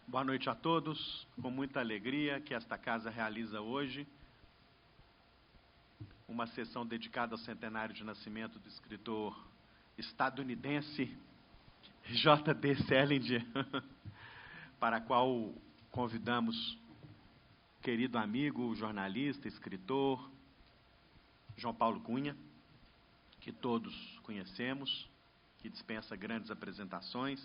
Boa noite a todos. Com muita alegria que esta casa realiza hoje uma sessão dedicada ao centenário de nascimento do escritor estadunidense J.D. Salinger, para a qual convidamos o querido amigo, jornalista, escritor, João Paulo Cunha, que todos conhecemos, que dispensa grandes apresentações.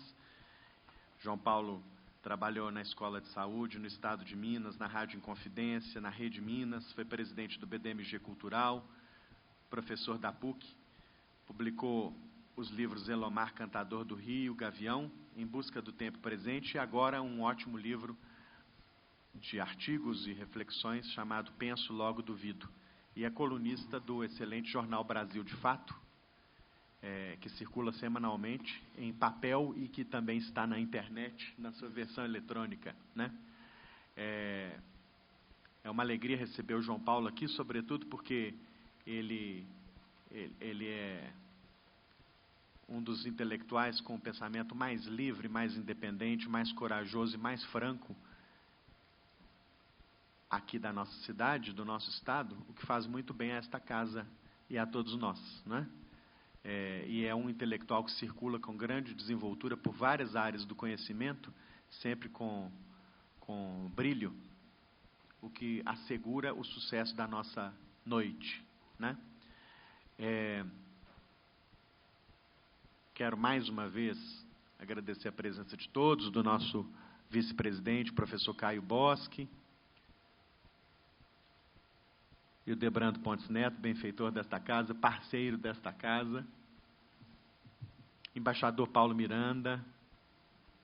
João Paulo trabalhou na Escola de Saúde, no Estado de Minas, na Rádio Inconfidência, na Rede Minas, foi presidente do BDMG Cultural, professor da PUC, publicou os livros Elomar, Cantador do Rio, Gavião, Em Busca do Tempo Presente, e agora um ótimo livro de artigos e reflexões chamado Penso, Logo Duvido. E é colunista do excelente jornal Brasil de Fato, que circula semanalmente em papel e que também está na internet, na sua versão eletrônica, né? É uma alegria receber o João Paulo aqui, sobretudo porque ele é um dos intelectuais com o pensamento mais livre, mais independente, mais corajoso e mais franco aqui da nossa cidade, do nosso estado, o que faz muito bem a esta casa e a todos nós, né? E é um intelectual que circula com grande desenvoltura por várias áreas do conhecimento, sempre com brilho, o que assegura o sucesso da nossa noite, né? Quero mais uma vez agradecer a presença de todos, do nosso vice-presidente, professor Caio Boschi, e o Debrando Pontes Neto, benfeitor desta casa, parceiro desta casa, embaixador Paulo Miranda,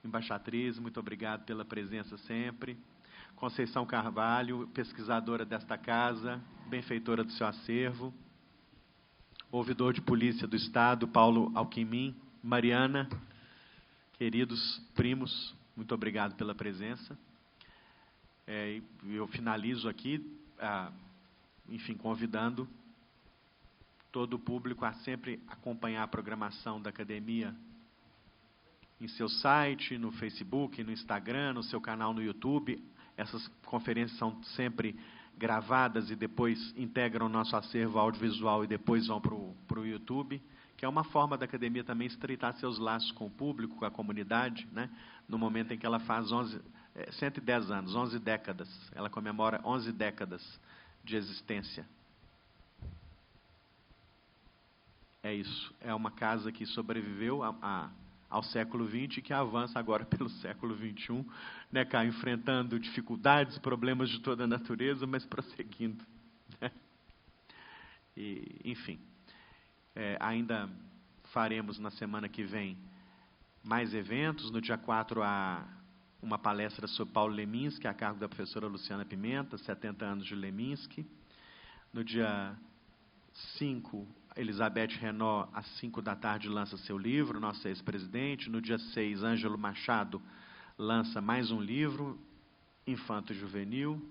embaixatriz, muito obrigado pela presença sempre, Conceição Carvalho, pesquisadora desta casa, benfeitora do seu acervo, ouvidor de polícia do Estado, Paulo Alquimim, Mariana, queridos primos, muito obrigado pela presença. Eu finalizo aqui, enfim, convidando todo o público a sempre acompanhar a programação da academia em seu site, no Facebook, no Instagram, no seu canal no YouTube. Essas conferências são sempre gravadas e depois integram o nosso acervo audiovisual e depois vão para o YouTube, que é uma forma da academia também estreitar seus laços com o público, com a comunidade, né? No momento em que ela faz 110 anos, 11 décadas. Ela comemora 11 décadas de existência. É isso. É uma casa que sobreviveu ao século XX e que avança agora pelo século XXI, né, Caio? Enfrentando dificuldades, problemas de toda a natureza, mas prosseguindo, né? E, enfim, ainda faremos na semana que vem mais eventos. No dia 4 há uma palestra sobre Paulo Leminski, a cargo da professora Luciana Pimenta, 70 anos de Leminski. No dia 5, Elizabeth Renault, às 5 da tarde, lança seu livro, nosso ex-presidente. No dia 6, Ângelo Machado lança mais um livro, Infanto Juvenil.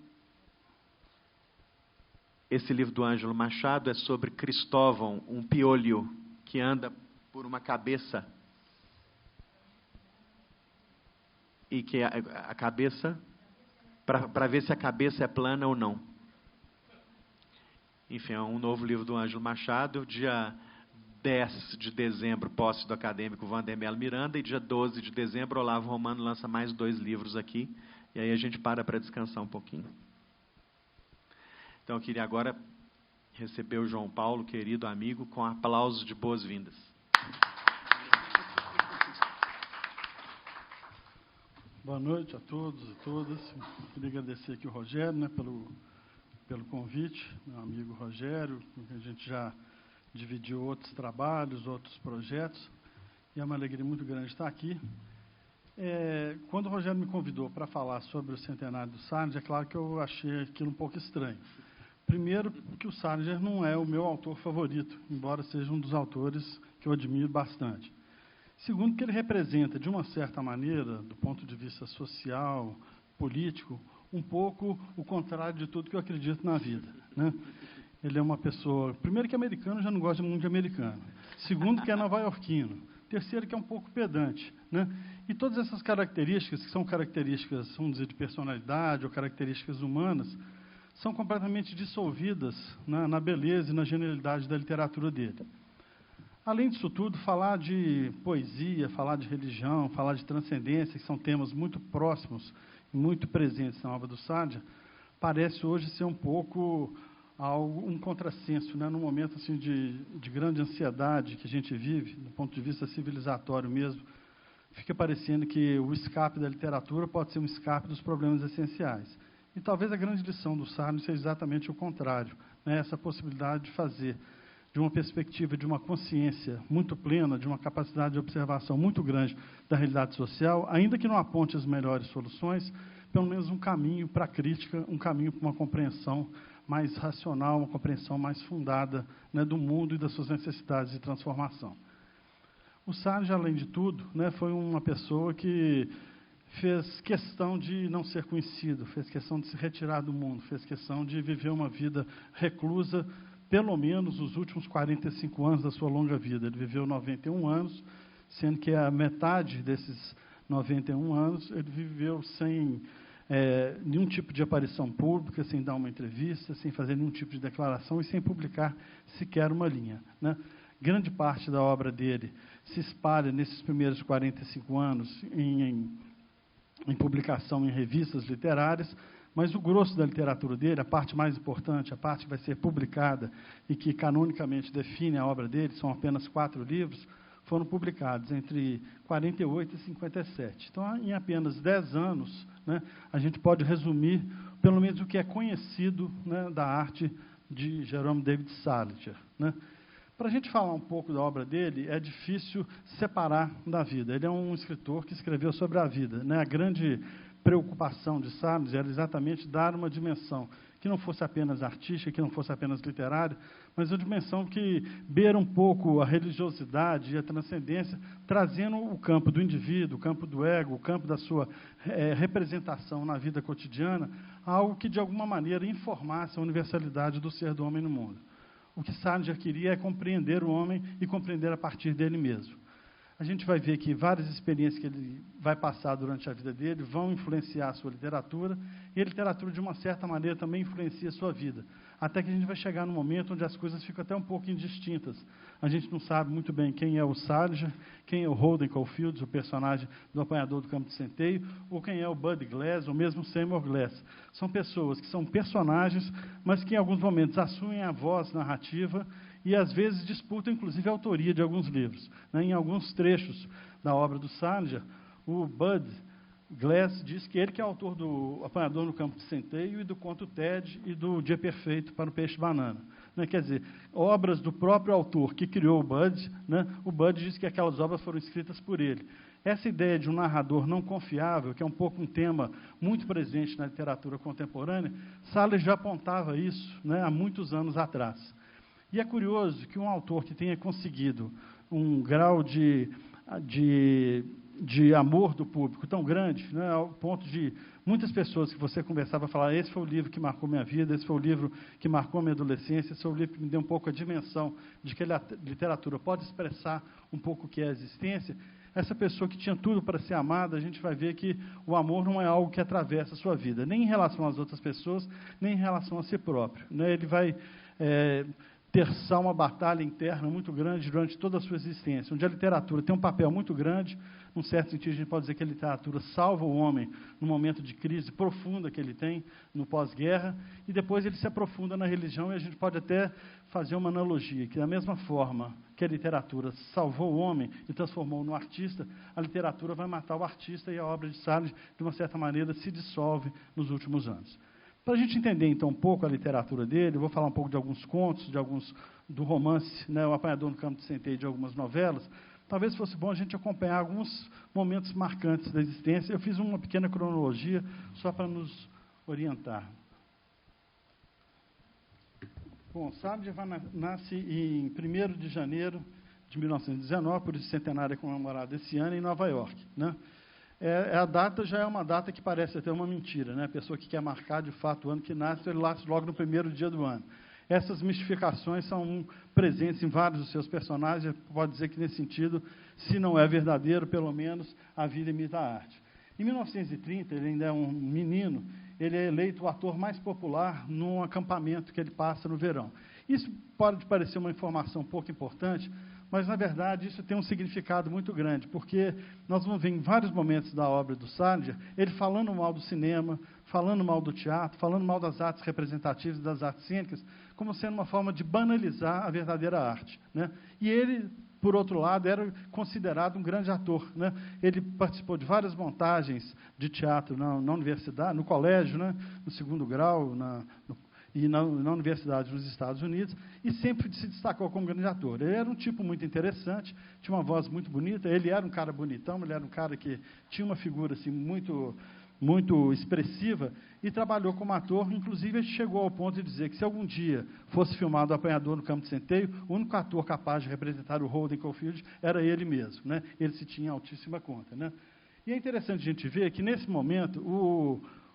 Esse livro do Ângelo Machado é sobre Cristóvão, um piolho que anda por uma cabeça e que a cabeça, para ver se a cabeça é plana ou não. Enfim, é um novo livro do Ângelo Machado. Dia 10 de dezembro, posse do acadêmico Vandermelo Miranda, e dia 12 de dezembro, Olavo Romano lança mais 2 livros aqui, e aí a gente para descansar um pouquinho. Então, eu queria agora receber o João Paulo, querido amigo, com aplausos de boas-vindas. Boa noite a todos e todas. Queria agradecer aqui o Rogério, né, pelo convite, meu amigo Rogério, com quem a gente já dividiu outros trabalhos, outros projetos, e é uma alegria muito grande estar aqui. Quando o Rogério me convidou para falar sobre o centenário do Salinger, é claro que eu achei aquilo um pouco estranho. Primeiro, porque o Salinger não é o meu autor favorito, embora seja um dos autores que eu admiro bastante. Segundo, que ele representa, de uma certa maneira, do ponto de vista social, político, um pouco o contrário de tudo que eu acredito na vida, né? Ele é uma pessoa, primeiro que americano, já não gosta muito de americano. Segundo, que é nova-iorquino. Terceiro, que é um pouco pedante, né? E todas essas características, que são características, vamos dizer, de personalidade ou características humanas, são completamente dissolvidas na beleza e na genialidade da literatura dele. Além disso tudo, falar de poesia, falar de religião, falar de transcendência, que são temas muito próximos e muito presentes na obra do Saadia, parece hoje ser um pouco um contrassenso, num momento assim, de grande ansiedade que a gente vive, do ponto de vista civilizatório mesmo. Fica parecendo que o escape da literatura pode ser um escape dos problemas essenciais. E talvez a grande lição do Saadia seja exatamente o contrário, essa possibilidade de fazer de uma perspectiva de uma consciência muito plena, de uma capacidade de observação muito grande da realidade social, ainda que não aponte as melhores soluções, pelo menos um caminho para a crítica, um caminho para uma compreensão mais racional, uma compreensão mais fundada do mundo e das suas necessidades de transformação. O Saadia, além de tudo, foi uma pessoa que fez questão de não ser conhecido, fez questão de se retirar do mundo, fez questão de viver uma vida reclusa, pelo menos os últimos 45 anos da sua longa vida. Ele viveu 91 anos, sendo que a metade desses 91 anos ele viveu sem nenhum tipo de aparição pública, sem dar uma entrevista, sem fazer nenhum tipo de declaração e sem publicar sequer uma linha. Grande parte da obra dele se espalha nesses primeiros 45 anos em publicação em revistas literárias, mas o grosso da literatura dele, a parte mais importante, a parte que vai ser publicada e que canonicamente define a obra dele, são apenas 4 livros, foram publicados entre 48 e 57. Então, em apenas 10 anos, a gente pode resumir, pelo menos, o que é conhecido da arte de Jerome David Salinger. Para a gente falar um pouco da obra dele, é difícil separar da vida. Ele é um escritor que escreveu sobre a vida. A grande preocupação de Salinger era exatamente dar uma dimensão que não fosse apenas artística, que não fosse apenas literária, mas uma dimensão que beira um pouco a religiosidade e a transcendência, trazendo o campo do indivíduo, o campo do ego, o campo da sua representação na vida cotidiana, algo que, de alguma maneira, informasse a universalidade do ser do homem no mundo. O que Salinger queria é compreender o homem e compreender a partir dele mesmo. A gente vai ver que várias experiências que ele vai passar durante a vida dele vão influenciar a sua literatura, e a literatura, de uma certa maneira, também influencia a sua vida. Até que a gente vai chegar num momento onde as coisas ficam até um pouco indistintas. A gente não sabe muito bem quem é o Salinger, quem é o Holden Caulfield, o personagem do Apanhador do Campo de Centeio, ou quem é o Bud Glass, ou mesmo Seymour Glass. São pessoas que são personagens, mas que em alguns momentos assumem a voz narrativa e, às vezes, disputam, inclusive, a autoria de alguns livros. Em alguns trechos da obra do Salinger, o Bud Glass diz que ele que é autor do Apanhador no Campo de Centeio e do Conto Ted e do Dia Perfeito para o Peixe-Banana. Quer dizer, obras do próprio autor que criou o Bud diz que aquelas obras foram escritas por ele. Essa ideia de um narrador não confiável, que é um pouco um tema muito presente na literatura contemporânea, Salinger já apontava isso há muitos anos atrás. E é curioso que um autor que tenha conseguido um grau de amor do público tão grande, ao ponto de muitas pessoas que você conversava falar, esse foi o livro que marcou minha vida, esse foi o livro que marcou minha adolescência, esse foi o livro que me deu um pouco a dimensão de que a literatura pode expressar um pouco o que é a existência. Essa pessoa que tinha tudo para ser amada, a gente vai ver que o amor não é algo que atravessa a sua vida, nem em relação às outras pessoas, nem em relação a si próprio. Ele vai terçar uma batalha interna muito grande durante toda a sua existência, onde a literatura tem um papel muito grande. Num certo sentido, a gente pode dizer que a literatura salva o homem no momento de crise profunda que ele tem no pós-guerra, e depois ele se aprofunda na religião, e a gente pode até fazer uma analogia, que da mesma forma que a literatura salvou o homem e transformou no artista, a literatura vai matar o artista, e a obra de Salinger, de uma certa maneira, se dissolve nos últimos anos. Para a gente entender, então, um pouco a literatura dele, eu vou falar um pouco de alguns contos, do romance, O Apanhador no Campo de Centeio, de algumas novelas. Talvez fosse bom a gente acompanhar alguns momentos marcantes da existência. Eu fiz uma pequena cronologia, só para nos orientar. Bom, Salinger nasce em 1º de janeiro de 1919, por isso o centenário é comemorado esse ano, em Nova York. A data já é uma data que parece até uma mentira. A pessoa que quer marcar, de fato, o ano que nasce, ele nasce logo no primeiro dia do ano. Essas mistificações são presentes em vários dos seus personagens, pode dizer que, nesse sentido, se não é verdadeiro, pelo menos a vida imita a arte. Em 1930, ele ainda é um menino, ele é eleito o ator mais popular num acampamento que ele passa no verão. Isso pode parecer uma informação pouco importante, mas, na verdade, isso tem um significado muito grande, porque nós vamos ver em vários momentos da obra do Salinger, ele falando mal do cinema, falando mal do teatro, falando mal das artes representativas, das artes cênicas, como sendo uma forma de banalizar a verdadeira arte, né? E ele, por outro lado, era considerado um grande ator, né? Ele participou de várias montagens de teatro na universidade, no colégio, né? No segundo grau, e na universidade nos Estados Unidos, e sempre se destacou como grande ator. Ele era um tipo muito interessante, tinha uma voz muito bonita, ele era um cara bonitão, ele era um cara que tinha uma figura assim, muito expressiva, e trabalhou como ator. Inclusive, ele chegou ao ponto de dizer que, se algum dia fosse filmado o Apanhador no Campo de Centeio, o único ator capaz de representar o Holden Caulfield era ele mesmo, né? Ele se tinha altíssima conta, né? E é interessante a gente ver que, nesse momento,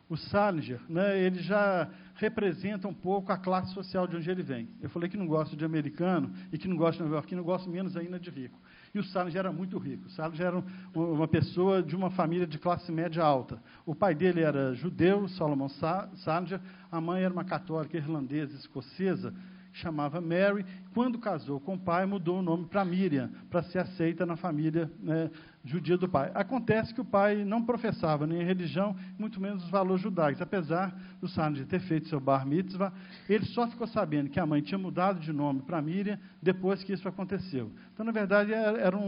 o Salinger, né, ele já representa um pouco a classe social de onde ele vem. Eu falei que não gosto de americano e que não gosto de nova-iorquino, gosto menos ainda de rico. E o Salinger era muito rico. O Salinger era uma pessoa de uma família de classe média alta. O pai dele era judeu, Solomon Salinger, a mãe era uma católica irlandesa, escocesa, que chamava Mary. Quando casou com o pai, mudou o nome para Miriam, para ser aceita na família, né, judia do pai. Acontece que o pai não professava nem a religião, muito menos os valores judaicos. Apesar do Salinger ter feito seu bar mitzvah, ele só ficou sabendo que a mãe tinha mudado de nome para Miriam depois que isso aconteceu. Então, na verdade, era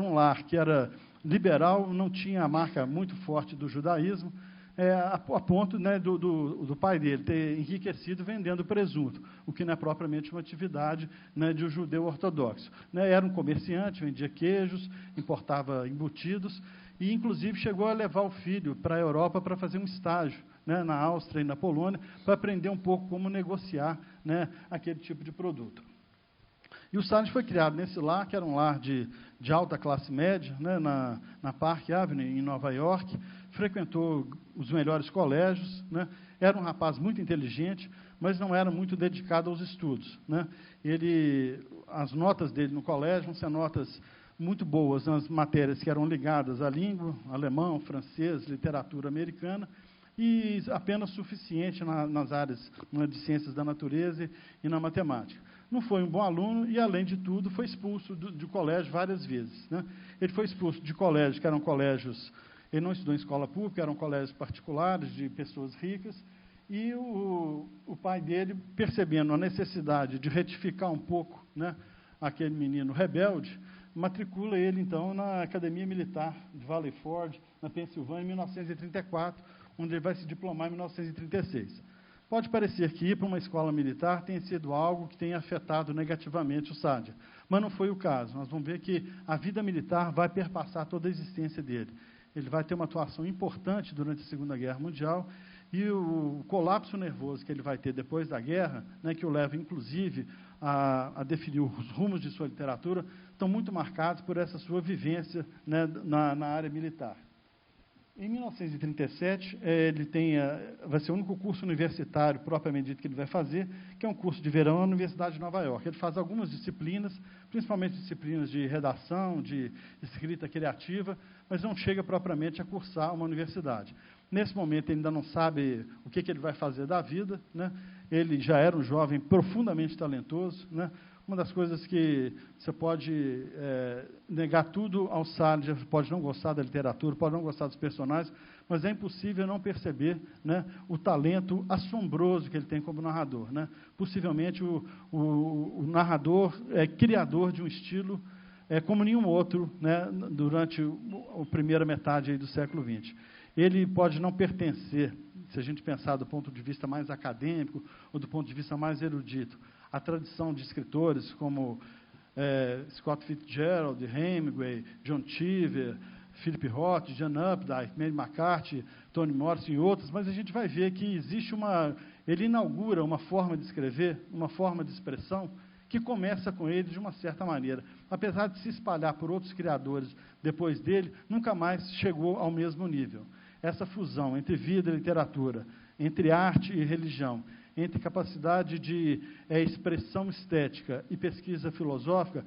um lar que era liberal, não tinha a marca muito forte do judaísmo, a ponto, né, do pai dele ter enriquecido vendendo presunto, o que não é propriamente uma atividade, né, de um judeu ortodoxo. Né, era um comerciante, vendia queijos, importava embutidos, e, inclusive, chegou a levar o filho para a Europa para fazer um estágio, né, na Áustria e na Polônia, para aprender um pouco como negociar, né, aquele tipo de produto. E o Salinger foi criado nesse lar, que era um lar de alta classe média, né, na Park Avenue, em Nova York. Frequentou os melhores colégios, né, era um rapaz muito inteligente, mas não era muito dedicado aos estudos, né. As notas dele no colégio vão ser notas muito boas nas matérias que eram ligadas à língua, alemão, francês, literatura americana, e apenas suficiente nas áreas, né, de ciências da natureza e na matemática. Não foi um bom aluno e, além de tudo, foi expulso de colégio várias vezes, né? Ele foi expulso de colégios que eram colégios, ele não estudou em escola pública, eram colégios particulares, de pessoas ricas, e o pai dele, percebendo a necessidade de retificar um pouco, né, aquele menino rebelde, matricula ele, então, na Academia Militar de Valley Forge, na Pensilvânia, em 1934, onde ele vai se diplomar em 1936. Pode parecer que ir para uma escola militar tenha sido algo que tenha afetado negativamente o Salinger, mas não foi o caso. Nós vamos ver que a vida militar vai perpassar toda a existência dele. Ele vai ter uma atuação importante durante a Segunda Guerra Mundial, e o colapso nervoso que ele vai ter depois da guerra, né, que o leva, inclusive, a definir os rumos de sua literatura, estão muito marcados por essa sua vivência, né, na área militar. Em 1937, vai ser o único curso universitário, propriamente dito, que ele vai fazer, que é um curso de verão na Universidade de Nova York. Ele faz algumas disciplinas, principalmente disciplinas de redação, de escrita criativa, mas não chega propriamente a cursar uma universidade. Nesse momento, ele ainda não sabe o que ele vai fazer da vida, né? Ele já era um jovem profundamente talentoso, né? Uma das coisas que você pode negar tudo ao Salinger, pode não gostar da literatura, pode não gostar dos personagens, mas é impossível não perceber, né, o talento assombroso que ele tem como narrador, né? Possivelmente o narrador é criador de um estilo como nenhum outro, né, durante a primeira metade aí do século XX. Ele pode não pertencer, se a gente pensar do ponto de vista mais acadêmico ou do ponto de vista mais erudito, a tradição de escritores como Scott Fitzgerald, Hemingway, John Cheever, Philip Roth, John Updike, Mary McCarthy, Toni Morrison e outros, mas a gente vai ver que existe ele inaugura uma forma de escrever, uma forma de expressão, que começa com ele de uma certa maneira. Apesar de se espalhar por outros criadores depois dele, nunca mais chegou ao mesmo nível. Essa fusão entre vida e literatura, entre arte e religião, entre capacidade de expressão estética e pesquisa filosófica,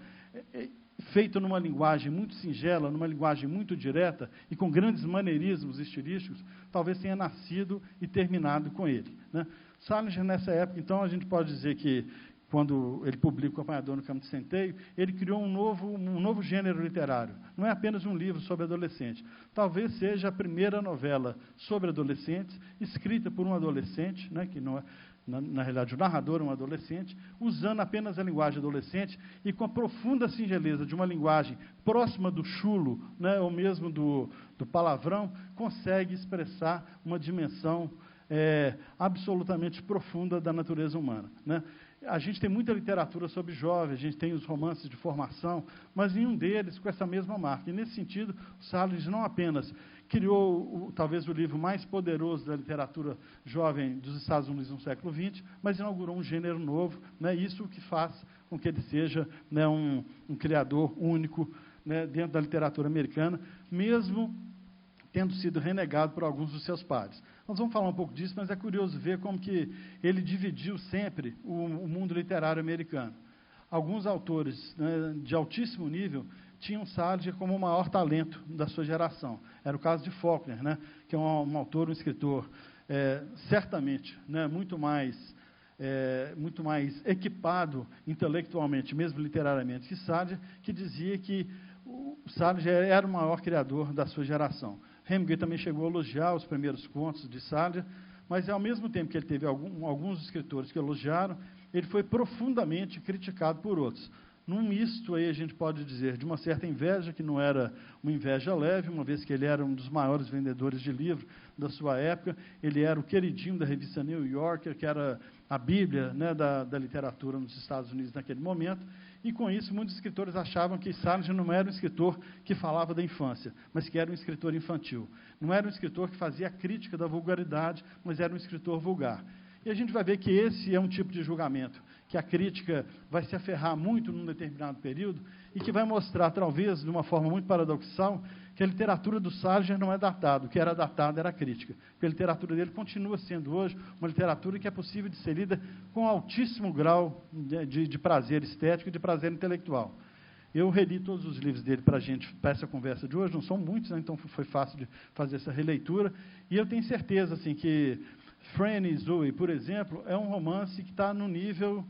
feito numa linguagem muito singela, numa linguagem muito direta e com grandes maneirismos estilísticos, talvez tenha nascido e terminado com ele, né? Salinger, nessa época, então, a gente pode dizer que, quando ele publica O Apanhador no Campo de Centeio, ele criou um novo gênero literário. Não é apenas um livro sobre adolescente. Talvez seja a primeira novela sobre adolescentes, escrita por um adolescente, né, que não é, na realidade, o narrador é um adolescente, usando apenas a linguagem adolescente e com a profunda singeleza de uma linguagem próxima do chulo, né, ou mesmo do palavrão, consegue expressar uma dimensão absolutamente profunda da natureza humana, né? A gente tem muita literatura sobre jovens, a gente tem os romances de formação, mas nenhum deles com essa mesma marca. E, nesse sentido, Salinger não apenas criou talvez o livro mais poderoso da literatura jovem dos Estados Unidos no século XX, mas inaugurou um gênero novo, né? Isso que faz com que ele seja, né, um criador único, né, dentro da literatura americana, mesmo tendo sido renegado por alguns dos seus pares. Nós vamos falar um pouco disso, mas é curioso ver como que ele dividiu sempre o mundo literário americano. Alguns autores, né, de altíssimo nível tinham Salinger como o maior talento da sua geração. Era o caso de Faulkner, né, que é um autor, um escritor, certamente, né, muito mais equipado intelectualmente, mesmo literariamente, que Salinger, que dizia que o Salinger era o maior criador da sua geração. Hemingway também chegou a elogiar os primeiros contos de Salinger, mas, ao mesmo tempo que ele teve alguns escritores que elogiaram, ele foi profundamente criticado por outros. Num misto, aí a gente pode dizer, de uma certa inveja, que não era uma inveja leve, uma vez que ele era um dos maiores vendedores de livros da sua época, ele era o queridinho da revista New Yorker, que era a bíblia, né, da literatura nos Estados Unidos naquele momento, e, com isso, muitos escritores achavam que Salinger não era um escritor que falava da infância, mas que era um escritor infantil. Não era um escritor que fazia a crítica da vulgaridade, mas era um escritor vulgar. E a gente vai ver que esse é um tipo de julgamento, que a crítica vai se aferrar muito num determinado período e que vai mostrar, talvez, de uma forma muito paradoxal, que a literatura do Salinger não é datada. O que era datado era a crítica. Porque a literatura dele continua sendo hoje uma literatura que é possível de ser lida com altíssimo grau de prazer estético e de prazer intelectual. Eu reli todos os livros dele para essa conversa de hoje, não são muitos, né, então foi fácil de fazer essa releitura, e eu tenho certeza assim, que Fran e Zoe, por exemplo, é um romance que está no nível...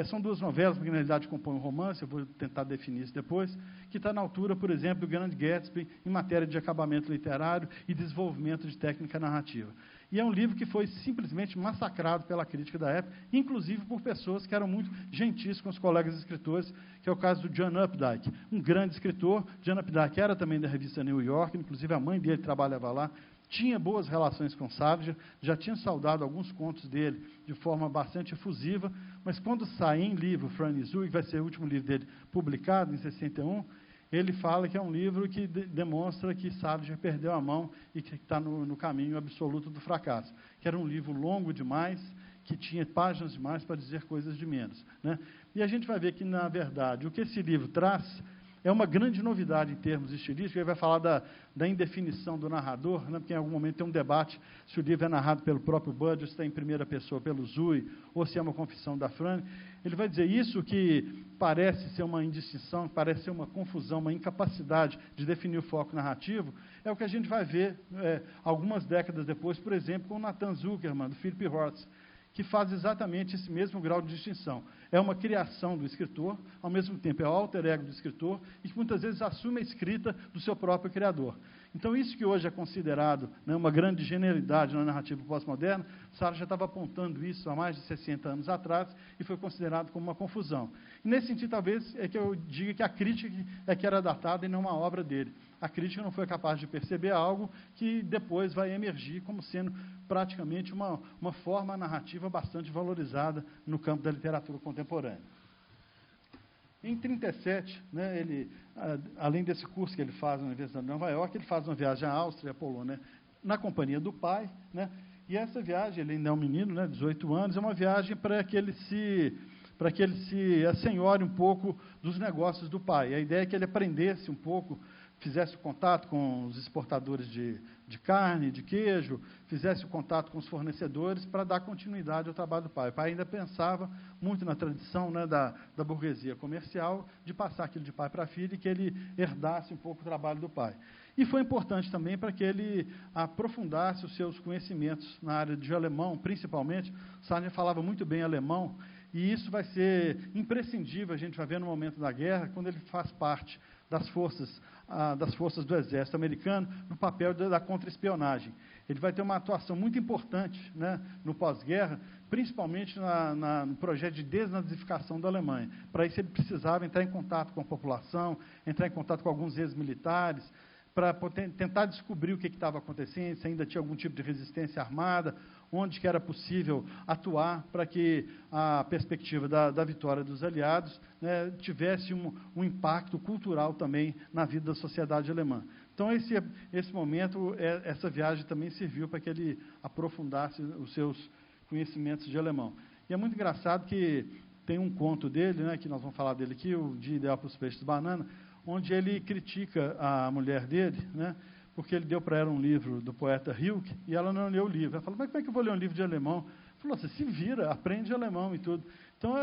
são duas novelas, porque na realidade compõem um romance, eu vou tentar definir isso depois, que está na altura, por exemplo, do Grande Gatsby, em matéria de acabamento literário e desenvolvimento de técnica narrativa. E é um livro que foi simplesmente massacrado pela crítica da época, inclusive por pessoas que eram muito gentis com os colegas escritores, que é o caso do John Updike, um grande escritor. John Updike era também da revista New York, inclusive a mãe dele trabalhava lá, tinha boas relações com Salinger, já tinha saudado alguns contos dele de forma bastante efusiva, mas quando sai em livro Fran e Zoe, que vai ser o último livro dele publicado em 61, ele fala que é um livro que demonstra que Salinger perdeu a mão e que está no caminho absoluto do fracasso, que era um livro longo demais, que tinha páginas demais para dizer coisas de menos, né? E a gente vai ver que, na verdade, o que esse livro traz é uma grande novidade em termos estilísticos. Ele vai falar da indefinição do narrador, né, porque em algum momento tem um debate se o livro é narrado pelo próprio Budge, se está em primeira pessoa pelo Zoe, ou se é uma confissão da Fran. Ele vai dizer isso que parece ser uma indistinção, parece ser uma confusão, uma incapacidade de definir o foco narrativo, é o que a gente vai ver algumas décadas depois, por exemplo, com o Nathan Zuckerman, do Philip Roth, que faz exatamente esse mesmo grau de distinção. É uma criação do escritor, ao mesmo tempo é o alter ego do escritor, e que muitas vezes assume a escrita do seu próprio criador. Então, isso que hoje é considerado, né, uma grande genialidade na narrativa pós-moderna, Salinger já estava apontando isso há mais de 60 anos atrás, e foi considerado como uma confusão. E, nesse sentido, talvez, é que eu diga que a crítica é que era datada e não uma obra dele. A crítica não foi capaz de perceber algo que depois vai emergir como sendo praticamente uma forma narrativa bastante valorizada no campo da literatura contemporânea. Em 1937, né, ele, além desse curso que ele faz na Universidade de Nova York, ele faz uma viagem à Áustria e à Polônia na companhia do pai, né, e essa viagem, ele ainda é um menino, né, 18 anos, é uma viagem para que ele se para que ele se assenhore um pouco dos negócios do pai. A ideia é que ele aprendesse um pouco, fizesse o contato com os exportadores de carne, de queijo, fizesse o contato com os fornecedores para dar continuidade ao trabalho do pai. O pai ainda pensava muito na tradição, né, da burguesia comercial, de passar aquilo de pai para filho e que ele herdasse um pouco o trabalho do pai. E foi importante também para que ele aprofundasse os seus conhecimentos na área de alemão, principalmente. Sarney falava muito bem alemão, e isso vai ser imprescindível, a gente vai ver no momento da guerra, quando ele faz parte das forças do exército americano, no papel da contra-espionagem. Ele vai ter uma atuação muito importante, né, no pós-guerra, principalmente no projeto de desnazificação da Alemanha. Para isso, ele precisava entrar em contato com a população, entrar em contato com alguns ex-militares, para tentar descobrir o que estava acontecendo, se ainda tinha algum tipo de resistência armada, onde que era possível atuar para que a perspectiva da vitória dos aliados, né, tivesse um impacto cultural também na vida da sociedade alemã. Então, esse momento, essa viagem também serviu para que ele aprofundasse os seus conhecimentos de alemão. E é muito engraçado que tem um conto dele, né, que nós vamos falar dele aqui, o Dia Ideal para os Peixes Banana, onde ele critica a mulher dele, né, porque ele deu para ela um livro do poeta Rilke, e ela não leu o livro. Ela falou, mas como é que eu vou ler um livro de alemão? Ele falou, você se vira, aprende alemão e tudo. Então,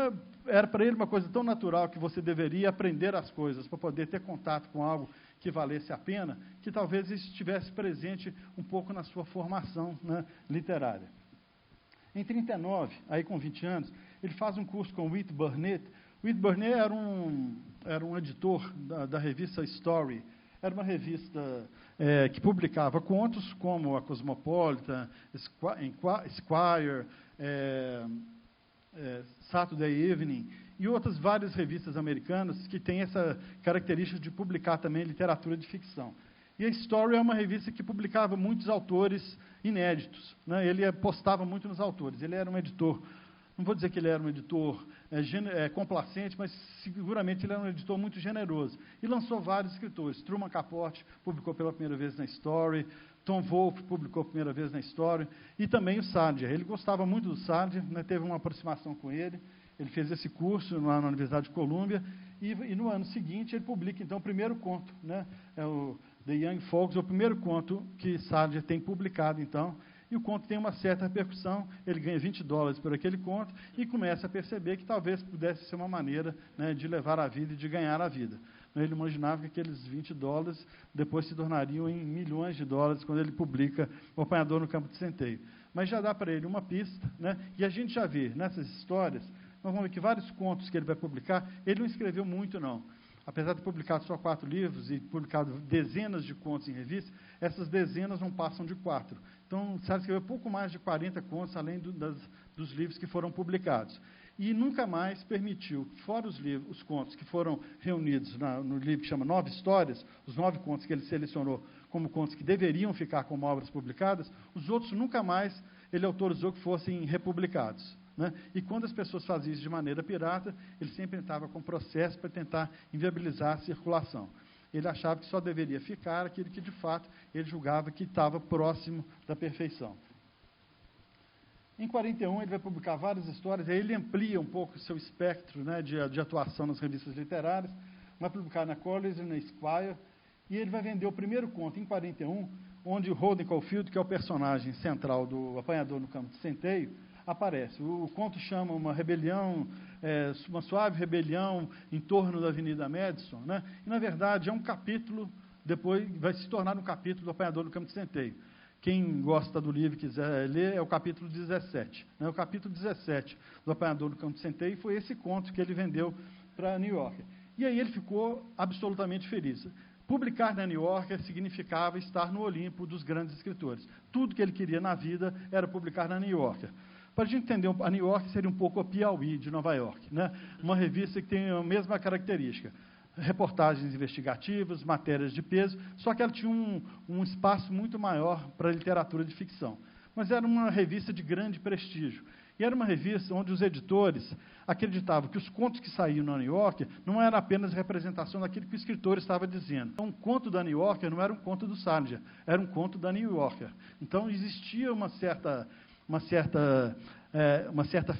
era para ele uma coisa tão natural que você deveria aprender as coisas para poder ter contato com algo que valesse a pena, que talvez isso estivesse presente um pouco na sua formação, né, literária. Em 1939, aí com 20 anos, ele faz um curso com Whit Burnett. Whit Burnett era um editor da revista Story. Era uma revista que publicava contos como a Cosmopolitan, Esquire, Saturday Evening e outras várias revistas americanas que têm essa característica de publicar também literatura de ficção. E a Story é uma revista que publicava muitos autores inéditos, né? Ele apostava muito nos autores. Ele era um editor, não vou dizer que ele era um editor complacente, mas seguramente ele era um editor muito generoso. E lançou vários escritores. Truman Capote publicou pela primeira vez na Story, Tom Wolfe publicou pela primeira vez na Story, e também o Sardia. Ele gostava muito do Sardia, né, teve uma aproximação com ele. Ele fez esse curso lá na Universidade de Colômbia, e no ano seguinte ele publica, então, o primeiro conto, né, o The Young Folks, é o primeiro conto que Sardia tem publicado, então, e o conto tem uma certa repercussão, ele ganha $20 por aquele conto, e começa a perceber que talvez pudesse ser uma maneira, né, de levar a vida e de ganhar a vida. Ele imaginava que aqueles $20 depois se tornariam em milhões de dólares quando ele publica O Apanhador no Campo de Centeio. Mas já dá para ele uma pista, né, e a gente já vê nessas histórias, nós vamos ver que vários contos que ele vai publicar, ele não escreveu muito, não. Apesar de ter publicado só 4 livros e publicado dezenas de contos em revista, essas dezenas não passam de 4. Então, Sartre escreveu pouco mais de 40 contos, além dos livros que foram publicados. E nunca mais permitiu, fora os contos que foram reunidos no livro que chama 9 Histórias, os 9 contos que ele selecionou como contos que deveriam ficar como obras publicadas, os outros nunca mais ele autorizou que fossem republicados, né? E quando as pessoas faziam isso de maneira pirata, ele sempre entrava com processo para tentar inviabilizar a circulação. Ele achava que só deveria ficar aquilo que, de fato, ele julgava que estava próximo da perfeição. Em 41, ele vai publicar várias histórias, aí ele amplia um pouco o seu espectro, né, de atuação nas revistas literárias, vai publicar na Collins e na Esquire, e ele vai vender o primeiro conto, em 41, onde o Holden Caulfield, que é o personagem central do Apanhador no Campo de Centeio, aparece. O conto chama uma rebelião, uma suave rebelião em torno da Avenida Madison, né? E, na verdade, é um capítulo, depois vai se tornar um capítulo do Apanhador no Campo de Centeio. Quem gosta do livro e quiser ler, é o capítulo 17. Né? O capítulo 17 do Apanhador no Campo de Centeio foi esse conto que ele vendeu para New Yorker. E aí ele ficou absolutamente feliz. Publicar na New Yorker significava estar no Olimpo dos grandes escritores. Tudo que ele queria na vida era publicar na New Yorker. Para a gente entender, a New Yorker seria um pouco a Piauí de Nova York, né? Uma revista que tem a mesma característica. Reportagens investigativas, matérias de peso, só que ela tinha um espaço muito maior para a literatura de ficção. Mas era uma revista de grande prestígio. E era uma revista onde os editores acreditavam que os contos que saíam na New Yorker não era apenas representação daquilo que o escritor estava dizendo. Então, um conto da New Yorker não era um conto do Sardia, era um conto da New Yorker. Então, existia uma certa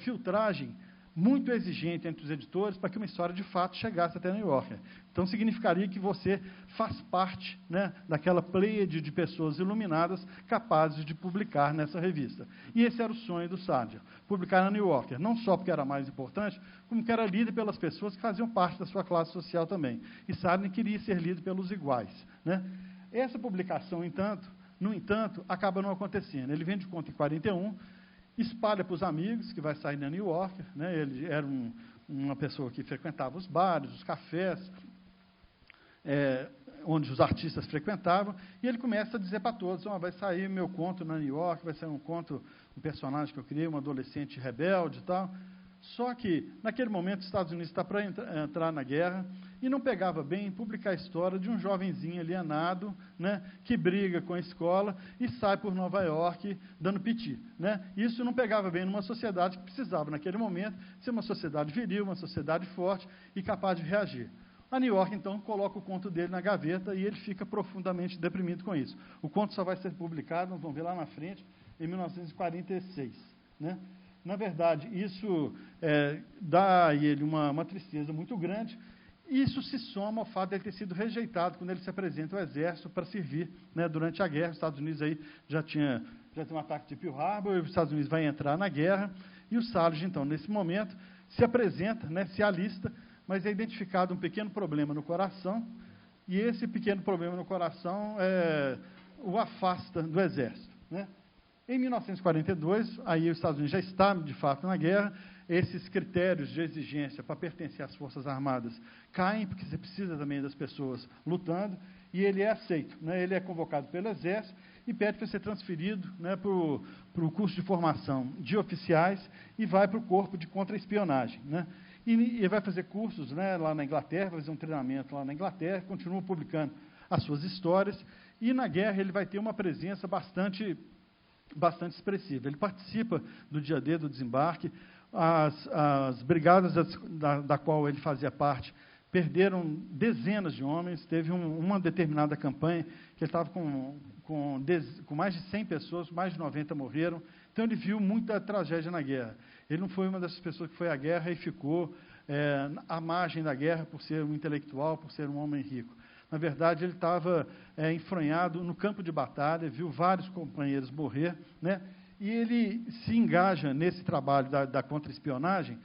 filtragem muito exigente entre os editores para que uma história, de fato, chegasse até New Yorker. Então, significaria que você faz parte, né, daquela pleiade de pessoas iluminadas capazes de publicar nessa revista. E esse era o sonho do Sargent, publicar na New Yorker, não só porque era mais importante, como que era lido pelas pessoas que faziam parte da sua classe social também. E Sargent queria ser lido pelos iguais, né? Essa publicação, no entanto, acaba não acontecendo. Ele vende o conto em 41, espalha para os amigos, que vai sair na New Yorker, né? Ele era uma pessoa que frequentava os bares, os cafés, onde os artistas frequentavam, e ele começa a dizer para todos, vai sair meu conto na New York, vai sair um personagem que eu criei, um adolescente rebelde e tal. Só que, naquele momento, os Estados Unidos está para entrar na guerra, e não pegava bem publicar a história de um jovenzinho alienado, né, que briga com a escola e sai por Nova York dando piti, né? Isso não pegava bem numa sociedade que precisava, naquele momento, ser uma sociedade viril, uma sociedade forte e capaz de reagir. A New York, então, coloca o conto dele na gaveta e ele fica profundamente deprimido com isso. O conto só vai ser publicado, nós vamos ver lá na frente, em 1946, né? Na verdade, isso dá a ele uma tristeza muito grande. Isso se soma ao fato de ele ter sido rejeitado quando ele se apresenta ao exército para servir, né, durante a guerra. Os Estados Unidos aí já tem um ataque de Pearl Harbor, e os Estados Unidos vai entrar na guerra, e o Sargent, então, nesse momento, se apresenta, né, se alista, mas é identificado um pequeno problema no coração, e esse pequeno problema no coração o afasta do exército, né? Em 1942, aí os Estados Unidos já está, de fato, na guerra, esses critérios de exigência para pertencer às Forças Armadas caem, porque você precisa também das pessoas lutando, e ele é aceito, né? Ele é convocado pelo Exército e pede para ser transferido, né, para o curso de formação de oficiais e vai para o corpo de contra-espionagem, né? E vai fazer cursos, né, lá na Inglaterra, vai fazer um treinamento lá na Inglaterra, continua publicando as suas histórias, e na guerra ele vai ter uma presença bastante expressiva. Ele participa do dia D do desembarque. As brigadas da qual ele fazia parte perderam dezenas de homens. Teve uma determinada campanha que ele estava com mais de 100 pessoas, mais de 90 morreram. Então, ele viu muita tragédia na guerra. Ele não foi uma dessas pessoas que foi à guerra e ficou à margem da guerra por ser um intelectual, por ser um homem rico. Na verdade, ele estava enfronhado no campo de batalha, viu vários companheiros morrer, né? E ele se engaja nesse trabalho da contra-espionagem,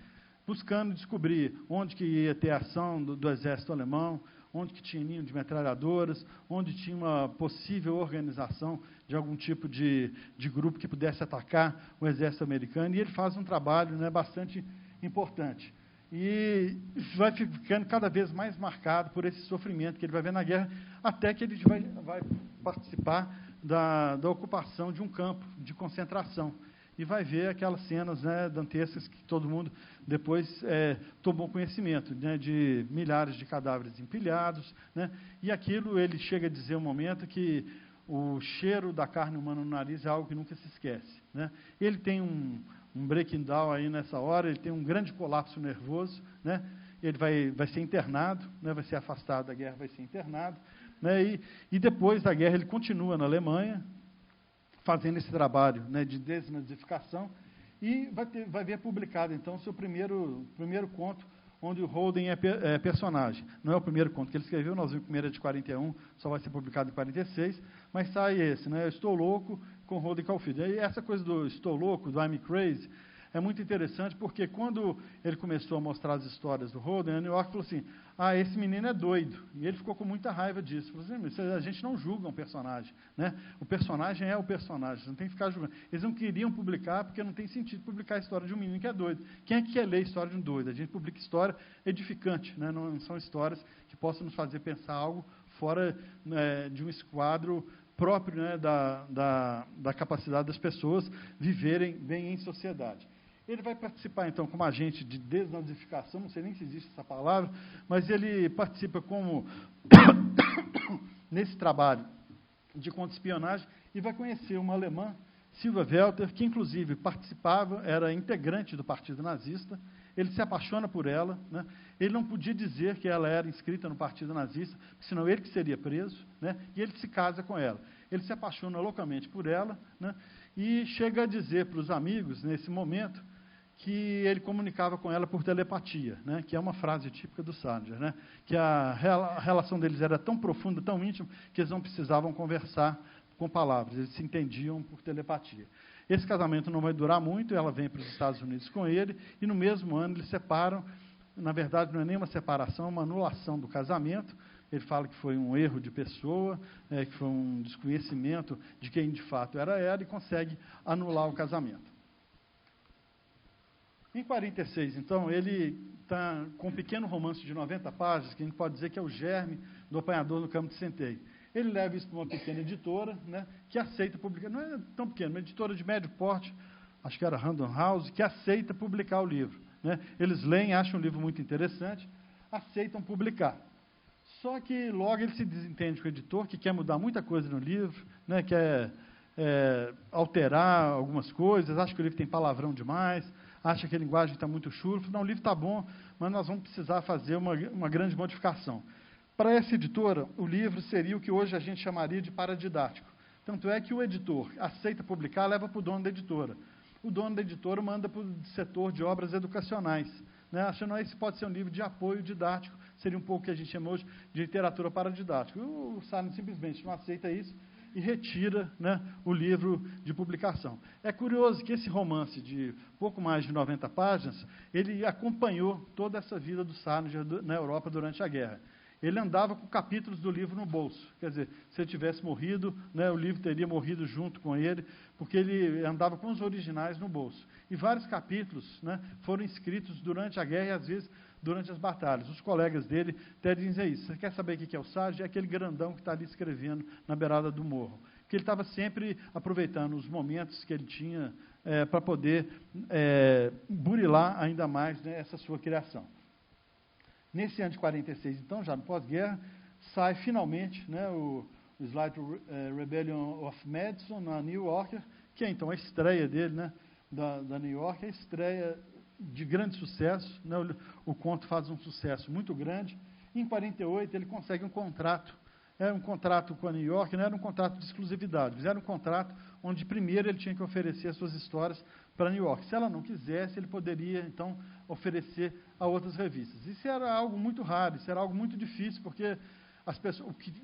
buscando descobrir onde que ia ter ação do exército alemão, onde que tinha ninho de metralhadoras, onde tinha uma possível organização de algum tipo de grupo que pudesse atacar o exército americano, e ele faz um trabalho, né, bastante importante. E vai ficando cada vez mais marcado por esse sofrimento que ele vai ver na guerra, até que ele vai participar da ocupação de um campo de concentração. E vai ver aquelas cenas, né, dantescas que todo mundo depois tomou conhecimento, né, de milhares de cadáveres empilhados, né? E aquilo, ele chega a dizer um momento que o cheiro da carne humana no nariz é algo que nunca se esquece, né? Ele tem um breaking down aí nessa hora, ele tem um grande colapso nervoso, né? Ele vai ser internado, né? Vai ser afastado da guerra, vai ser internado, né? E depois da guerra ele continua na Alemanha, fazendo esse trabalho, né, de desnazificação, e vai ver publicado, então, o seu primeiro conto, onde o Holden é personagem. Não é o primeiro conto que ele escreveu, nós vimos o primeiro é de 41, só vai ser publicado em 46, mas sai esse, né, Eu Estou Louco, com Holden Caulfield. E essa coisa do Estou Louco, do I'm Crazy, é muito interessante, porque quando ele começou a mostrar as histórias do Holden, a New York falou assim, esse menino é doido. E ele ficou com muita raiva disso. Falou assim, a gente não julga um personagem, né? O personagem é o personagem, você não tem que ficar julgando. Eles não queriam publicar, porque não tem sentido publicar a história de um menino que é doido. Quem é que quer ler a história de um doido? A gente publica história edificante, né? Não são histórias que possam nos fazer pensar algo fora, né, de um esquadro próprio, né, da capacidade das pessoas viverem bem em sociedade. Ele vai participar, então, como agente de desnazificação, não sei nem se existe essa palavra, mas ele participa como nesse trabalho de contra-espionagem e vai conhecer uma alemã, Silvia Welter, que, inclusive, participava, era integrante do Partido Nazista. Ele se apaixona por ela, né? Ele não podia dizer que ela era inscrita no Partido Nazista, senão ele que seria preso, né? E ele se casa com ela. Ele se apaixona loucamente por ela, né? E chega a dizer para os amigos, nesse momento, que ele comunicava com ela por telepatia, né, que é uma frase típica do Salinger, né, que a relação deles era tão profunda, tão íntima, que eles não precisavam conversar com palavras, eles se entendiam por telepatia. Esse casamento não vai durar muito, ela vem para os Estados Unidos com ele, e no mesmo ano eles separam. Na verdade, não é nem uma separação, é uma anulação do casamento. Ele fala que foi um erro de pessoa, que foi um desconhecimento de quem de fato era ela, e consegue anular o casamento. Em 46, então, ele está com um pequeno romance de 90 páginas, que a gente pode dizer que é o germe do Apanhador no Campo de Centeio. Ele leva isso para uma pequena editora, né, que aceita publicar, não é tão pequena, uma editora de médio porte, acho que era Random House, que aceita publicar o livro. Né? Eles leem, acham o livro muito interessante, aceitam publicar. Só que logo ele se desentende com o editor, que quer mudar muita coisa no livro, né, quer alterar algumas coisas, acha que o livro tem palavrão demais, acha que a linguagem está muito chula. Não, o livro está bom, mas nós vamos precisar fazer uma grande modificação. Para essa editora, o livro seria o que hoje a gente chamaria de paradidático. Tanto é que o editor aceita publicar, leva para o dono da editora. O dono da editora manda para o setor de obras educacionais, né, achando que esse pode ser um livro de apoio didático, seria um pouco o que a gente chama hoje de literatura paradidática. O Salinger simplesmente não aceita isso e retira, né, o livro de publicação. É curioso que esse romance de pouco mais de 90 páginas, ele acompanhou toda essa vida do Salinger na Europa durante a guerra. Ele andava com capítulos do livro no bolso. Quer dizer, se ele tivesse morrido, né, o livro teria morrido junto com ele, porque ele andava com os originais no bolso. E vários capítulos, né, foram escritos durante a guerra e, às vezes, durante as batalhas. Os colegas dele até dizem isso. Você quer saber o que é o Salinger? É aquele grandão que está ali escrevendo na beirada do morro. Porque ele estava sempre aproveitando os momentos que ele tinha para poder burilar ainda mais, né, essa sua criação. Nesse ano de 46, então, já no pós-guerra, sai finalmente, né, o Slight Rebellion of Madison, na New Yorker, que é então a estreia dele, né, da New York, a estreia de grande sucesso, né, o conto faz um sucesso muito grande. Em 48, ele consegue um contrato. Era um contrato com a New York, não era um contrato de exclusividade, mas era um contrato onde primeiro ele tinha que oferecer as suas histórias para a New York. Se ela não quisesse, ele poderia, então, oferecer a outras revistas. Isso era algo muito raro, isso era algo muito difícil, porque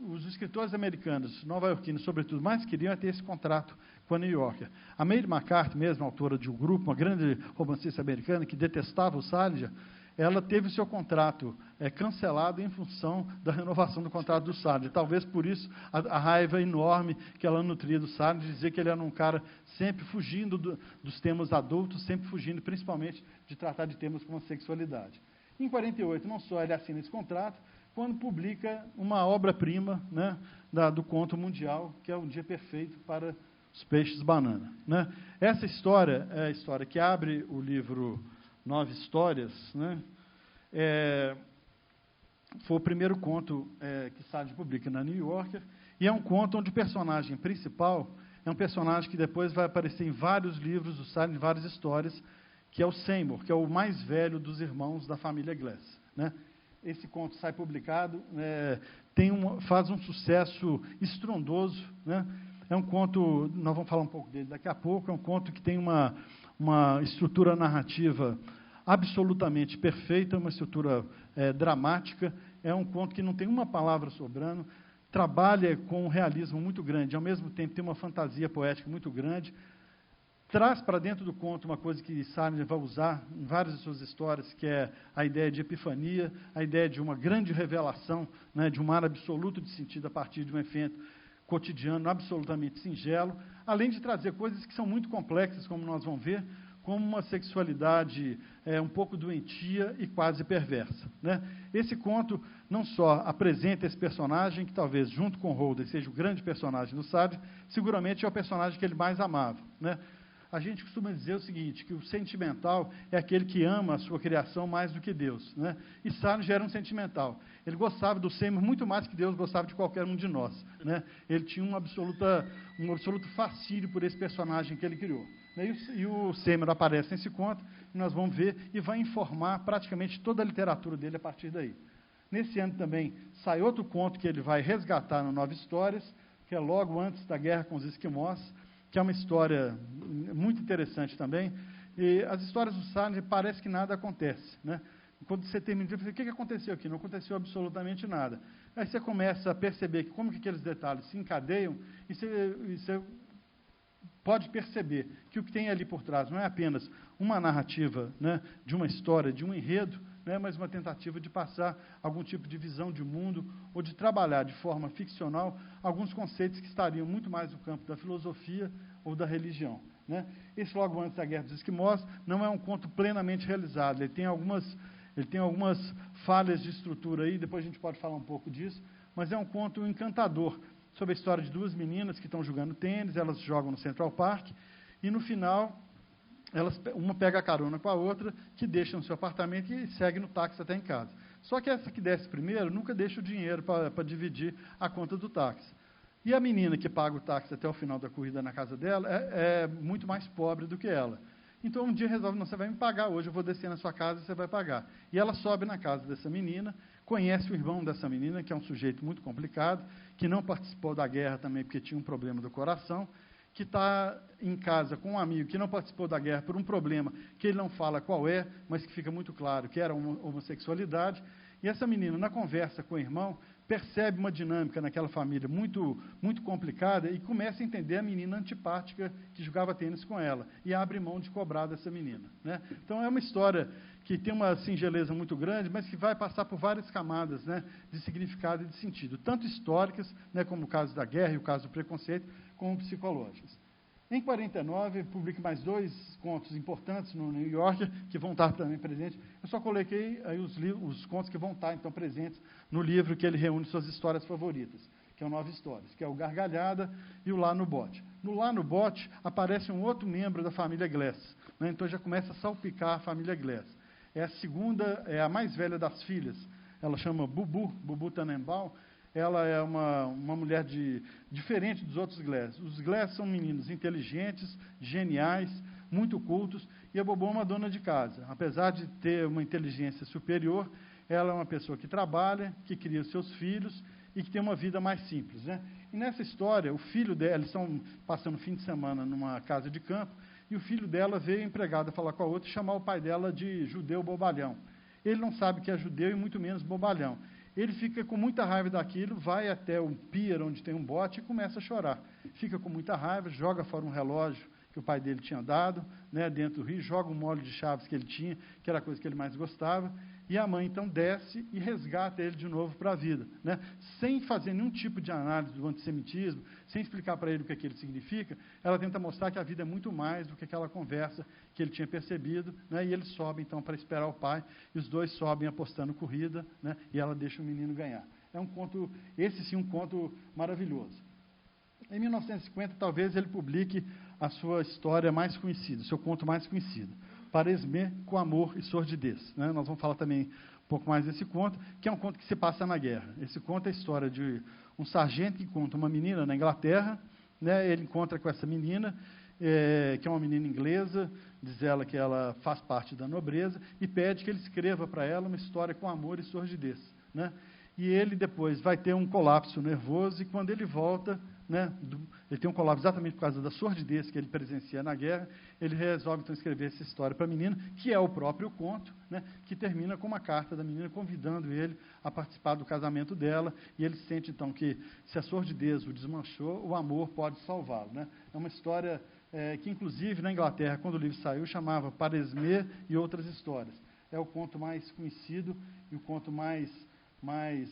os escritores americanos, nova-iorquinos, sobretudo, mais queriam é ter esse contrato com a New Yorker. A Mary McCarthy, mesmo autora de Um Grupo, uma grande romancista americana que detestava o Salinger, ela teve o seu contrato cancelado em função da renovação do contrato do Salinger. Talvez por isso a raiva enorme que ela nutria do Salinger, dizer que ele era um cara sempre fugindo dos temas adultos, sempre fugindo principalmente de tratar de temas como a sexualidade. Em 48, não só ele assina esse contrato, quando publica uma obra-prima, né, do conto mundial, que é Um Dia Perfeito para os Peixes Banana. Né? Essa história é a história que abre o livro 9 Histórias, né? Foi o primeiro conto que Salinger publica na New Yorker, e é um conto onde o personagem principal é um personagem que depois vai aparecer em vários livros do Salinger, em várias histórias, que é o Seymour, que é o mais velho dos irmãos da família Glass. Né? Esse conto sai publicado, faz um sucesso estrondoso. Né? É um conto, nós vamos falar um pouco dele daqui a pouco, é um conto que tem uma estrutura narrativa absolutamente perfeita, uma estrutura dramática, é um conto que não tem uma palavra sobrando, trabalha com um realismo muito grande, ao mesmo tempo tem uma fantasia poética muito grande, traz para dentro do conto uma coisa que Salinger vai usar em várias de suas histórias, que é a ideia de epifania, a ideia de uma grande revelação, né, de um mar absoluto de sentido a partir de um evento cotidiano absolutamente singelo, além de trazer coisas que são muito complexas, como nós vamos ver, como uma sexualidade um pouco doentia e quase perversa. Né? Esse conto não só apresenta esse personagem, que talvez, junto com Holden, seja o grande personagem do Salinger, seguramente é o personagem que ele mais amava. Né? A gente costuma dizer o seguinte, que o sentimental é aquele que ama a sua criação mais do que Deus. Né? E Salinger era um sentimental. Ele gostava do Seymour muito mais que Deus gostava de qualquer um de nós. Né? Ele tinha um absoluto fascínio por esse personagem que ele criou. E o Seymour aparece nesse conto, e nós vamos ver, e vai informar praticamente toda a literatura dele a partir daí. Nesse ano também sai outro conto que ele vai resgatar no 9 Histórias, que é logo antes da guerra com os esquimós, que é uma história muito interessante também. E as histórias do Salinger parece que nada acontece, né? Quando você termina, você fala, o que aconteceu aqui? Não aconteceu absolutamente nada. Aí você começa a perceber que como que aqueles detalhes se encadeiam e você pode perceber que o que tem ali por trás não é apenas uma narrativa, né, de uma história, de um enredo, né, mas uma tentativa de passar algum tipo de visão de mundo ou de trabalhar de forma ficcional alguns conceitos que estariam muito mais no campo da filosofia ou da religião, né. Esse Logo Antes da Guerra dos Esquimós não é um conto plenamente realizado, ele tem algumas falhas de estrutura aí, depois a gente pode falar um pouco disso, mas é um conto encantador, sobre a história de duas meninas que estão jogando tênis, elas jogam no Central Park, e no final, uma pega a carona com a outra, que deixa no seu apartamento e segue no táxi até em casa. Só que essa que desce primeiro nunca deixa o dinheiro para dividir a conta do táxi. E a menina que paga o táxi até o final da corrida na casa dela é muito mais pobre do que ela. Então, um dia resolve, não, você vai me pagar hoje, eu vou descer na sua casa e você vai pagar. E ela sobe na casa dessa menina, conhece o irmão dessa menina, que é um sujeito muito complicado, que não participou da guerra também porque tinha um problema do coração, que está em casa com um amigo que não participou da guerra por um problema que ele não fala qual é, mas que fica muito claro que era homossexualidade. E essa menina, na conversa com o irmão, percebe uma dinâmica naquela família muito, muito complicada e começa a entender a menina antipática que jogava tênis com ela e abre mão de cobrar dessa menina, né? Então, é uma história que tem uma singeleza muito grande, mas que vai passar por várias camadas, né, de significado e de sentido, tanto históricas, né, como o caso da guerra e o caso do preconceito, como psicológicas. Em 49, publiquei mais 2 contos importantes no New Yorker, que vão estar também presentes. Eu só coloquei aí os contos que vão estar, então, presentes no livro que ele reúne suas histórias favoritas, que é o 9 Histórias, que é o Gargalhada e o Lá no Bote. No Lá no Bote, aparece um outro membro da família Glass, né, então já começa a salpicar a família Glass. É a segunda, é a mais velha das filhas, ela chama Bubu Tannenbaum. Ela é uma mulher diferente dos outros Glass. Os Glass são meninos inteligentes, geniais, muito cultos, e a Bobo é uma dona de casa. Apesar de ter uma inteligência superior, ela é uma pessoa que trabalha, que cria os seus filhos e que tem uma vida mais simples, né? E nessa história, o filho dela, eles estão passando o fim de semana numa casa de campo, e o filho dela veio empregado a falar com a outra e chamar o pai dela de judeu bobalhão. Ele não sabe que é judeu e muito menos bobalhão. Ele fica com muita raiva daquilo, vai até o pier onde tem um bote e começa a chorar. Fica com muita raiva, joga fora um relógio que o pai dele tinha dado, né, dentro do rio, joga um molho de chaves que ele tinha, que era a coisa que ele mais gostava, e a mãe, então, desce e resgata ele de novo para a vida, né, sem fazer nenhum tipo de análise do antissemitismo, sem explicar para ele o que aquilo significa. Ela tenta mostrar que a vida é muito mais do que aquela conversa que ele tinha percebido, né, e ele sobe, então, para esperar o pai, e os dois sobem apostando corrida, né, e ela deixa o menino ganhar. É um conto, esse sim, um conto maravilhoso. Em 1950, talvez ele publique a sua história mais conhecida, o seu conto mais conhecido, Para Esmer, com Amor e Sordidez, né? Nós vamos falar também um pouco mais desse conto, que é um conto que se passa na guerra. Esse conto é a história de um sargento que encontra uma menina na Inglaterra, né? Ele encontra com essa menina, que é uma menina inglesa, diz ela que ela faz parte da nobreza, e pede que ele escreva para ela uma história com amor e sordidez, né? E ele depois vai ter um colapso nervoso, e quando ele volta, né, ele tem um colapso exatamente por causa da sordidez que ele presencia na guerra, ele resolve então escrever essa história para a menina, que é o próprio conto, né, que termina com uma carta da menina convidando ele a participar do casamento dela, e ele sente então que se a sordidez o desmanchou, o amor pode salvá-lo, né? É uma história que inclusive na Inglaterra, quando o livro saiu, chamava Para Esmer e Outras Histórias. É o conto mais conhecido e o conto mais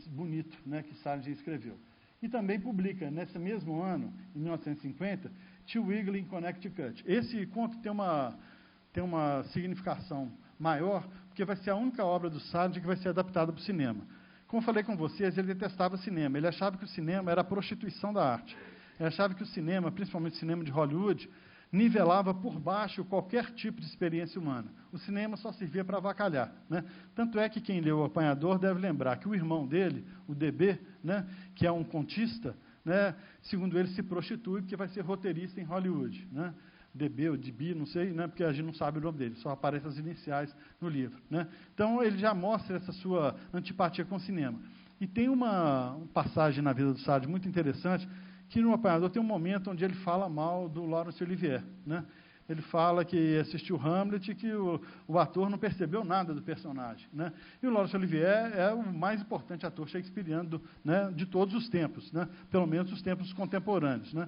bonito, né, que Salinger escreveu. E também publica, nesse mesmo ano, em 1950, Tio Wiggly in Connecticut. Esse conto tem uma significação maior, porque vai ser a única obra do Salinger que vai ser adaptada para o cinema. Como eu falei com vocês, ele detestava cinema. Ele achava que o cinema era a prostituição da arte. Ele achava que o cinema, principalmente o cinema de Hollywood, nivelava por baixo qualquer tipo de experiência humana. O cinema só servia para avacalhar, né? Tanto é que quem leu O Apanhador deve lembrar que o irmão dele, o DB, né, que é um contista, né, segundo ele, se prostitui porque vai ser roteirista em Hollywood, né? DB ou DB, não sei, né, porque a gente não sabe o nome dele, só aparecem as iniciais no livro, né? Então, ele já mostra essa sua antipatia com o cinema. E tem uma passagem na vida do Salinger muito interessante, que no Apanhador tem um momento onde ele fala mal do Laurence Olivier, né? ele fala que assistiu Hamlet e que o ator não percebeu nada do personagem, né? E o Laurence Olivier é o mais importante ator shakespeariano né, de todos os tempos, né? Pelo menos os tempos contemporâneos, né?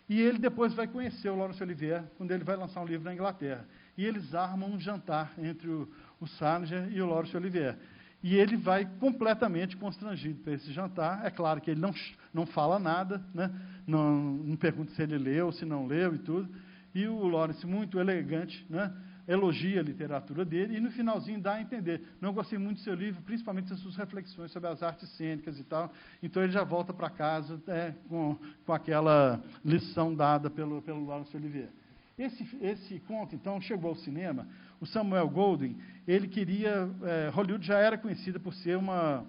E ele depois vai conhecer o Laurence Olivier quando ele vai lançar um livro na Inglaterra. E eles armam um jantar entre o Salinger e o Laurence Olivier. E ele vai completamente constrangido para esse jantar. É claro que ele não fala nada, né? Não pergunta se ele leu, se não leu e tudo. E o Laurence, muito elegante, né, elogia a literatura dele e, no finalzinho, dá a entender. Não gostei muito do seu livro, principalmente das suas reflexões sobre as artes cênicas e tal. Então, ele já volta para casa com aquela lição dada pelo Laurence Olivier. Esse conto, então, chegou ao cinema. O Samuel Goldwyn, ele queria... Hollywood já era conhecida por ser uma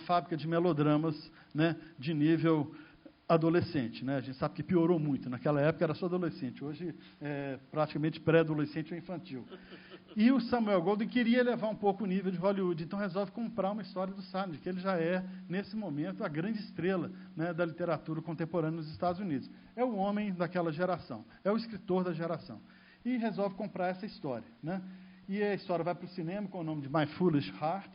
fábrica de melodramas, né, de nível adolescente, né? A gente sabe que piorou muito. Naquela época era só adolescente, hoje é praticamente pré-adolescente ou infantil. E o Samuel Goldwyn queria elevar um pouco o nível de Hollywood, então resolve comprar uma história do Salinger, que ele já é, nesse momento, a grande estrela, né, da literatura contemporânea nos Estados Unidos. É o homem daquela geração, é o escritor da geração. E resolve comprar essa história, né? E a história vai para o cinema com o nome de My Foolish Heart,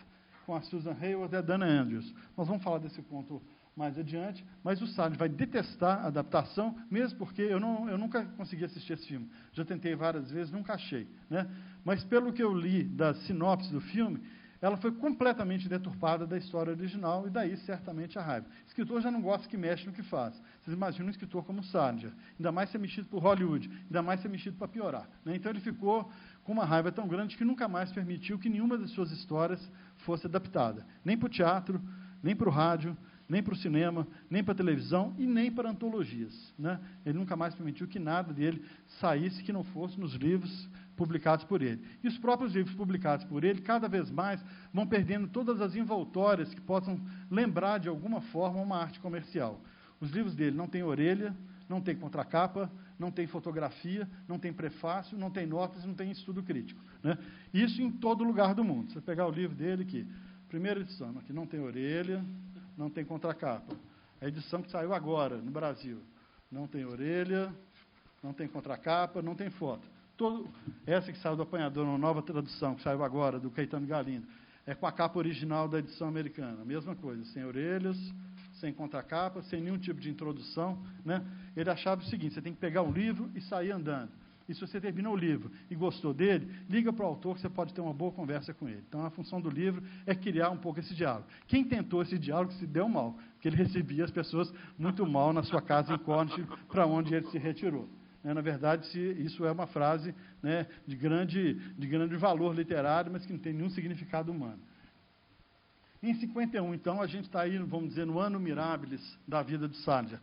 com a Susan Hayward e a Dana Andrews. Nós vamos falar desse conto mais adiante, mas o Salinger vai detestar a adaptação, mesmo porque eu nunca consegui assistir esse filme. Já tentei várias vezes, nunca achei, né? Mas, pelo que eu li da sinopse do filme, ela foi completamente deturpada da história original, e daí, certamente, a raiva. O escritor já não gosta que mexe no que faz. Vocês imaginam um escritor como o Salinger, ainda mais ser mexido por Hollywood, ainda mais ser mexido para piorar, né? Então, ele ficou com uma raiva tão grande que nunca mais permitiu que nenhuma das suas histórias fosse adaptada. Nem para o teatro, nem para o rádio, nem para o cinema, nem para a televisão e nem para antologias, né? Ele nunca mais permitiu que nada dele saísse que não fosse nos livros publicados por ele. E os próprios livros publicados por ele, cada vez mais, vão perdendo todas as envoltórias que possam lembrar, de alguma forma, uma arte comercial. Os livros dele não têm orelha, não tem contracapa, não tem fotografia, não tem prefácio, não tem notas, não tem estudo crítico, né? Isso em todo lugar do mundo. Você pegar o livro dele aqui, primeira edição, aqui não tem orelha, não tem contracapa. A edição que saiu agora, no Brasil, não tem orelha, não tem contracapa, não tem foto. Essa que saiu do Apanhador, uma nova tradução, que saiu agora, do Caetano Galindo, é com a capa original da edição americana. A mesma coisa, sem orelhas, sem contracapa, sem nenhum tipo de introdução, né? Ele achava o seguinte: você tem que pegar um livro e sair andando. E se você terminou o livro e gostou dele, liga para o autor que você pode ter uma boa conversa com ele. Então, a função do livro é criar um pouco esse diálogo. Quem tentou esse diálogo se deu mal, porque ele recebia as pessoas muito mal na sua casa em Cornish, para onde ele se retirou. Na verdade, isso é uma frase, né, de grande valor literário, mas que não tem nenhum significado humano. Em 51, então, a gente está aí, vamos dizer, no ano mirabilis da vida de Salinger.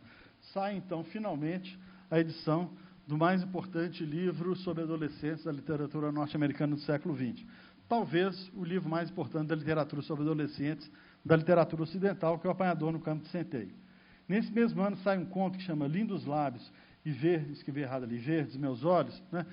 Sai, então, finalmente, a edição do mais importante livro sobre adolescentes da literatura norte-americana do século XX. Talvez o livro mais importante da literatura sobre adolescentes da literatura ocidental, que é o Apanhador no Campo de Centeio. Nesse mesmo ano sai um conto que chama Lindos Lábios e escrevi errado ali, Verdes Meus Olhos, né?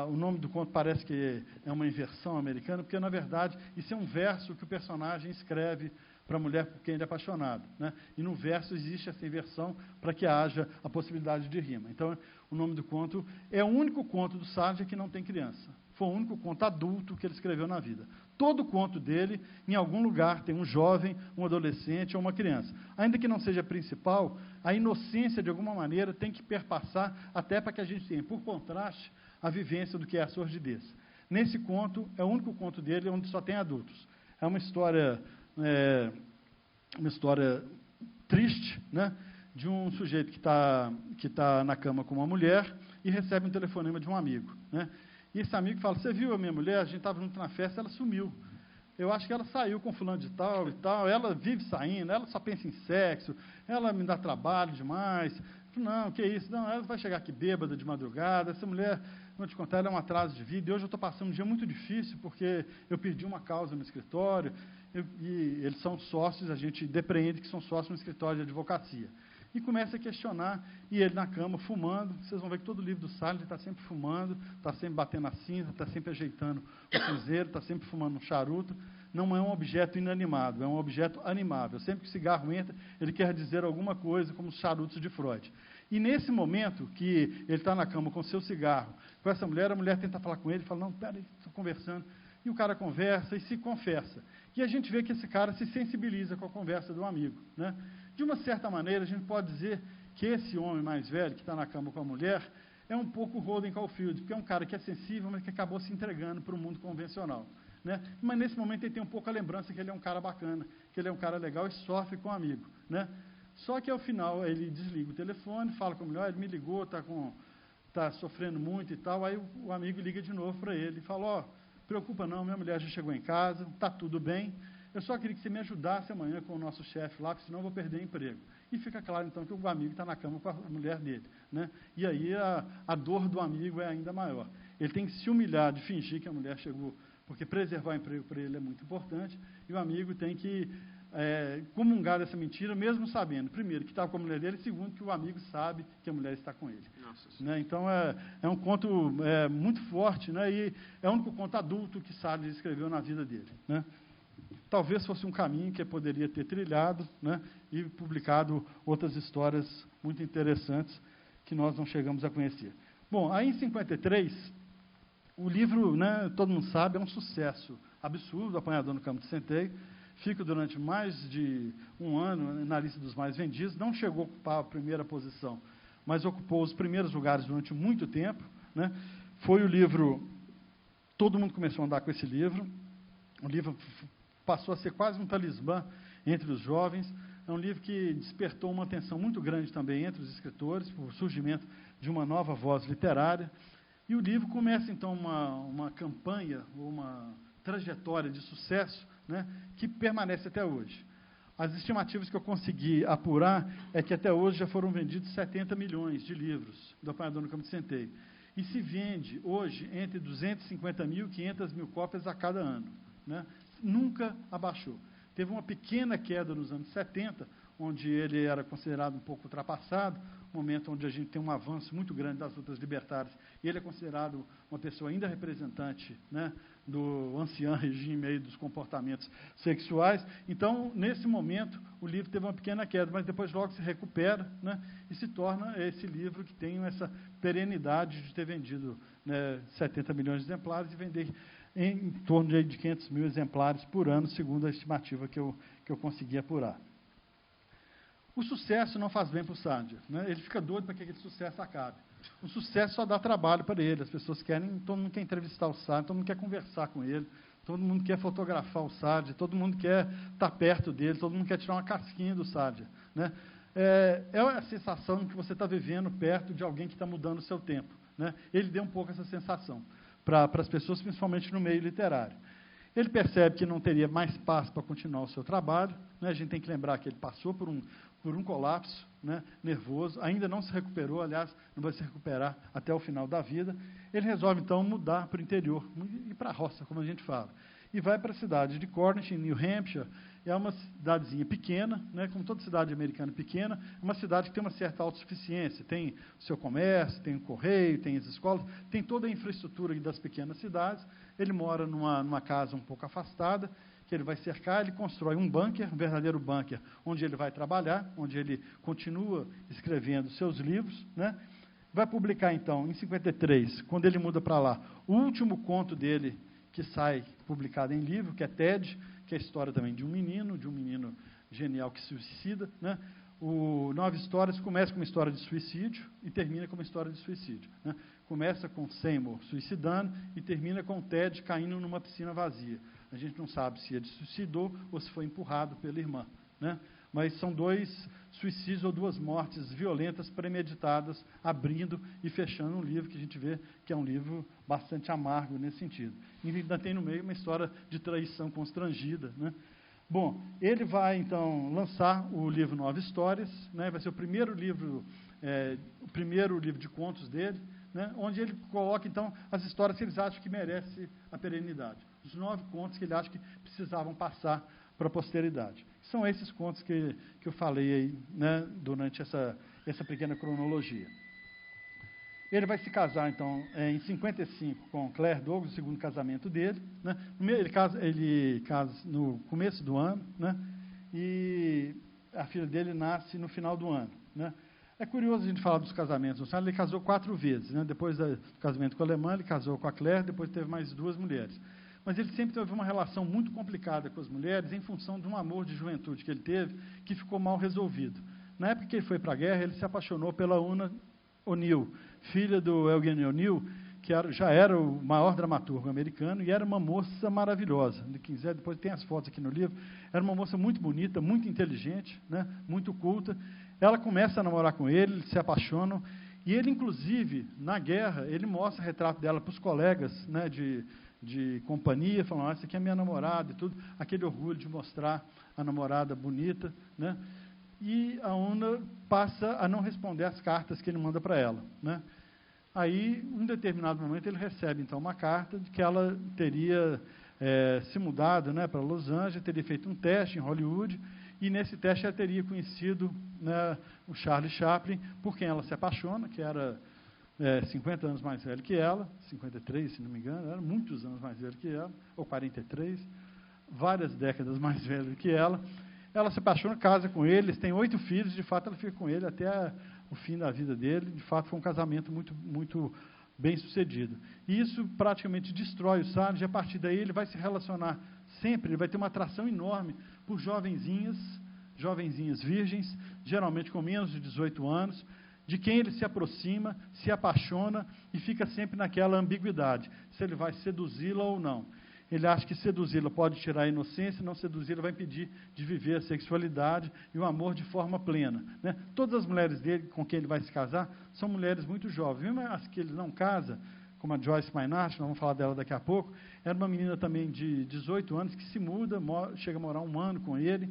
O nome do conto parece que é uma inversão americana, porque, na verdade, isso é um verso que o personagem escreve para a mulher por quem ele é apaixonado, né? E no verso existe essa inversão para que haja a possibilidade de rima. Então, o nome do conto é o único conto do Salinger que não tem criança. Foi o único conto adulto que ele escreveu na vida. Todo conto dele, em algum lugar, tem um jovem, um adolescente ou uma criança. Ainda que não seja principal, a inocência, de alguma maneira, tem que perpassar até para que a gente tenha, por contraste, a vivência do que é a sordidez. Nesse conto, é o único conto dele onde só tem adultos. É uma história triste, né, de um sujeito que tá na cama com uma mulher e recebe um telefonema de um amigo, né? E esse amigo fala: você viu a minha mulher? A gente estava junto na festa, ela sumiu. Eu acho que ela saiu com fulano de tal e tal, ela vive saindo, ela só pensa em sexo, ela me dá trabalho demais. Não, que isso? Não, ela vai chegar aqui bêbada de madrugada, essa mulher, vou te contar, ela é um atraso de vida, e hoje eu estou passando um dia muito difícil, porque eu perdi uma causa no escritório, e eles são sócios, a gente depreende que são sócios no escritório de advocacia. E começa a questionar, e ele na cama, fumando. Vocês vão ver que todo livro do Salinger está sempre fumando, está sempre batendo a cinza, está sempre ajeitando o cinzeiro, está sempre fumando um charuto. não é um objeto inanimado, é um objeto animável. Sempre que o cigarro entra, ele quer dizer alguma coisa, como os charutos de Freud. E nesse momento que ele está na cama com o seu cigarro, com essa mulher, a mulher tenta falar com ele, fala, não, peraí, estou conversando. E o cara conversa e se confessa. E a gente vê que esse cara se sensibiliza com a conversa do amigo, né? De uma certa maneira, a gente pode dizer que esse homem mais velho, que está na cama com a mulher, é um pouco o Holden Caulfield, porque é um cara que é sensível, mas que acabou se entregando para o mundo convencional, né? Mas nesse momento ele tem um pouco a lembrança que ele é um cara bacana, que ele é um cara legal e sofre com o amigo, né? Só que ao final ele desliga o telefone, fala com a mulher, ele me ligou, está sofrendo muito e tal, aí o amigo liga de novo para ele e fala, ó, preocupa não, minha mulher já chegou em casa, está tudo bem, eu só queria que você me ajudasse amanhã com o nosso chefe lá, porque senão eu vou perder emprego. E fica claro, então, que o amigo está na cama com a mulher dele, né? E aí a dor do amigo é ainda maior. Ele tem que se humilhar de fingir que a mulher chegou, porque preservar o emprego para ele é muito importante, e o amigo tem que comungar dessa mentira, mesmo sabendo, primeiro, que estava com a mulher dele, e segundo, que o amigo sabe que a mulher está com ele. Né? Então, é um conto muito forte, né? E é o único conto adulto que Salles escreveu na vida dele, né? Talvez fosse um caminho que poderia ter trilhado, né? E publicado outras histórias muito interessantes que nós não chegamos a conhecer. Bom, aí em 53, o livro, né, todo mundo sabe, é um sucesso absurdo, Apanhador no Campo de Centeio. Fica durante mais de um ano na lista dos mais vendidos, não chegou a ocupar a primeira posição, mas ocupou os primeiros lugares durante muito tempo, né? Foi o livro, todo mundo começou a andar com esse livro, o livro passou a ser quase um talismã entre os jovens, é um livro que despertou uma atenção muito grande também entre os escritores, por surgimento de uma nova voz literária, e o livro começa então uma campanha, uma trajetória de sucesso, né, que permanece até hoje. As estimativas que eu consegui apurar é que até hoje já foram vendidos 70 milhões de livros do Apanhador no Campo de Centeio. E se vende hoje entre 250 mil e 500 mil cópias a cada ano, né? Nunca abaixou. Teve uma pequena queda nos anos 70, onde ele era considerado um pouco ultrapassado, momento onde a gente tem um avanço muito grande das lutas libertárias, e ele é considerado uma pessoa ainda representante, né, do ancião regime aí dos comportamentos sexuais. Então, nesse momento, o livro teve uma pequena queda, mas depois logo se recupera, né, e se torna esse livro que tem essa perenidade de ter vendido, né, 70 milhões de exemplares e vender em torno de 500 mil exemplares por ano, segundo a estimativa que eu consegui apurar. O sucesso não faz bem para o Sádio, né? Ele fica doido para que aquele sucesso acabe. O sucesso só dá trabalho para ele, as pessoas querem, todo mundo quer entrevistar o Sádio, todo mundo quer conversar com ele, todo mundo quer fotografar o Sádio, todo mundo quer estar perto dele, todo mundo quer tirar uma casquinha do Sádio, né? É a sensação de que você está vivendo perto de alguém que está mudando o seu tempo, né? Ele deu um pouco essa sensação para as pessoas, principalmente no meio literário. Ele percebe que não teria mais espaço para continuar o seu trabalho, né? A gente tem que lembrar que ele passou por um colapso, né, nervoso, ainda não se recuperou, aliás, não vai se recuperar até o final da vida. Ele resolve, então, mudar para o interior, ir para a roça, como a gente fala. E vai para a cidade de Cornish, em New Hampshire. É uma cidadezinha pequena, né, como toda cidade americana pequena, uma cidade que tem uma certa autossuficiência. Tem o seu comércio, tem o correio, tem as escolas, tem toda a infraestrutura das pequenas cidades. Ele mora numa casa um pouco afastada, que ele vai cercar, ele constrói um bunker, um verdadeiro bunker, onde ele vai trabalhar, onde ele continua escrevendo seus livros, né? Vai publicar, então, em 53, quando ele muda para lá, o último conto dele, que sai publicado em livro, que é Ted, que é a história também de um menino genial que se suicida, né? O 9 Histórias começa com uma história de suicídio e termina com uma história de suicídio, né? Começa com Seymour suicidando e termina com Ted caindo numa piscina vazia. A gente não sabe se ele se suicidou ou se foi empurrado pela irmã, né? Mas são 2 suicídios ou 2 mortes violentas, premeditadas, abrindo e fechando um livro que a gente vê que é um livro bastante amargo nesse sentido. E ainda tem no meio uma história de traição constrangida, né? Bom, ele vai, então, lançar o livro 9 Histórias, né? Vai ser o primeiro livro de contos dele, né? Onde ele coloca, então, as histórias que eles acham que merecem a perenidade. Os 9 contos que ele acha que precisavam passar para a posteridade. São esses contos que eu falei aí, né, durante essa pequena cronologia. Ele vai se casar, então, em 55 com Claire Douglas, o segundo casamento dele, né? Ele casa no começo do ano, né? E a filha dele nasce no final do ano, né? É curioso a gente falar dos casamentos. Ele casou 4 vezes, né? Depois do casamento com a alemã, ele casou com a Claire, depois teve mais 2 mulheres. Mas ele sempre teve uma relação muito complicada com as mulheres em função de um amor de juventude que ele teve, que ficou mal resolvido. Na época que ele foi para a guerra, ele se apaixonou pela Una O'Neill, filha do Eugene O'Neill, que já era o maior dramaturgo americano, e era uma moça maravilhosa. Se quiser, depois tem as fotos aqui no livro. Era uma moça muito bonita, muito inteligente, né, muito culta. Ela começa a namorar com ele, eles se apaixonam, e ele, inclusive, na guerra, ele mostra o retrato dela para os colegas, né, de companhia, falando, essa aqui é minha namorada e tudo, aquele orgulho de mostrar a namorada bonita, né? E a Una passa a não responder às cartas que ele manda para ela, né? Aí, em um determinado momento, ele recebe, então, uma carta de que ela teria se mudado, né, para Los Angeles, teria feito um teste em Hollywood, e nesse teste ela teria conhecido, né, o Charlie Chaplin, por quem ela se apaixona, que era 50 anos mais velho que ela, 53, se não me engano, era muitos anos mais velho que ela, ou 43, várias décadas mais velho que ela. Ela se apaixona, casa com ele, eles têm 8 filhos, de fato ela fica com ele até o fim da vida dele, de fato foi um casamento muito, muito bem sucedido. E isso praticamente destrói o Sargent, e a partir daí ele vai se relacionar sempre, ele vai ter uma atração enorme por jovenzinhas virgens, geralmente com menos de 18 anos, de quem ele se aproxima, se apaixona e fica sempre naquela ambiguidade, se ele vai seduzi-la ou não. Ele acha que seduzi-la pode tirar a inocência, não seduzi-la vai impedir de viver a sexualidade e o amor de forma plena, né? Todas as mulheres dele com quem ele vai se casar são mulheres muito jovens. Mesmo as que ele não casa, como a Joyce Maynard, nós vamos falar dela daqui a pouco, era uma menina também de 18 anos que se muda, chega a morar 1 ano com ele,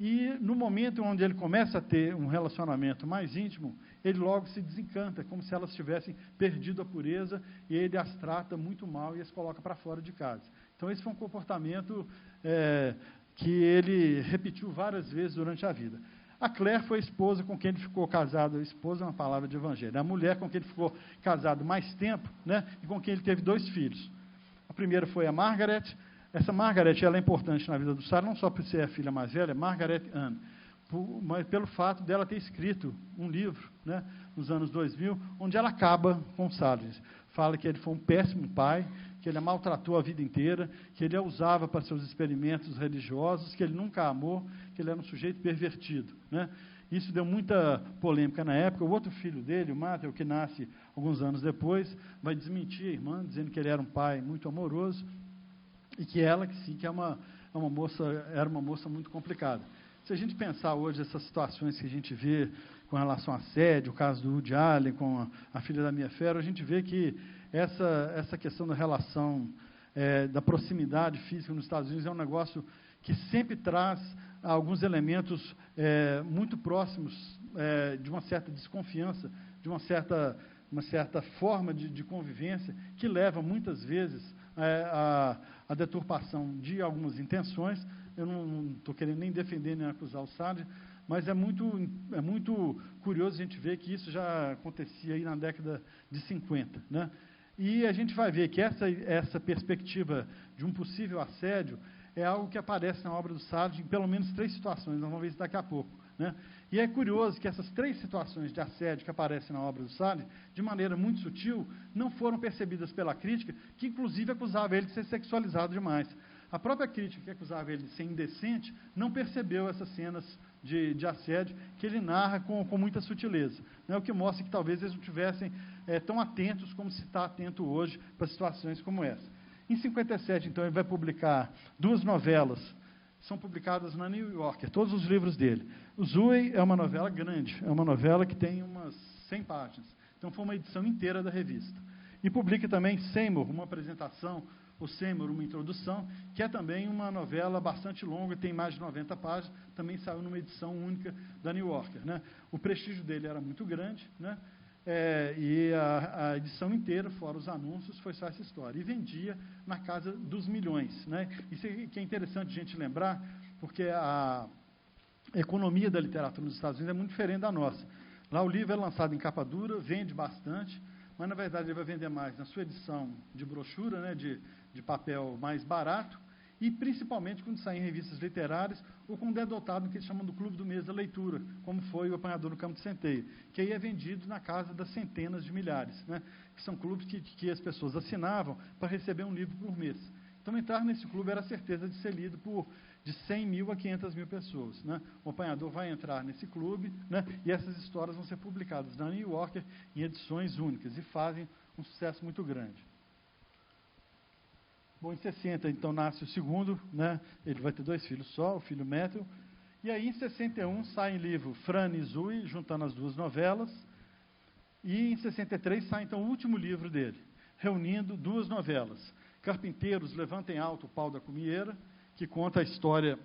e no momento onde ele começa a ter um relacionamento mais íntimo, ele logo se desencanta, como se elas tivessem perdido a pureza, e ele as trata muito mal e as coloca para fora de casa. Então, esse foi um comportamento que ele repetiu várias vezes durante a vida. A Claire foi a esposa com quem ele ficou casado, esposa é uma palavra de evangelho, a mulher com quem ele ficou casado mais tempo, né, e com quem ele teve 2 filhos. A primeira foi a Margaret. Essa Margaret, ela é importante na vida do Sargent, não só por ser a filha mais velha, Margaret Anne, mas pelo fato dela ter escrito um livro, né, nos anos 2000, onde ela acaba com o Sargent. Fala que ele foi um péssimo pai, que ele a maltratou a vida inteira, que ele a usava para seus experimentos religiosos, que ele nunca a amou, que ele era um sujeito pervertido, né? Isso deu muita polêmica na época. O outro filho dele, o Matthew, que nasce alguns anos depois, vai desmentir a irmã, dizendo que ele era um pai muito amoroso, e que ela, que sim, que era uma moça muito complicada. Se a gente pensar hoje essas situações que a gente vê com relação a assédio, o caso do Woody Allen com a filha da Mia Farrow, a gente vê que essa questão da relação, da proximidade física nos Estados Unidos é um negócio que sempre traz alguns elementos muito próximos de uma certa desconfiança, de uma certa forma de convivência que leva muitas vezes a deturpação de algumas intenções. Eu não estou querendo nem defender nem acusar o Sargent, mas é muito curioso a gente ver que isso já acontecia aí na década de 50, né? E a gente vai ver que essa perspectiva de um possível assédio é algo que aparece na obra do Sargent em pelo menos 3 situações, nós vamos ver isso daqui a pouco, né? E é curioso que essas 3 situações de assédio que aparecem na obra do Sargent, de maneira muito sutil, não foram percebidas pela crítica, que inclusive acusava ele de ser sexualizado demais. A própria crítica que acusava ele de ser indecente não percebeu essas cenas de assédio que ele narra com muita sutileza, né? O que mostra que talvez eles não estivessem tão atentos como se está atento hoje para situações como essa. Em 57, então, ele vai publicar 2 novelas, são publicadas na New Yorker, todos os livros dele. O Zoe é uma novela grande, é uma novela que tem umas 100 páginas, então foi uma edição inteira da revista. E publica também Seymour, uma apresentação, o Seymour, uma introdução, que é também uma novela bastante longa, tem mais de 90 páginas, também saiu numa edição única da New Yorker, né? O prestígio dele era muito grande, né? E a edição inteira, fora os anúncios, foi só essa história. E vendia na casa dos milhões, né? Isso que é interessante a gente lembrar, porque a economia da literatura nos Estados Unidos é muito diferente da nossa. Lá o livro é lançado em capa dura, vende bastante, mas, na verdade, ele vai vender mais na sua edição de brochura, né, de papel mais barato, e principalmente quando saem em revistas literárias ou quando é adotado no que eles chamam do Clube do Mês da Leitura, como foi o Apanhador no Campo de Centeio, que aí é vendido na casa das centenas de milhares, né? Que são clubes que as pessoas assinavam para receber um livro por mês. Então, entrar nesse clube era a certeza de ser lido por de 100 mil a 500 mil pessoas, né? O apanhador vai entrar nesse clube, né? E essas histórias vão ser publicadas na New Yorker em edições únicas e fazem um sucesso muito grande. Bom, em 60, então, nasce o segundo, né? Ele vai ter 2 filhos só, o filho Matthew. E aí, em 61, sai o livro Fran e Zooey, juntando as 2 novelas. E em 63 sai, então, o último livro dele, reunindo 2 novelas. Carpinteiros Levantem Alto o Pau da Cumieira, que conta a história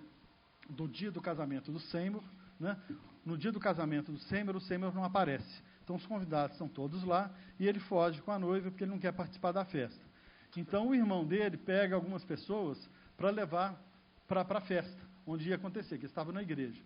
do dia do casamento do Seymour, né? No dia do casamento do Seymour, o Seymour não aparece. Então, os convidados estão todos lá e ele foge com a noiva porque ele não quer participar da festa. Então, o irmão dele pega algumas pessoas para levar para a festa, onde ia acontecer, que estava na igreja.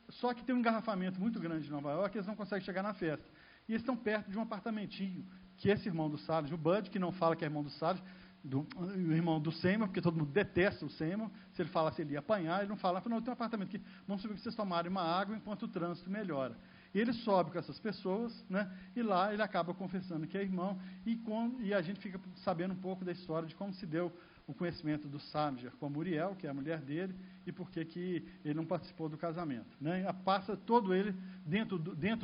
Só que tem um engarrafamento muito grande em Nova York, eles não conseguem chegar na festa. E eles estão perto de um apartamentinho, que esse irmão do Salles, o Bud, que não fala que é irmão do Salles, o irmão do Seymour, porque todo mundo detesta o Seymour, se ele falasse ele ia apanhar, ele não fala, não, eu tenho um apartamento aqui, vamos subir que vocês tomarem uma água enquanto o trânsito melhora. E ele sobe com essas pessoas, né, e lá ele acaba confessando que é irmão, e a gente fica sabendo um pouco da história de como se deu o conhecimento do Salinger com a Muriel, que é a mulher dele, e por que ele não participou do casamento. Né? E passa todo ele dentro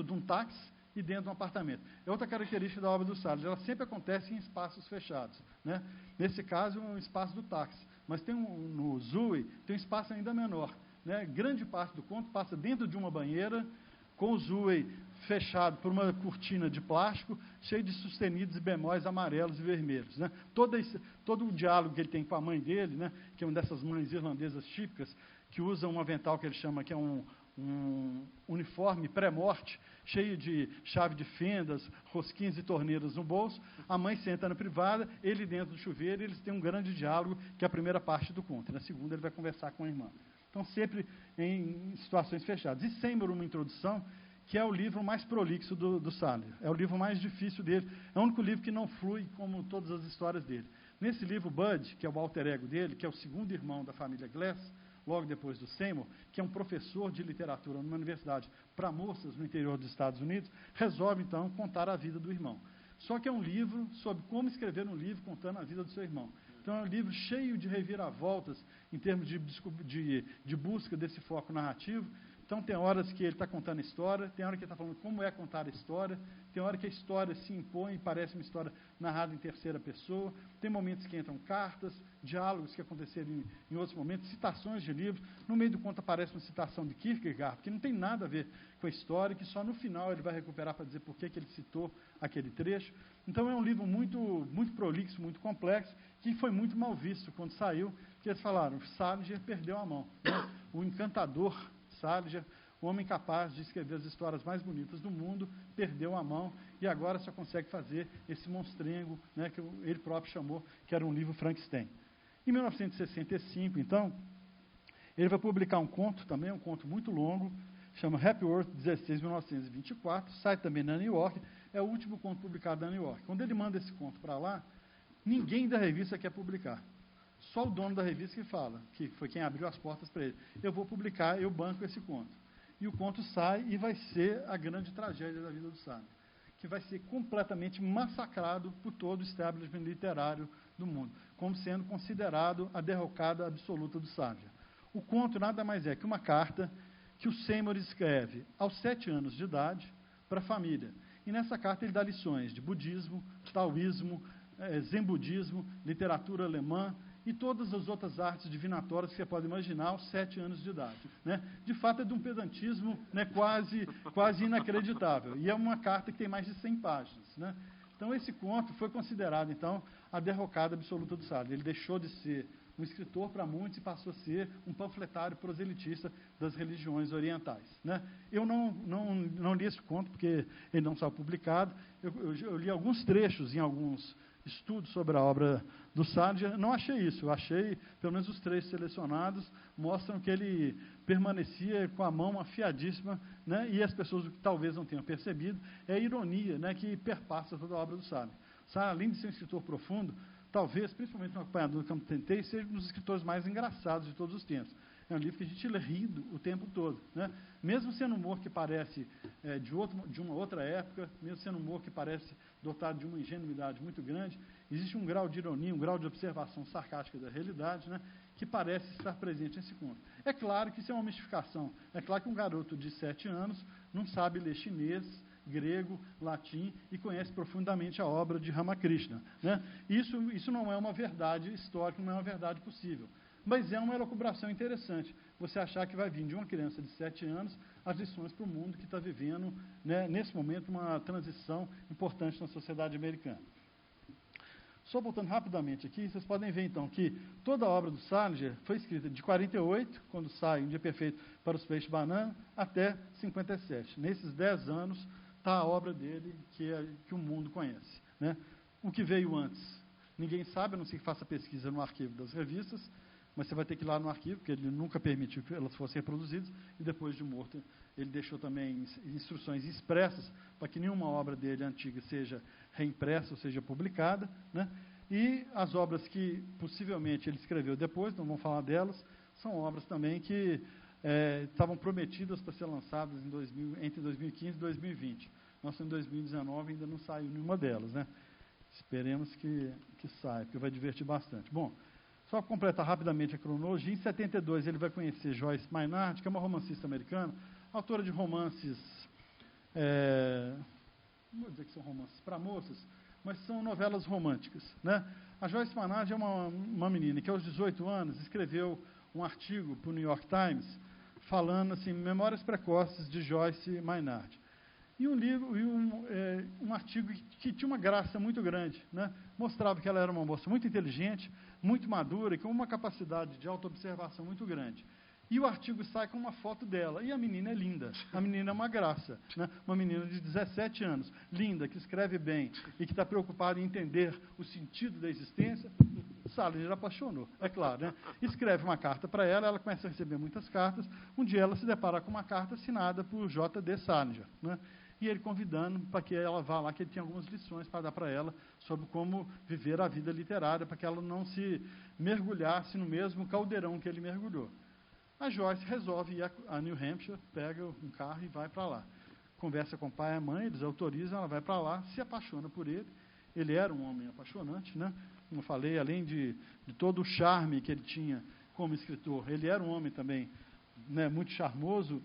de um táxi e dentro de um apartamento. É outra característica da obra do Salles, ela sempre acontece em espaços fechados. Né? Nesse caso, um espaço do táxi, mas no Zooey tem um espaço ainda menor. Né? Grande parte do conto passa dentro de uma banheira, com o Zooey fechado por uma cortina de plástico, cheio de sustenidos e bemóis amarelos e vermelhos. Né? Todo o diálogo que ele tem com a mãe dele, né, que é uma dessas mães irlandesas típicas, que usa um avental que ele chama, que é um uniforme pré-morte, cheio de chave de fendas, rosquinhas e torneiras no bolso. A mãe senta na privada, ele dentro do chuveiro, e eles têm um grande diálogo, que é a primeira parte do conto. Na segunda, ele vai conversar com a irmã. Então, sempre em situações fechadas. E Seymour, uma introdução, que é o livro mais prolixo do Salinger. É o livro mais difícil dele. É o único livro que não flui como todas as histórias dele. Nesse livro, Bud, que é o alter ego dele, que é o segundo irmão da família Glass, logo depois do Seymour, que é um professor de literatura numa universidade para moças no interior dos Estados Unidos, resolve, então, contar a vida do irmão. Só que é um livro sobre como escrever um livro contando a vida do seu irmão. Então, é um livro cheio de reviravoltas em termos de busca desse foco narrativo. Então, tem horas que ele está contando a história, tem hora que ele está falando como é contar a história, tem hora que a história se impõe e parece uma história narrada em terceira pessoa, tem momentos que entram cartas, diálogos que aconteceram em outros momentos, citações de livros. No meio do conto aparece uma citação de Kierkegaard, que não tem nada a ver com a história, que só no final ele vai recuperar para dizer por que ele citou aquele trecho. Então, é um livro muito, muito prolixo, muito complexo, que foi muito mal visto quando saiu, porque eles falaram, Salinger perdeu a mão. Né? O encantador Salinger, o homem capaz de escrever as histórias mais bonitas do mundo, perdeu a mão e agora só consegue fazer esse monstrengo, né, que ele próprio chamou, que era um livro Frankenstein. Em 1965, então, ele vai publicar um conto também, um conto muito longo, chama Happy Earth 16, 1924, sai também na New York, é o último conto publicado na New York. Quando ele manda esse conto para lá, ninguém da revista quer publicar. Só o dono da revista que fala, que foi quem abriu as portas para ele. Eu vou publicar, eu banco esse conto. E o conto sai e vai ser a grande tragédia da vida do Salinger, que vai ser completamente massacrado por todo o establishment literário do mundo, como sendo considerado a derrocada absoluta do Salinger. O conto nada mais é que uma carta que o Seymour escreve aos 7 anos de idade para a família. E nessa carta ele dá lições de budismo, taoísmo, zen budismo, literatura alemã, e todas as outras artes divinatórias que você pode imaginar aos 7 anos de idade. Né? De fato, é de um pedantismo, né, quase inacreditável. E é uma carta que tem mais de 100 páginas. Né? Então, esse conto foi considerado, então, a derrocada absoluta do Salinger. Ele deixou de ser um escritor para muitos e passou a ser um panfletário proselitista das religiões orientais. Né? Eu não li esse conto, porque ele não saiu publicado. Eu li alguns trechos em alguns estudos sobre a obra do Salinger, não achei isso. Eu achei, pelo menos os trechos selecionados, mostram que ele permanecia com a mão afiadíssima, né? E as pessoas talvez não tenham percebido, é a ironia, né, que perpassa toda a obra do Salles. Salles, além de ser um escritor profundo, talvez, principalmente no Apanhador do Campo de Centeio, seja um dos escritores mais engraçados de todos os tempos. É um livro que a gente lê rindo o tempo todo, né? Mesmo sendo um humor que parece de uma outra época, mesmo sendo um humor que parece dotado de uma ingenuidade muito grande, existe um grau de ironia, um grau de observação sarcástica da realidade, né, que parece estar presente nesse conto. É claro que isso é uma mistificação. É claro que um garoto de 7 anos não sabe ler chinês, grego, latim e conhece profundamente a obra de Ramakrishna, né? Isso não é uma verdade histórica, não é uma verdade possível. Mas é uma elucubração interessante, você achar que vai vir de uma criança de 7 anos as lições para o mundo que está vivendo, né, nesse momento, uma transição importante na sociedade americana. Só voltando rapidamente aqui, vocês podem ver, então, que toda a obra do Salinger foi escrita de 48, quando sai Um Dia Perfeito para os Peixes Banana, até 57. Nesses 10 anos está a obra dele que o mundo conhece, né? O que veio antes, ninguém sabe, a não ser que faça pesquisa no arquivo das revistas, mas você vai ter que ir lá no arquivo, porque ele nunca permitiu que elas fossem reproduzidas, e depois de morto, ele deixou também instruções expressas para que nenhuma obra dele antiga seja reimpressa ou seja publicada, né? E as obras que possivelmente ele escreveu depois, não vamos falar delas, são obras também que estavam prometidas para ser lançadas entre 2015 e 2020. Nós, em 2019, ainda não saiu nenhuma delas, né? Esperemos que saia, porque vai divertir bastante. Bom, só para completar rapidamente a cronologia, em 72 ele vai conhecer Joyce Maynard, que é uma romancista americana, autora de romances, não vou dizer que são romances para moças, mas são novelas românticas, né? A Joyce Maynard é uma menina que aos 18 anos escreveu um artigo para o New York Times falando assim, Memórias Precoces de Joyce Maynard. E um artigo que tinha uma graça muito grande, né? Mostrava que ela era uma moça muito inteligente, muito madura e com uma capacidade de autoobservação muito grande. E o artigo sai com uma foto dela. E a menina é linda. A menina é uma graça, né? Uma menina de 17 anos, linda, que escreve bem e que está preocupada em entender o sentido da existência. Salinger apaixonou, é claro, né? Escreve uma carta para ela, ela começa a receber muitas cartas. Um dia ela se depara com uma carta assinada por J.D. Salinger, né? E ele convidando para que ela vá lá, que ele tinha algumas lições para dar para ela sobre como viver a vida literária, para que ela não se mergulhasse no mesmo caldeirão que ele mergulhou. A Joyce resolve ir a New Hampshire, pega um carro e vai para lá. Conversa com o pai e a mãe, eles autorizam, ela vai para lá, se apaixona por ele. Ele era um homem apaixonante, né? Como eu falei, além de todo o charme que ele tinha como escritor, ele era um homem também, né, muito charmoso,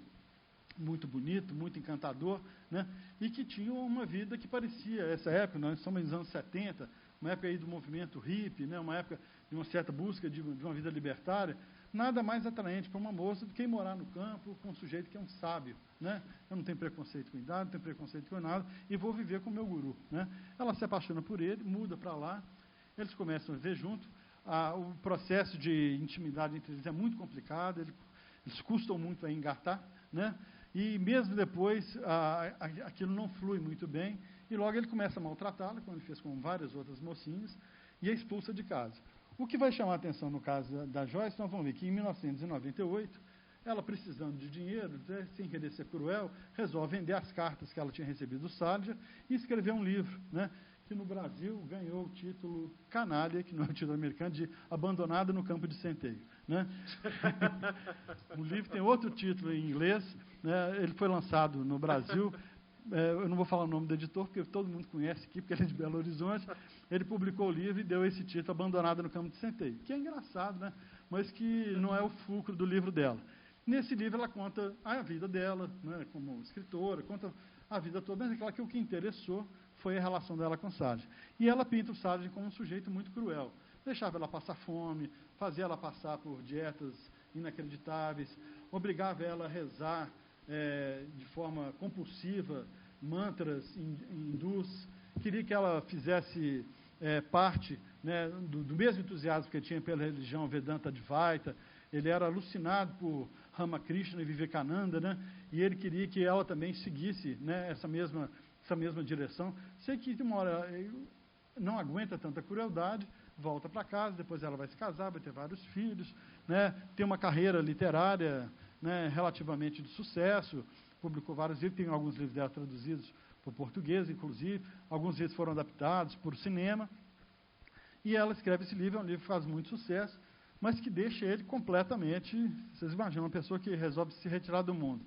muito bonito, muito encantador, né? E que tinha uma vida que parecia, essa época, nós estamos nos anos 70, uma época aí do movimento hippie, né? Uma época de uma certa busca de uma vida libertária, nada mais atraente para uma moça do que ir morar no campo com um sujeito que é um sábio, né? Eu não tenho preconceito com idade, não tenho preconceito com nada, e vou viver com o meu guru, né? Ela se apaixona por ele, muda para lá, eles começam a viver junto, o processo de intimidade entre eles é muito complicado, eles custam muito a engatar, né? E mesmo depois, aquilo não flui muito bem, e logo ele começa a maltratá-la, como ele fez com várias outras mocinhas, e a expulsa de casa. O que vai chamar a atenção no caso da Joyce, nós vamos ver que em 1998, ela precisando de dinheiro, sem querer ser cruel, resolve vender as cartas que ela tinha recebido do Salinger e escrever um livro, né, que no Brasil ganhou o título canalha, que não é o título americano, de Abandonada no Campo de Centeio, né? O livro tem outro título em inglês, né? Ele foi lançado no Brasil, eu não vou falar o nome do editor, porque todo mundo conhece aqui, porque ele é de Belo Horizonte. Ele publicou o livro e deu esse título, Abandonada no Campo de Centeio, que é engraçado, né? Mas que não é o fulcro do livro dela. Nesse livro ela conta a vida dela, né, como escritora, conta a vida toda, mas é claro que o que interessou foi a relação dela com o Salinger. E ela pinta o Salinger como um sujeito muito cruel. Deixava ela passar fome, fazia ela passar por dietas inacreditáveis, obrigava ela a rezar de forma compulsiva, mantras hindus, queria que ela fizesse parte, né, do mesmo entusiasmo que ele tinha pela religião Vedanta Advaita. Ele era alucinado por Ramakrishna e Vivekananda, né, e ele queria que ela também seguisse, né, essa mesma direção. Sei que de uma hora não aguenta tanta crueldade, volta para casa, depois ela vai se casar, vai ter vários filhos, né, tem uma carreira literária né, relativamente de sucesso, publicou vários livros, tem alguns livros dela traduzidos para o português, inclusive, alguns livros foram adaptados para o cinema, e ela escreve esse livro, é um livro que faz muito sucesso, mas que deixa ele completamente, vocês imaginam, uma pessoa que resolve se retirar do mundo.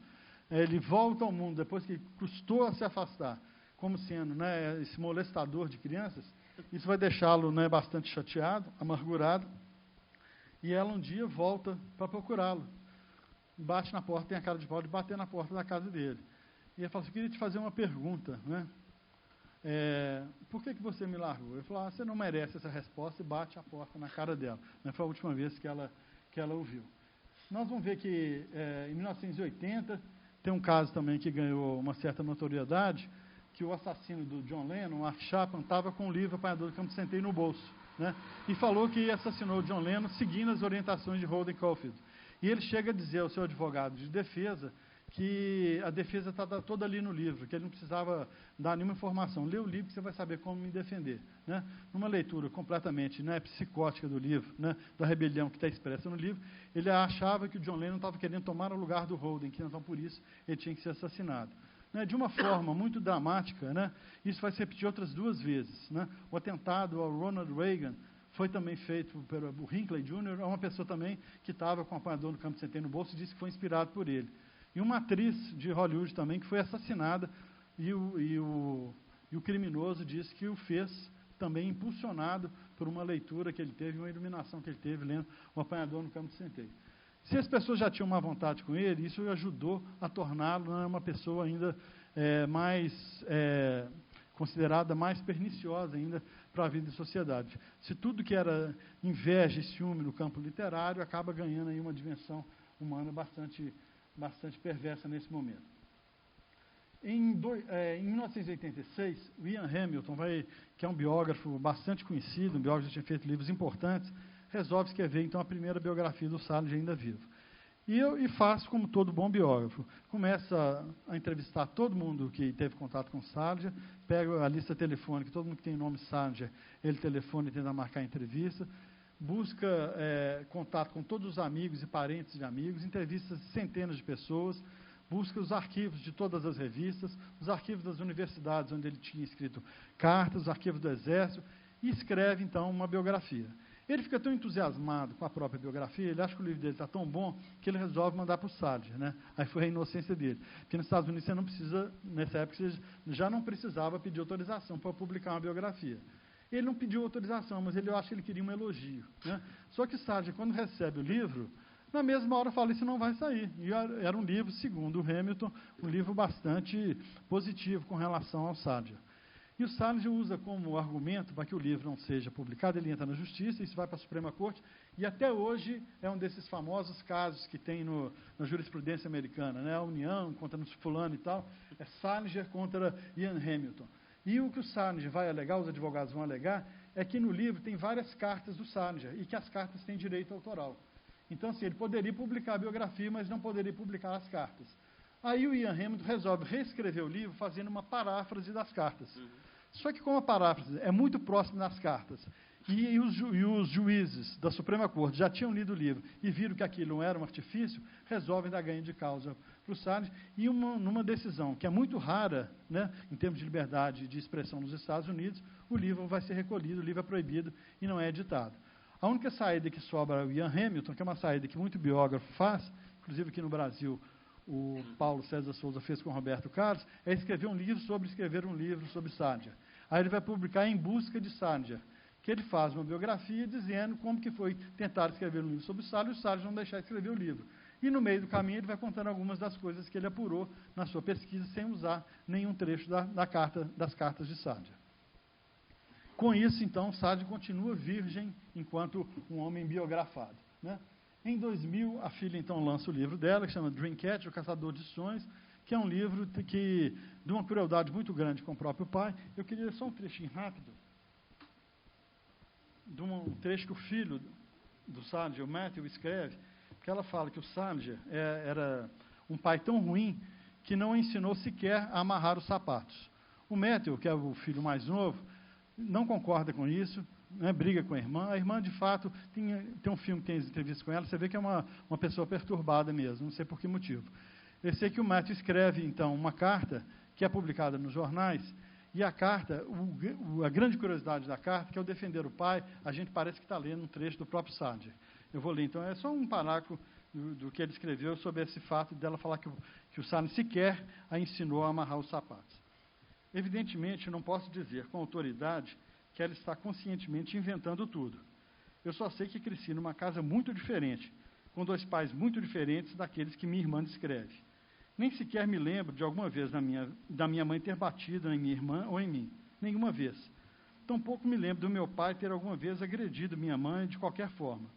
Ele volta ao mundo depois que custou a se afastar, como sendo, né, esse molestador de crianças, isso vai deixá-lo, né, bastante chateado, amargurado, e ela um dia volta para procurá-lo. Bate na porta, tem a cara de pau de bater na porta da casa dele. E ele fala assim, eu queria te fazer uma pergunta, né? Por que você me largou? Ele falou, você não merece essa resposta, e bate a porta na cara dela. Né? Foi a última vez que ela ouviu. Nós vamos ver que em 1980, tem um caso também que ganhou uma certa notoriedade, que o assassino do John Lennon, Mark Chapman, estava com um livro Apanhador do Campo Centeio no bolso, né? E falou que assassinou o John Lennon seguindo as orientações de Holden Caulfield. E ele chega a dizer ao seu advogado de defesa que a defesa está toda ali no livro, que ele não precisava dar nenhuma informação. Lê o livro que você vai saber como me defender. Né? Numa leitura completamente, né, psicótica do livro, né, da rebelião que está expressa no livro, ele achava que o John Lennon estava querendo tomar o lugar do Holden, que então por isso ele tinha que ser assassinado. Né, de uma forma muito dramática, né, isso vai se repetir outras 2 vezes. Né? O atentado ao Ronald Reagan foi também feito pelo Hinckley Jr., uma pessoa também que estava com o Apanhador no Campo Centeio no bolso e disse que foi inspirado por ele. E uma atriz de Hollywood também que foi assassinada e o criminoso disse que o fez também impulsionado por uma leitura que ele teve, uma iluminação que ele teve lendo O Apanhador no Campo Centeio. Se as pessoas já tinham uma vontade com ele, isso ajudou a torná-lo, né, uma pessoa ainda considerada mais perniciosa ainda para a vida e sociedade. Se tudo que era inveja e ciúme no campo literário acaba ganhando aí uma dimensão humana bastante perversa nesse momento. Em 1986, o Ian Hamilton, que é um biógrafo bastante conhecido, um biógrafo que tinha feito livros importantes, resolve escrever então a primeira biografia do Salinger ainda vivo. E faz como todo bom biógrafo. Começa a entrevistar todo mundo que teve contato com o Salinger, pega a lista telefônica, todo mundo que tem o nome Salinger, ele telefona e tenta marcar a entrevista, busca contato com todos os amigos e parentes de amigos, entrevista centenas de pessoas, busca os arquivos de todas as revistas, os arquivos das universidades onde ele tinha escrito cartas, os arquivos do Exército, e escreve, então, uma biografia. Ele fica tão entusiasmado com a própria biografia, ele acha que o livro dele está tão bom, que ele resolve mandar para o Salinger, né? Aí foi a inocência dele. Porque nos Estados Unidos você não precisa, nessa época, você já não precisava pedir autorização para publicar uma biografia. Ele não pediu autorização, mas eu acho que ele queria um elogio. Né? Só que Salinger, quando recebe o livro, na mesma hora fala, isso não vai sair. E era um livro, segundo o Hamilton, um livro bastante positivo com relação ao Salinger. E o Salinger usa como argumento para que o livro não seja publicado, ele entra na justiça, isso vai para a Suprema Corte, e até hoje é um desses famosos casos que tem na jurisprudência americana, né? A União contra fulano e tal, é Salinger contra Ian Hamilton. E o que o Salinger vai alegar, os advogados vão alegar, é que no livro tem várias cartas do Salinger, e que as cartas têm direito autoral. Então, assim, ele poderia publicar a biografia, mas não poderia publicar as cartas. Aí o Ian Hamilton resolve reescrever o livro fazendo uma paráfrase das cartas. Só que como a paráfrase é muito próxima das cartas, e os juízes da Suprema Corte já tinham lido o livro e viram que aquilo não era um artifício, resolvem dar ganho de causa para o Salinger, e numa decisão que é muito rara, né, em termos de liberdade de expressão nos Estados Unidos, o livro vai ser recolhido, o livro é proibido e não é editado. A única saída que sobra é o Ian Hamilton, que é uma saída que muito biógrafo faz, inclusive aqui no Brasil, o Paulo César Souza fez com o Roberto Carlos, é escrever um livro sobre Salinger. Aí ele vai publicar Em Busca de Salinger, que ele faz uma biografia dizendo como que foi tentar escrever um livro sobre Salinger, e o Salinger não deixar de escrever o livro. E no meio do caminho ele vai contando algumas das coisas que ele apurou na sua pesquisa, sem usar nenhum trecho das cartas de Salinger. Com isso, então, Salinger continua virgem enquanto um homem biografado. Né? Em 2000, a filha, então, lança o livro dela, que chama Dreamcatcher, O Caçador de Sonhos, que é um livro de uma crueldade muito grande com o próprio pai. Eu queria só um trechinho rápido, de um trecho que o filho do Salinger, o Matthew, escreve, que ela fala que o Salinger era um pai tão ruim que não ensinou sequer a amarrar os sapatos. O Matthew, que é o filho mais novo, não concorda com isso, né, briga com a irmã, de fato, tem um filme que tem as entrevistas com ela, você vê que é uma pessoa perturbada mesmo, não sei por que motivo. Eu sei que o Matthew escreve, então, uma carta que é publicada nos jornais, e a carta, a grande curiosidade da carta, que ao defender o pai, a gente parece que está lendo um trecho do próprio Sarger. Eu vou ler, então, é só um parágrafo do que ele escreveu sobre esse fato dela falar que o Sarger sequer a ensinou a amarrar os sapatos. Evidentemente, não posso dizer com autoridade que ela está conscientemente inventando tudo. Eu só sei que cresci numa casa muito diferente, com 2 pais muito diferentes daqueles que minha irmã descreve. Nem sequer me lembro de alguma vez da minha mãe ter batido em minha irmã ou em mim. Nenhuma vez. Tampouco me lembro do meu pai ter alguma vez agredido minha mãe de qualquer forma.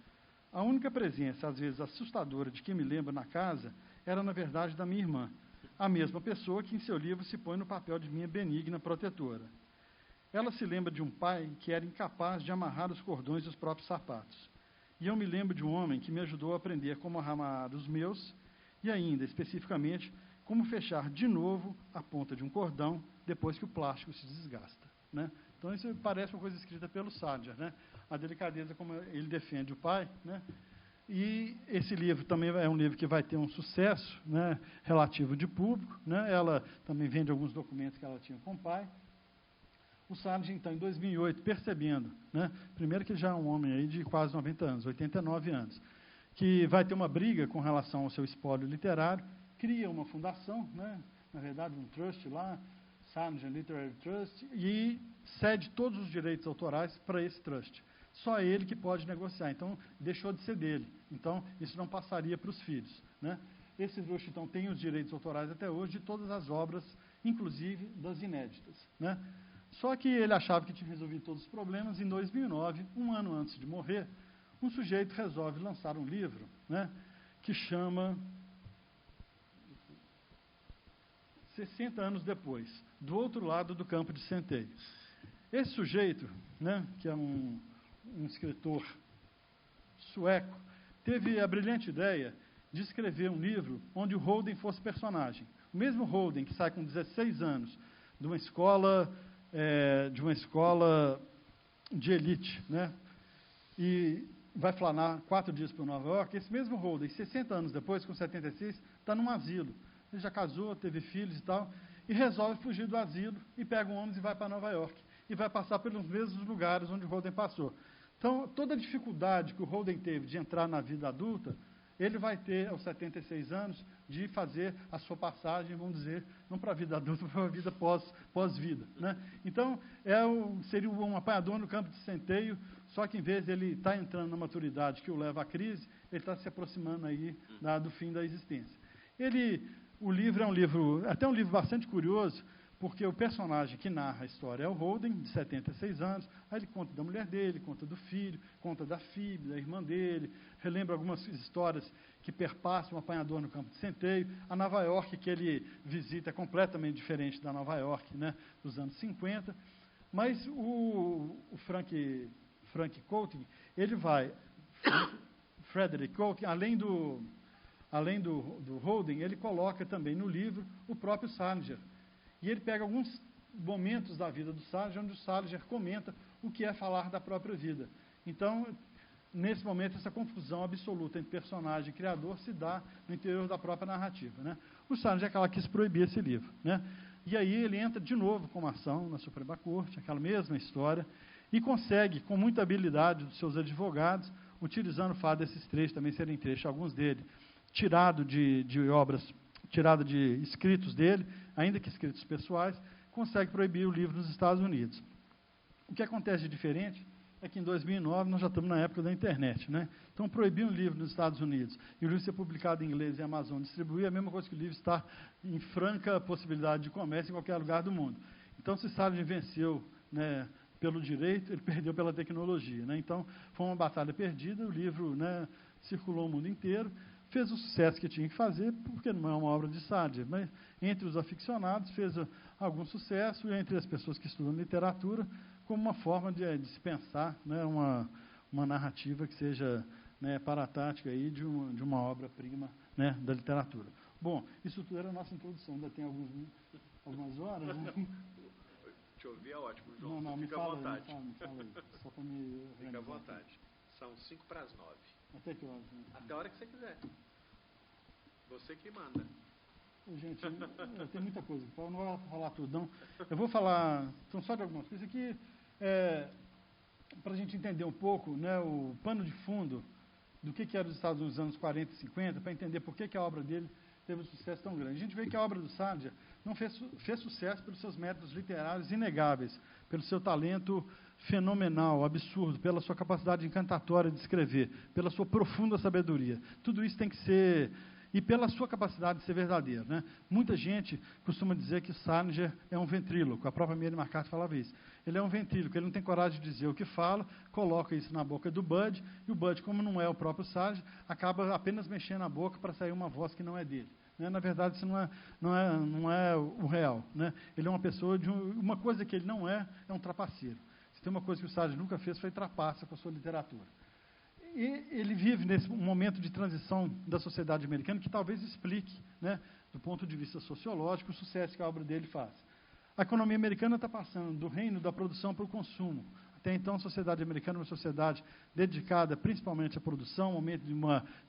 A única presença, às vezes assustadora, de que me lembro na casa era, na verdade, da minha irmã, a mesma pessoa que em seu livro se põe no papel de minha benigna protetora. Ela se lembra de um pai que era incapaz de amarrar os cordões dos próprios sapatos. E eu me lembro de um homem que me ajudou a aprender como amarrar os meus e ainda, especificamente, como fechar de novo a ponta de um cordão depois que o plástico se desgasta. Né? Então, isso parece uma coisa escrita pelo Sarger, né? A delicadeza como ele defende o pai, né? E esse livro também é um livro que vai ter um sucesso, né, relativo de público, né? Ela também vende alguns documentos que ela tinha com o pai. O Sarger, então, em 2008, percebendo, né, primeiro que já é um homem aí de quase 90 anos, 89 anos, que vai ter uma briga com relação ao seu espólio literário, cria uma fundação, né, na verdade um trust lá, Sarger Literary Trust, e cede todos os direitos autorais para esse trust. Só ele que pode negociar, então deixou de ser dele. Então, isso não passaria para os filhos. Né? Esse trust, então, tem os direitos autorais até hoje de todas as obras, inclusive das inéditas. Né? Só que ele achava que tinha resolvido todos os problemas. Em 2009, um ano antes de morrer, um sujeito resolve lançar um livro, né, que chama 60 anos depois, do outro lado do campo de centeio. Esse sujeito, né, que é um escritor sueco, teve a brilhante ideia de escrever um livro onde o Holden fosse personagem. O mesmo Holden que sai com 16 anos de uma escola de elite, né, e vai flanar 4 dias para Nova York. Esse mesmo Holden, 60 anos depois, com 76, está num asilo. Ele já casou, teve filhos e tal, e resolve fugir do asilo e pega um ônibus e vai para Nova York. E vai passar pelos mesmos lugares onde o Holden passou. Então, toda a dificuldade que o Holden teve de entrar na vida adulta, ele vai ter, aos 76 anos, de fazer a sua passagem, vamos dizer, não para a vida adulta, mas para a vida pós-vida. Né? Então, seria um apanhador no campo de centeio, só que em vez de ele estar entrando na maturidade que o leva à crise, ele está se aproximando aí do fim da existência. O livro é um livro, até um livro bastante curioso, porque o personagem que narra a história é o Holden, de 76 anos, aí ele conta da mulher dele, conta do filho, conta da Phoebe, da irmã dele, relembra algumas histórias que perpassam o apanhador no campo de centeio. A Nova York que ele visita é completamente diferente da Nova York, né, dos anos 50, mas o Frank Coulting, ele vai, Frederick Coulting, além do Holden, ele coloca também no livro o próprio Sarger. E ele pega alguns momentos da vida do Sarger, onde o Sarger comenta o que é falar da própria vida. Então, nesse momento, essa confusão absoluta entre personagem e criador se dá no interior da própria narrativa. Né? O Sarger é aquela que quis proibir esse livro. Né? E aí ele entra de novo com uma ação na Suprema Corte, aquela mesma história, e consegue, com muita habilidade dos seus advogados, utilizando o fato desses trechos também serem trechos, alguns deles, tirado de escritos dele, ainda que escritos pessoais, consegue proibir o livro nos Estados Unidos. O que acontece de diferente é que em 2009 nós já estamos na época da internet. Né? Então, proibir um livro nos Estados Unidos e o livro ser publicado em inglês e a Amazon distribuir é a mesma coisa que o livro estar em franca possibilidade de comércio em qualquer lugar do mundo. Então, se Sargent venceu, né, pelo direito, ele perdeu pela tecnologia. Né? Então, foi uma batalha perdida, o livro, né, circulou o mundo inteiro, fez o sucesso que tinha que fazer, porque não é uma obra de Sargent, mas entre os aficionados fez algum sucesso, e entre as pessoas que estudam literatura, como uma forma de se pensar, né, uma narrativa que seja, né, paratática aí de uma obra-prima, né, da literatura. Bom, isso tudo era a nossa introdução, ainda tem algumas horas. Né? Te ouvir é ótimo, João. Não, Fica à vontade. Me fala aí, só para me Fica à vontade. São 8:55. Até que horas? Até a hora que você quiser. Você que manda. Gente, tem muita coisa que falar, não vou falar tudo, não. Eu vou falar só de algumas coisas aqui, para a gente entender um pouco, né, o pano de fundo do que era os Estados Unidos nos anos 40 e 50, para entender por que a obra dele teve um sucesso tão grande. A gente vê que a obra do Salinger não fez sucesso pelos seus métodos literários inegáveis, pelo seu talento fenomenal, absurdo, pela sua capacidade encantatória de escrever, pela sua profunda sabedoria. Tudo isso tem que ser... E pela sua capacidade de ser verdadeiro. Né? Muita gente costuma dizer que Salinger é um ventríloco, a própria Mary McCarthy falava isso. Ele é um ventríloco, ele não tem coragem de dizer o que fala, coloca isso na boca do Bud, e o Bud, como não é o próprio Salinger, acaba apenas mexendo a boca para sair uma voz que não é dele. Né? Na verdade, isso não é o real. Né? Ele é uma pessoa de uma coisa que ele não é um trapaceiro. Se tem uma coisa que o Salinger nunca fez, foi trapaça com a sua literatura. E ele vive nesse momento de transição da sociedade americana que talvez explique, né, do ponto de vista sociológico, o sucesso que a obra dele faz. A economia americana está passando do reino da produção para o consumo. Até então, a sociedade americana é uma sociedade dedicada principalmente à produção, momento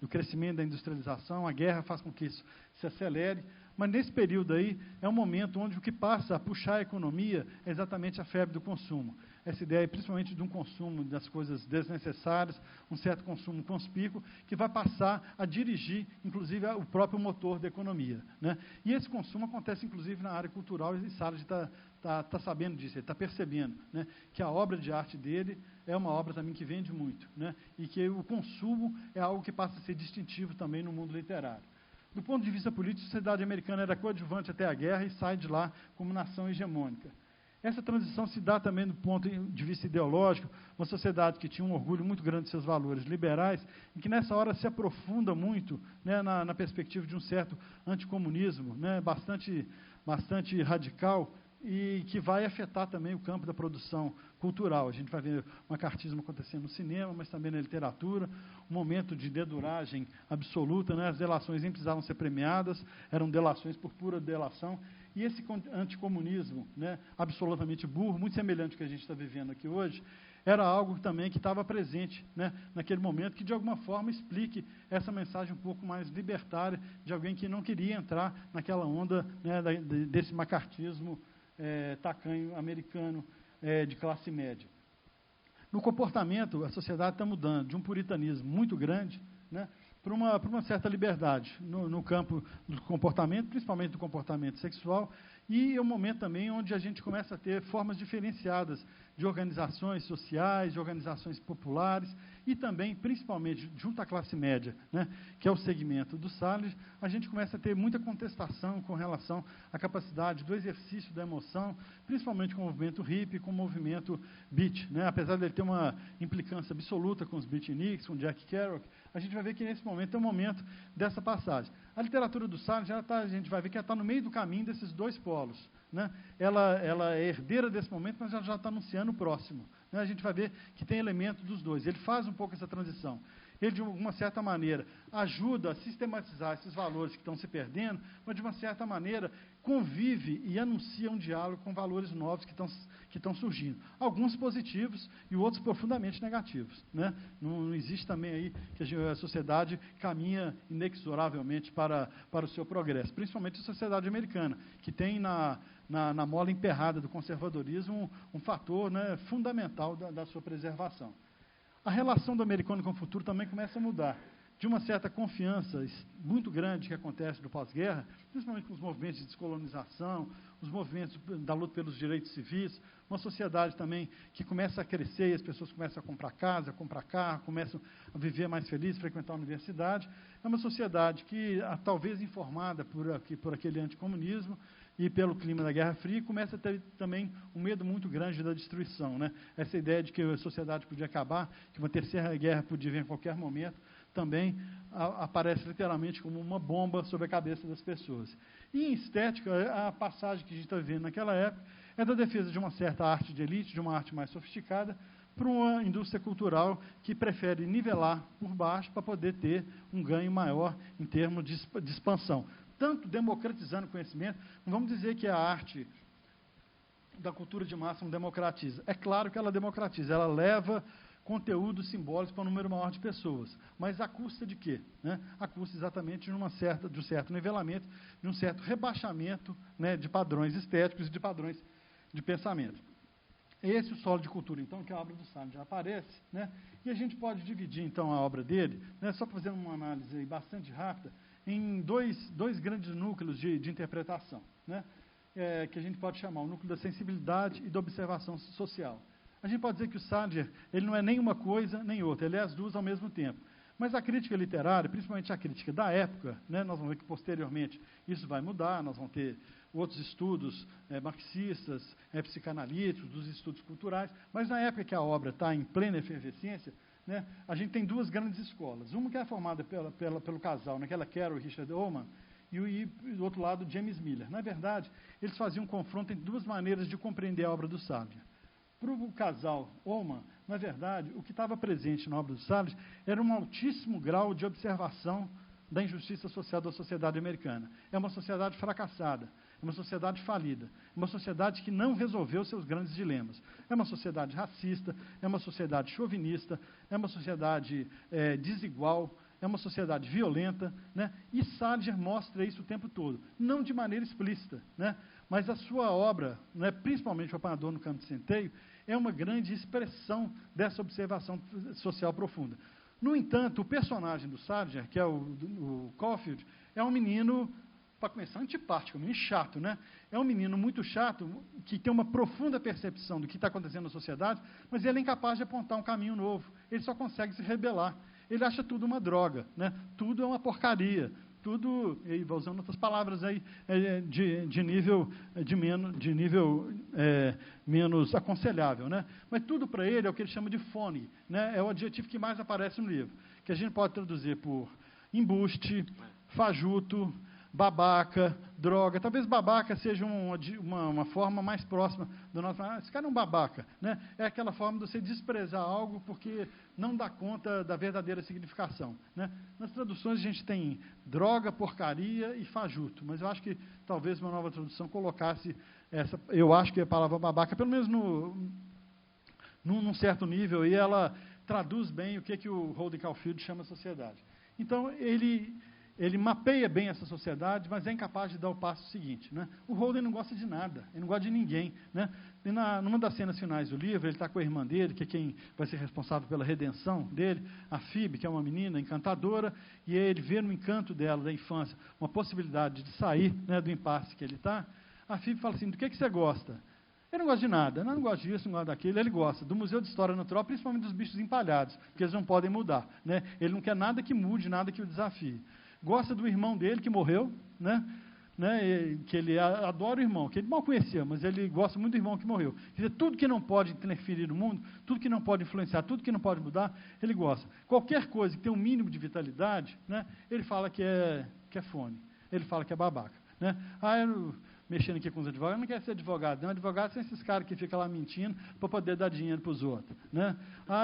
do crescimento da industrialização, a guerra faz com que isso se acelere, mas nesse período aí é um momento onde o que passa a puxar a economia é exatamente a febre do consumo. Essa ideia, principalmente de um consumo das coisas desnecessárias, um certo consumo conspícuo, que vai passar a dirigir, inclusive, o próprio motor da economia. Né? E esse consumo acontece, inclusive, na área cultural, e Salinger está sabendo disso, ele está percebendo, né, que a obra de arte dele é uma obra também que vende muito, né, e que o consumo é algo que passa a ser distintivo também no mundo literário. Do ponto de vista político, a sociedade americana era coadjuvante até a guerra e sai de lá como nação hegemônica. Essa transição se dá também do ponto de vista ideológico, uma sociedade que tinha um orgulho muito grande de seus valores liberais, e que nessa hora se aprofunda muito, né, na perspectiva de um certo anticomunismo, né, bastante radical, e que vai afetar também o campo da produção cultural. A gente vai ver o macartismo acontecendo no cinema, mas também na literatura, um momento de deduragem absoluta, né? As delações nem precisavam ser premiadas, eram delações por pura delação, e esse anticomunismo, né, absolutamente burro, muito semelhante ao que a gente está vivendo aqui hoje, era algo também que estava presente, né, naquele momento, que de alguma forma explique essa mensagem um pouco mais libertária de alguém que não queria entrar naquela onda, né, desse macartismo tacanho americano de classe média. No comportamento, a sociedade está mudando de um puritanismo muito grande, né, para uma certa liberdade no campo do comportamento, principalmente do comportamento sexual, e é um momento também onde a gente começa a ter formas diferenciadas de organizações sociais, de organizações populares, e também, principalmente, junto à classe média, né, que é o segmento do Salinger, a gente começa a ter muita contestação com relação à capacidade do exercício da emoção, principalmente com o movimento hippie, com o movimento beat. Né, apesar de ele ter uma implicância absoluta com os beatniks, com Jack Kerouac, a gente vai ver que nesse momento é o momento dessa passagem. A literatura do Salinger, a gente vai ver que ela está no meio do caminho desses dois polos. Né? Ela é herdeira desse momento, mas ela já está anunciando o próximo. Né? A gente vai ver que tem elementos dos dois. Ele faz um pouco essa transição. Ele, de uma certa maneira, ajuda a sistematizar esses valores que estão se perdendo, mas, de uma certa maneira, convive e anuncia um diálogo com valores novos que estão surgindo. Alguns positivos e outros profundamente negativos. Né? Não existe também aí que a sociedade caminha inexoravelmente para o seu progresso, principalmente a sociedade americana, que tem na mola emperrada do conservadorismo um fator, né, fundamental da sua preservação. A relação do americano com o futuro também começa a mudar. De uma certa confiança muito grande que acontece no pós-guerra, principalmente com os movimentos de descolonização, os movimentos da luta pelos direitos civis, uma sociedade também que começa a crescer e as pessoas começam a comprar casa, comprar carro, começam a viver mais felizes, frequentar a universidade. É uma sociedade que, talvez informada por aquele anticomunismo, e pelo clima da Guerra Fria, começa a ter também um medo muito grande da destruição. Né? Essa ideia de que a sociedade podia acabar, que uma terceira guerra podia vir a qualquer momento, também aparece literalmente como uma bomba sobre a cabeça das pessoas. E em estética, a passagem que a gente está vivendo naquela época é da defesa de uma certa arte de elite, de uma arte mais sofisticada, para uma indústria cultural que prefere nivelar por baixo para poder ter um ganho maior em termos de expansão. Tanto democratizando o conhecimento, não vamos dizer que a arte da cultura de massa não democratiza? É claro que ela democratiza, ela leva conteúdos simbólicos para um número maior de pessoas. Mas à custa de quê? Né? À custa exatamente de um certo nivelamento, de um certo rebaixamento, né, de padrões estéticos e de padrões de pensamento. Esse é o solo de cultura, então, que a obra do Salinger já aparece, né? E a gente pode dividir, então, a obra dele, né, só fazendo uma análise aí bastante rápida, em dois grandes núcleos de interpretação, né? Que a gente pode chamar o núcleo da sensibilidade e da observação social. A gente pode dizer que o Salinger, ele não é nem uma coisa nem outra, ele é as duas ao mesmo tempo. Mas a crítica literária, principalmente a crítica da época, né, nós vamos ver que posteriormente isso vai mudar, nós vamos ter outros estudos marxistas, psicanalíticos, dos estudos culturais, mas na época que a obra está em plena efervescência, né, a gente tem duas grandes escolas. Uma que é formada pelo casal, naquela Carol e Richard Ullmann, e do outro lado, James Miller. Na verdade, eles faziam um confronto entre duas maneiras de compreender a obra do Salinger. Para o casal Ullmann, na verdade, o que estava presente na obra do Salinger era um altíssimo grau de observação da injustiça social da sociedade americana. É uma sociedade fracassada, é uma sociedade falida, é uma sociedade que não resolveu seus grandes dilemas. É uma sociedade racista, é uma sociedade chauvinista, é uma sociedade desigual, é uma sociedade violenta, né? E Salinger mostra isso o tempo todo, não de maneira explícita, né? Mas a sua obra, né, principalmente o Apanhador no Campo de Centeio, é uma grande expressão dessa observação social profunda. No entanto, o personagem do Salinger, que é o Caulfield, é um menino, para começar, antipático, um menino chato, né? É um menino muito chato, que tem uma profunda percepção do que está acontecendo na sociedade, mas ele é incapaz de apontar um caminho novo. Ele só consegue se rebelar. Ele acha tudo uma droga, né? Tudo é uma porcaria. Tudo, e vou usando outras palavras aí, de nível menos aconselhável, né? Mas tudo para ele é o que ele chama de phony, né? É o adjetivo que mais aparece no livro, que a gente pode traduzir por embuste, fajuto, babaca, droga. Talvez babaca seja uma forma mais próxima do nosso. Esse cara é um babaca, né? É aquela forma de você desprezar algo porque não dá conta da verdadeira significação, né? Nas traduções a gente tem droga, porcaria e fajuto, mas eu acho que talvez uma nova tradução colocasse essa. Eu acho que a palavra babaca, pelo menos num certo nível, e ela traduz bem o que o Holden Caulfield chama sociedade. Então ele mapeia bem essa sociedade, mas é incapaz de dar o passo seguinte, né? O Holden não gosta de nada, ele não gosta de ninguém, né? E numa das cenas finais do livro, ele está com a irmã dele, que é quem vai ser responsável pela redenção dele, a Phoebe, que é uma menina encantadora, e ele vê no encanto dela, da infância, uma possibilidade de sair, né, do impasse que ele está. A Phoebe fala assim, do que você gosta? Ele não gosta de nada, não gosta disso, não gosta daquilo, ele gosta do Museu de História Natural, principalmente dos bichos empalhados, porque eles não podem mudar, né? Ele não quer nada que mude, nada que o desafie. Gosta do irmão dele, que morreu, né? Que ele adora o irmão, que ele mal conhecia, mas ele gosta muito do irmão que morreu. Quer dizer, tudo que não pode interferir no mundo, tudo que não pode influenciar, tudo que não pode mudar, ele gosta. Qualquer coisa que tem um mínimo de vitalidade, né, ele fala que é fone, ele fala que é babaca, né? Mexendo aqui com os advogados, eu não quero ser advogado, não. Advogados são esses caras que ficam lá mentindo para poder dar dinheiro para os outros, né?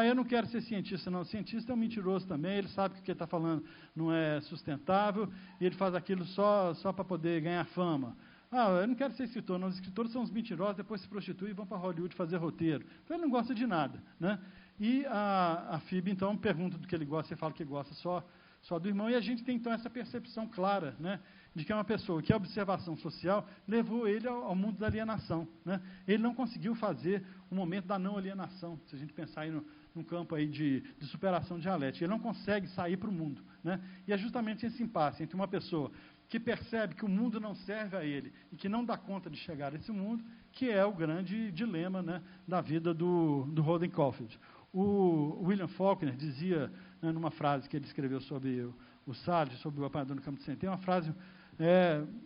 Eu não quero ser cientista, não. O cientista é um mentiroso também, ele sabe que o que ele está falando não é sustentável, e ele faz aquilo só para poder ganhar fama. Eu não quero ser escritor, não. Os escritores são os mentirosos, depois se prostituem e vão para Hollywood fazer roteiro. Então ele não gosta de nada, né? E a Phoebe, então, pergunta do que ele gosta, você fala que gosta só do irmão, e a gente tem, então, essa percepção clara, né, de que é uma pessoa que a observação social levou ele ao mundo da alienação, né? Ele não conseguiu fazer o momento da não alienação, se a gente pensar aí num campo aí de superação dialética. Ele não consegue sair para o mundo, né? E é justamente esse impasse entre uma pessoa que percebe que o mundo não serve a ele e que não dá conta de chegar a esse mundo, que é o grande dilema, né, da vida do Holden Caulfield. O William Faulkner dizia, né, numa frase que ele escreveu sobre o Salinger, sobre o Apanhador no Campo de Centeio, tem uma frase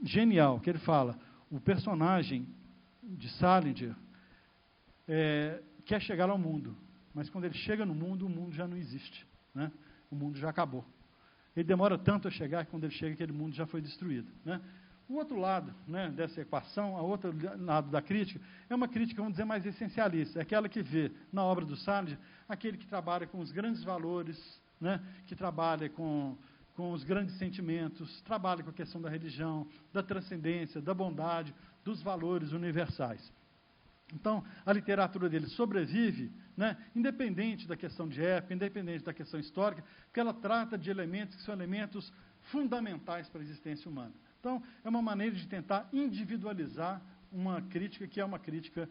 genial, que ele fala, o personagem de Salinger quer chegar ao mundo, mas quando ele chega no mundo, o mundo já não existe, né? O mundo já acabou. Ele demora tanto a chegar que quando ele chega, aquele mundo já foi destruído, né? O outro lado, né, dessa equação, o outro lado da crítica, é uma crítica, vamos dizer, mais essencialista, é aquela que vê na obra do Salinger aquele que trabalha com os grandes valores, né, que trabalha com os grandes sentimentos, trabalha com a questão da religião, da transcendência, da bondade, dos valores universais. Então, a literatura dele sobrevive, né, independente da questão de época, independente da questão histórica, porque ela trata de elementos que são elementos fundamentais para a existência humana. Então, é uma maneira de tentar individualizar uma crítica que é uma crítica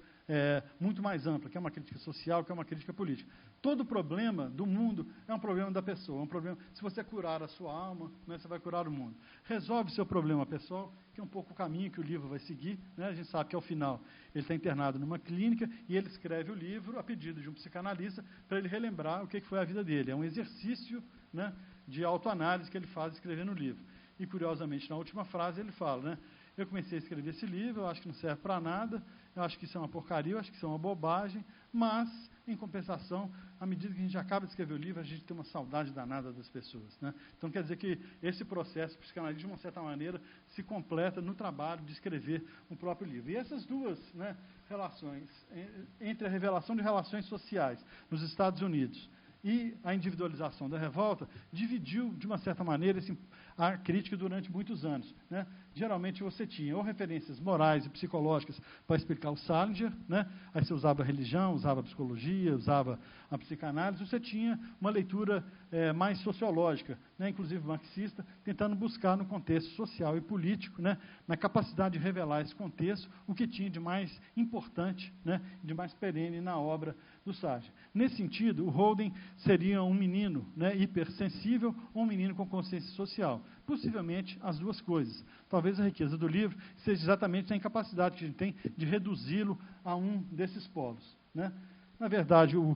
muito mais ampla, que é uma crítica social, que é uma crítica política. Todo problema do mundo é um problema da pessoa, é um problema. Se você curar a sua alma, né, você vai curar o mundo. Resolve seu problema pessoal, que é um pouco o caminho que o livro vai seguir, né? A gente sabe que ao final ele está internado numa clínica e ele escreve o livro a pedido de um psicanalista para ele relembrar o que foi a vida dele. É um exercício, né, de autoanálise que ele faz escrevendo o livro. E, curiosamente, na última frase ele fala, né, eu comecei a escrever esse livro, eu acho que não serve para nada, eu acho que isso é uma porcaria, eu acho que isso é uma bobagem, mas, em compensação, à medida que a gente acaba de escrever o livro, a gente tem uma saudade danada das pessoas, né? Então, quer dizer que esse processo psicanalítico, de uma certa maneira, se completa no trabalho de escrever um próprio livro. E essas duas, né, relações, entre a revelação de relações sociais nos Estados Unidos e a individualização da revolta, dividiu, de uma certa maneira, a crítica durante muitos anos, né? Geralmente você tinha ou referências morais e psicológicas para explicar o Salinger, né? Aí você usava a religião, usava a psicologia, usava a psicanálise, você tinha uma leitura mais sociológica, né? Inclusive marxista, tentando buscar no contexto social e político, né? Na capacidade de revelar esse contexto, o que tinha de mais importante, né? De mais perene na obra do Salinger. Nesse sentido, o Holden seria um menino, né, hipersensível ou um menino com consciência social. Possivelmente as duas coisas. Talvez a riqueza do livro seja exatamente a incapacidade que a gente tem de reduzi-lo a um desses polos, né? Na verdade, o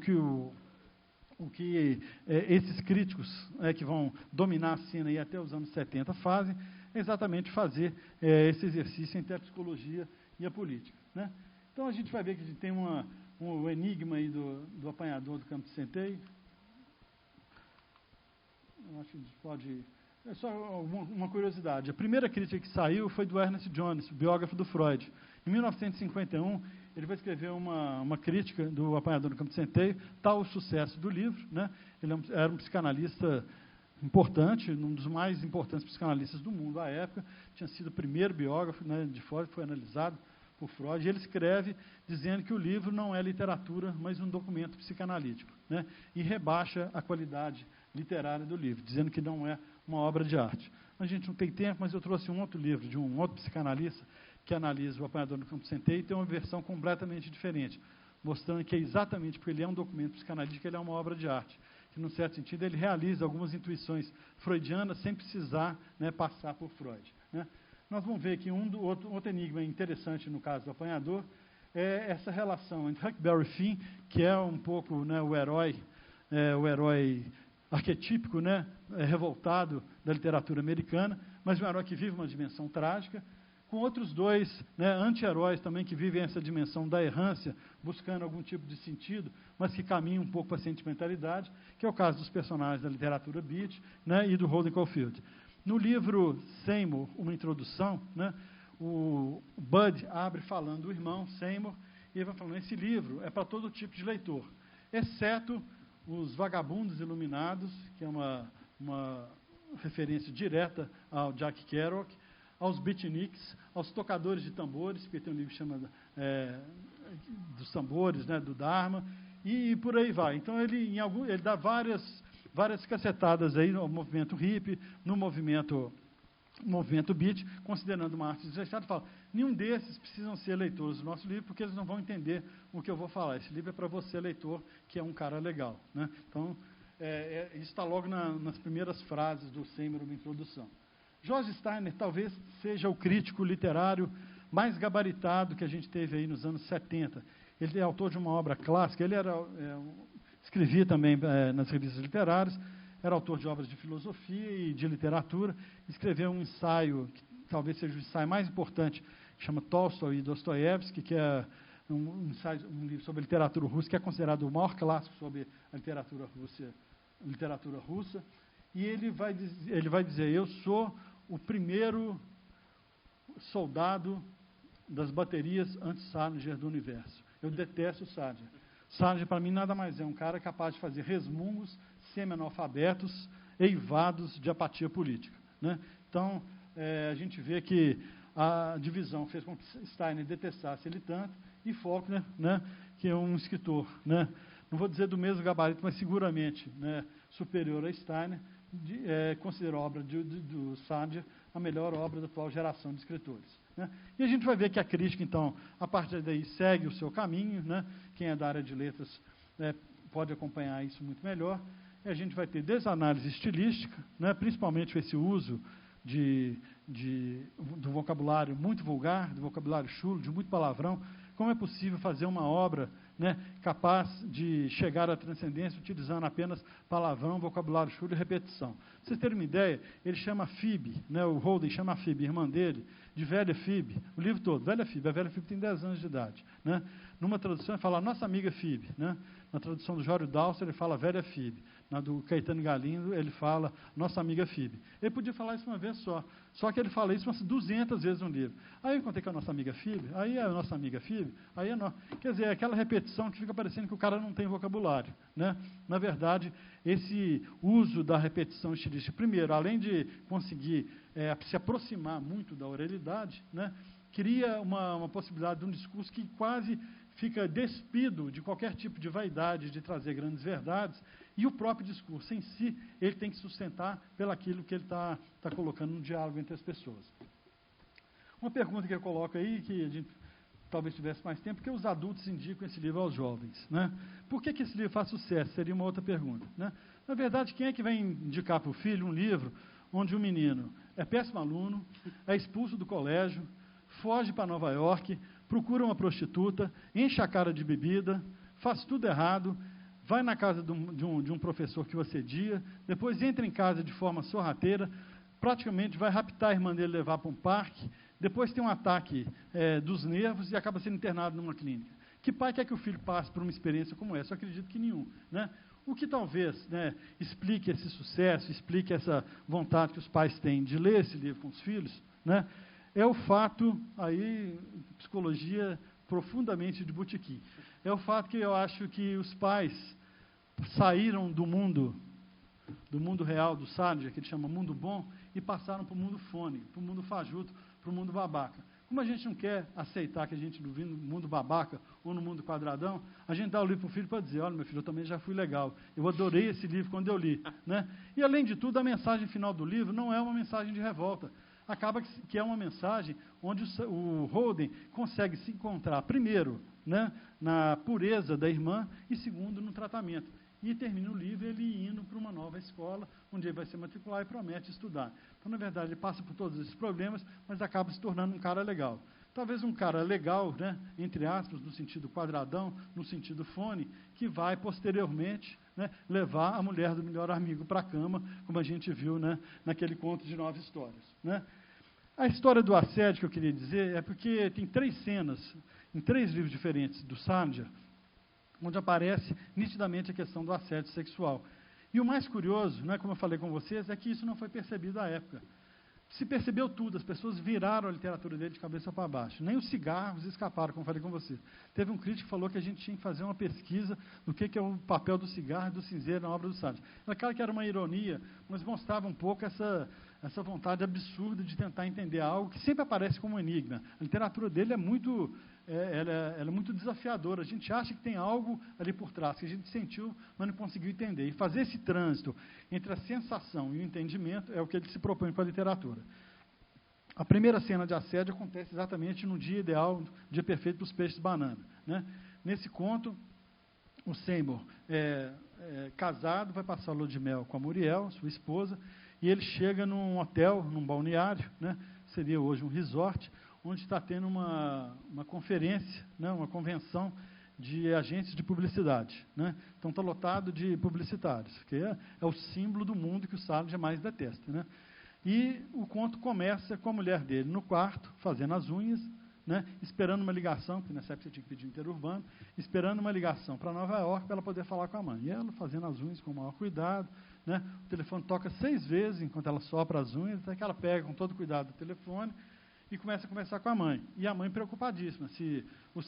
que esses críticos que vão dominar a cena aí até os anos 70 fazem é exatamente fazer esse exercício entre a psicologia e a política, né? Então, a gente vai ver que a gente tem um enigma aí do apanhador do campo de centeio. Eu acho que a gente pode... É só uma curiosidade. A primeira crítica que saiu foi do Ernest Jones, biógrafo do Freud. Em 1951, ele vai escrever uma crítica do apanhador do campo de centeio, tal o sucesso do livro, né? Ele era um psicanalista importante, um dos mais importantes psicanalistas do mundo à época, tinha sido o primeiro biógrafo, né, de Freud, foi analisado por Freud, e ele escreve dizendo que o livro não é literatura, mas um documento psicanalítico, né, e rebaixa a qualidade literária do livro, dizendo que não é uma obra de arte. A gente não tem tempo, mas eu trouxe um outro livro de um outro psicanalista que analisa o apanhador no campo de centeio e tem uma versão completamente diferente, mostrando que é exatamente porque ele é um documento psicanalítico, ele é uma obra de arte, que, num certo sentido, ele realiza algumas intuições freudianas sem precisar, né, passar por Freud, né. Nós vamos ver que outro enigma interessante no caso do apanhador é essa relação entre Huckleberry Finn, que é um pouco, né, o herói arquetípico, né, revoltado da literatura americana, mas um herói que vive uma dimensão trágica, com outros dois, né, anti-heróis também que vivem essa dimensão da errância, buscando algum tipo de sentido, mas que caminham um pouco para a sentimentalidade, que é o caso dos personagens da literatura beat, né, e do Holden Caulfield. No livro Seymour, uma introdução, né, o Bud abre falando do irmão Seymour, e ele vai falando, esse livro é para todo tipo de leitor, exceto os vagabundos iluminados, que é uma referência direta ao Jack Kerouac, aos beatniks, aos tocadores de tambores, porque tem um livro que chama dos tambores, né, do Dharma, e por aí vai. Então, ele dá várias cacetadas aí no movimento hippie, no movimento beat, considerando uma arte desleixada, fala, nenhum desses precisam ser leitores do nosso livro, porque eles não vão entender o que eu vou falar. Esse livro é para você, leitor, que é um cara legal, né? Então, isso está logo nas primeiras frases do Seymour, uma introdução. George Steiner talvez seja o crítico literário mais gabaritado que a gente teve aí nos anos 70. Ele é autor de uma obra clássica, ele escrevia também nas revistas literárias, era autor de obras de filosofia e de literatura, escreveu um ensaio, que talvez seja o ensaio mais importante, que chama Tolstói e Dostoiévski, que é um livro sobre literatura russa, que é considerado o maior clássico sobre a literatura russa, e ele vai dizer, eu sou o primeiro soldado das baterias anti-Salinger do universo. Eu detesto o Salinger. Salinger, para mim, nada mais é um cara capaz de fazer resmungos semi-analfabetos, eivados de apatia política, né? Então, a gente vê que a divisão fez com que Steiner detestasse ele tanto, e Faulkner, né, que é um escritor, né, não vou dizer do mesmo gabarito, mas seguramente, né, superior a Steiner, considerou a obra do Sandler a melhor obra da atual geração de escritores. Né? E a gente vai ver que a crítica, então, a partir daí segue o seu caminho, né? Quem é da área de letras pode acompanhar isso muito melhor. E a gente vai ter desanálise estilística, né? Principalmente esse uso do vocabulário muito vulgar, do vocabulário chulo, de muito palavrão. Como é possível fazer uma obra, né, capaz de chegar à transcendência utilizando apenas palavrão, vocabulário chulo e repetição? Pra vocês terem uma ideia, ele chama Phoebe, né, o Holden chama a Phoebe, irmã dele, de velha Phoebe, o livro todo, velha Phoebe. A velha Phoebe tem 10 anos de idade. Né? Numa tradução ele fala nossa amiga Phoebe, né? Na tradução do Jório Dalcer ele fala velha Phoebe. Na do Caetano Galindo ele fala nossa amiga Phoebe. Ele podia falar isso uma vez só que ele fala isso umas 200 vezes no livro. Aí eu encontrei com a nossa amiga Phoebe, aí a nossa amiga Phoebe, aí é nossa. Quer dizer, é aquela repetição que fica parecendo que o cara não tem vocabulário. Né? Na verdade, esse uso da repetição estilística, primeiro, além de conseguir se aproximar muito da oralidade, né, cria uma possibilidade de um discurso que quase fica despido de qualquer tipo de vaidade de trazer grandes verdades, e o próprio discurso em si, ele tem que sustentar pelaquilo que ele está colocando no diálogo entre as pessoas. Uma pergunta que eu coloco aí, que a gente talvez tivesse mais tempo, porque os adultos indicam esse livro aos jovens. Né? Por que esse livro faz sucesso? Seria uma outra pergunta. Né? Na verdade, quem é que vai indicar para o filho um livro onde o menino é péssimo aluno, é expulso do colégio, foge para Nova York, procura uma prostituta, enche a cara de bebida, faz tudo errado, vai na casa de um professor que o assedia, depois entra em casa de forma sorrateira, praticamente vai raptar a irmã dele e levar para um parque, depois tem um ataque dos nervos e acaba sendo internado numa clínica. Que pai quer que o filho passe por uma experiência como essa? Eu acredito que nenhum. Né? O que talvez, né, explique esse sucesso, explique essa vontade que os pais têm de ler esse livro com os filhos, né, é o fato, aí, psicologia profundamente de botequim, é o fato que eu acho que os pais saíram do mundo real, do Sandler, que ele chama mundo bom, e passaram para o mundo fone, para o mundo fajuto, para o mundo babaca. Como a gente não quer aceitar que a gente vive no mundo babaca ou no mundo quadradão, a gente dá o livro para o filho para dizer, olha, meu filho, eu também já fui legal, eu adorei esse livro quando eu li. Né? E, além de tudo, a mensagem final do livro não é uma mensagem de revolta. Acaba que é uma mensagem onde o Holden consegue se encontrar, primeiro, né, na pureza da irmã, e segundo, no tratamento. E termina o livro ele indo para uma nova escola, onde ele vai se matricular e promete estudar. Então, na verdade, ele passa por todos esses problemas, mas acaba se tornando um cara legal. Talvez um cara legal, né, entre aspas, no sentido quadradão, no sentido fone, que vai, posteriormente, né, levar a mulher do melhor amigo para a cama, como a gente viu, né, naquele conto de 9 histórias. Né? A história do assédio que eu queria dizer é porque tem 3 cenas, em 3 livros diferentes do Sandler, onde aparece nitidamente a questão do assédio sexual. E o mais curioso, né, como eu falei com vocês, é que isso não foi percebido à época. Se percebeu tudo, as pessoas viraram a literatura dele de cabeça para baixo. Nem os cigarros escaparam, como eu falei com você. Teve um crítico que falou que a gente tinha que fazer uma pesquisa do que é o papel do cigarro e do cinzeiro na obra do Sandler. É claro que era uma ironia, mas mostrava um pouco essa vontade absurda de tentar entender algo que sempre aparece como um enigma. A literatura dele é muito... ela é muito desafiadora. A gente acha que tem algo ali por trás, que a gente sentiu, mas não conseguiu entender. E fazer esse trânsito entre a sensação e o entendimento é o que ele se propõe com a literatura. A primeira cena de assédio acontece exatamente no dia ideal, dia perfeito para os peixes banana. Né? Nesse conto, o Seymour casado, vai passar a lua de mel com a Muriel, sua esposa, e ele chega num hotel, num balneário, né? Seria hoje um resort, onde está tendo uma conferência, né, uma convenção de agentes de publicidade. Né? Então está lotado de publicitários, que é o símbolo do mundo que o Sandler mais detesta. Né? E o conto começa com a mulher dele no quarto, fazendo as unhas, né, esperando uma ligação, porque nessa época você tinha que pedir interurbano, esperando uma ligação para Nova York para ela poder falar com a mãe. E ela fazendo as unhas com o maior cuidado, né, o telefone toca 6 vezes enquanto ela sopra as unhas, até que ela pega com todo cuidado o telefone e começa a conversar com a mãe. E a mãe preocupadíssima, se o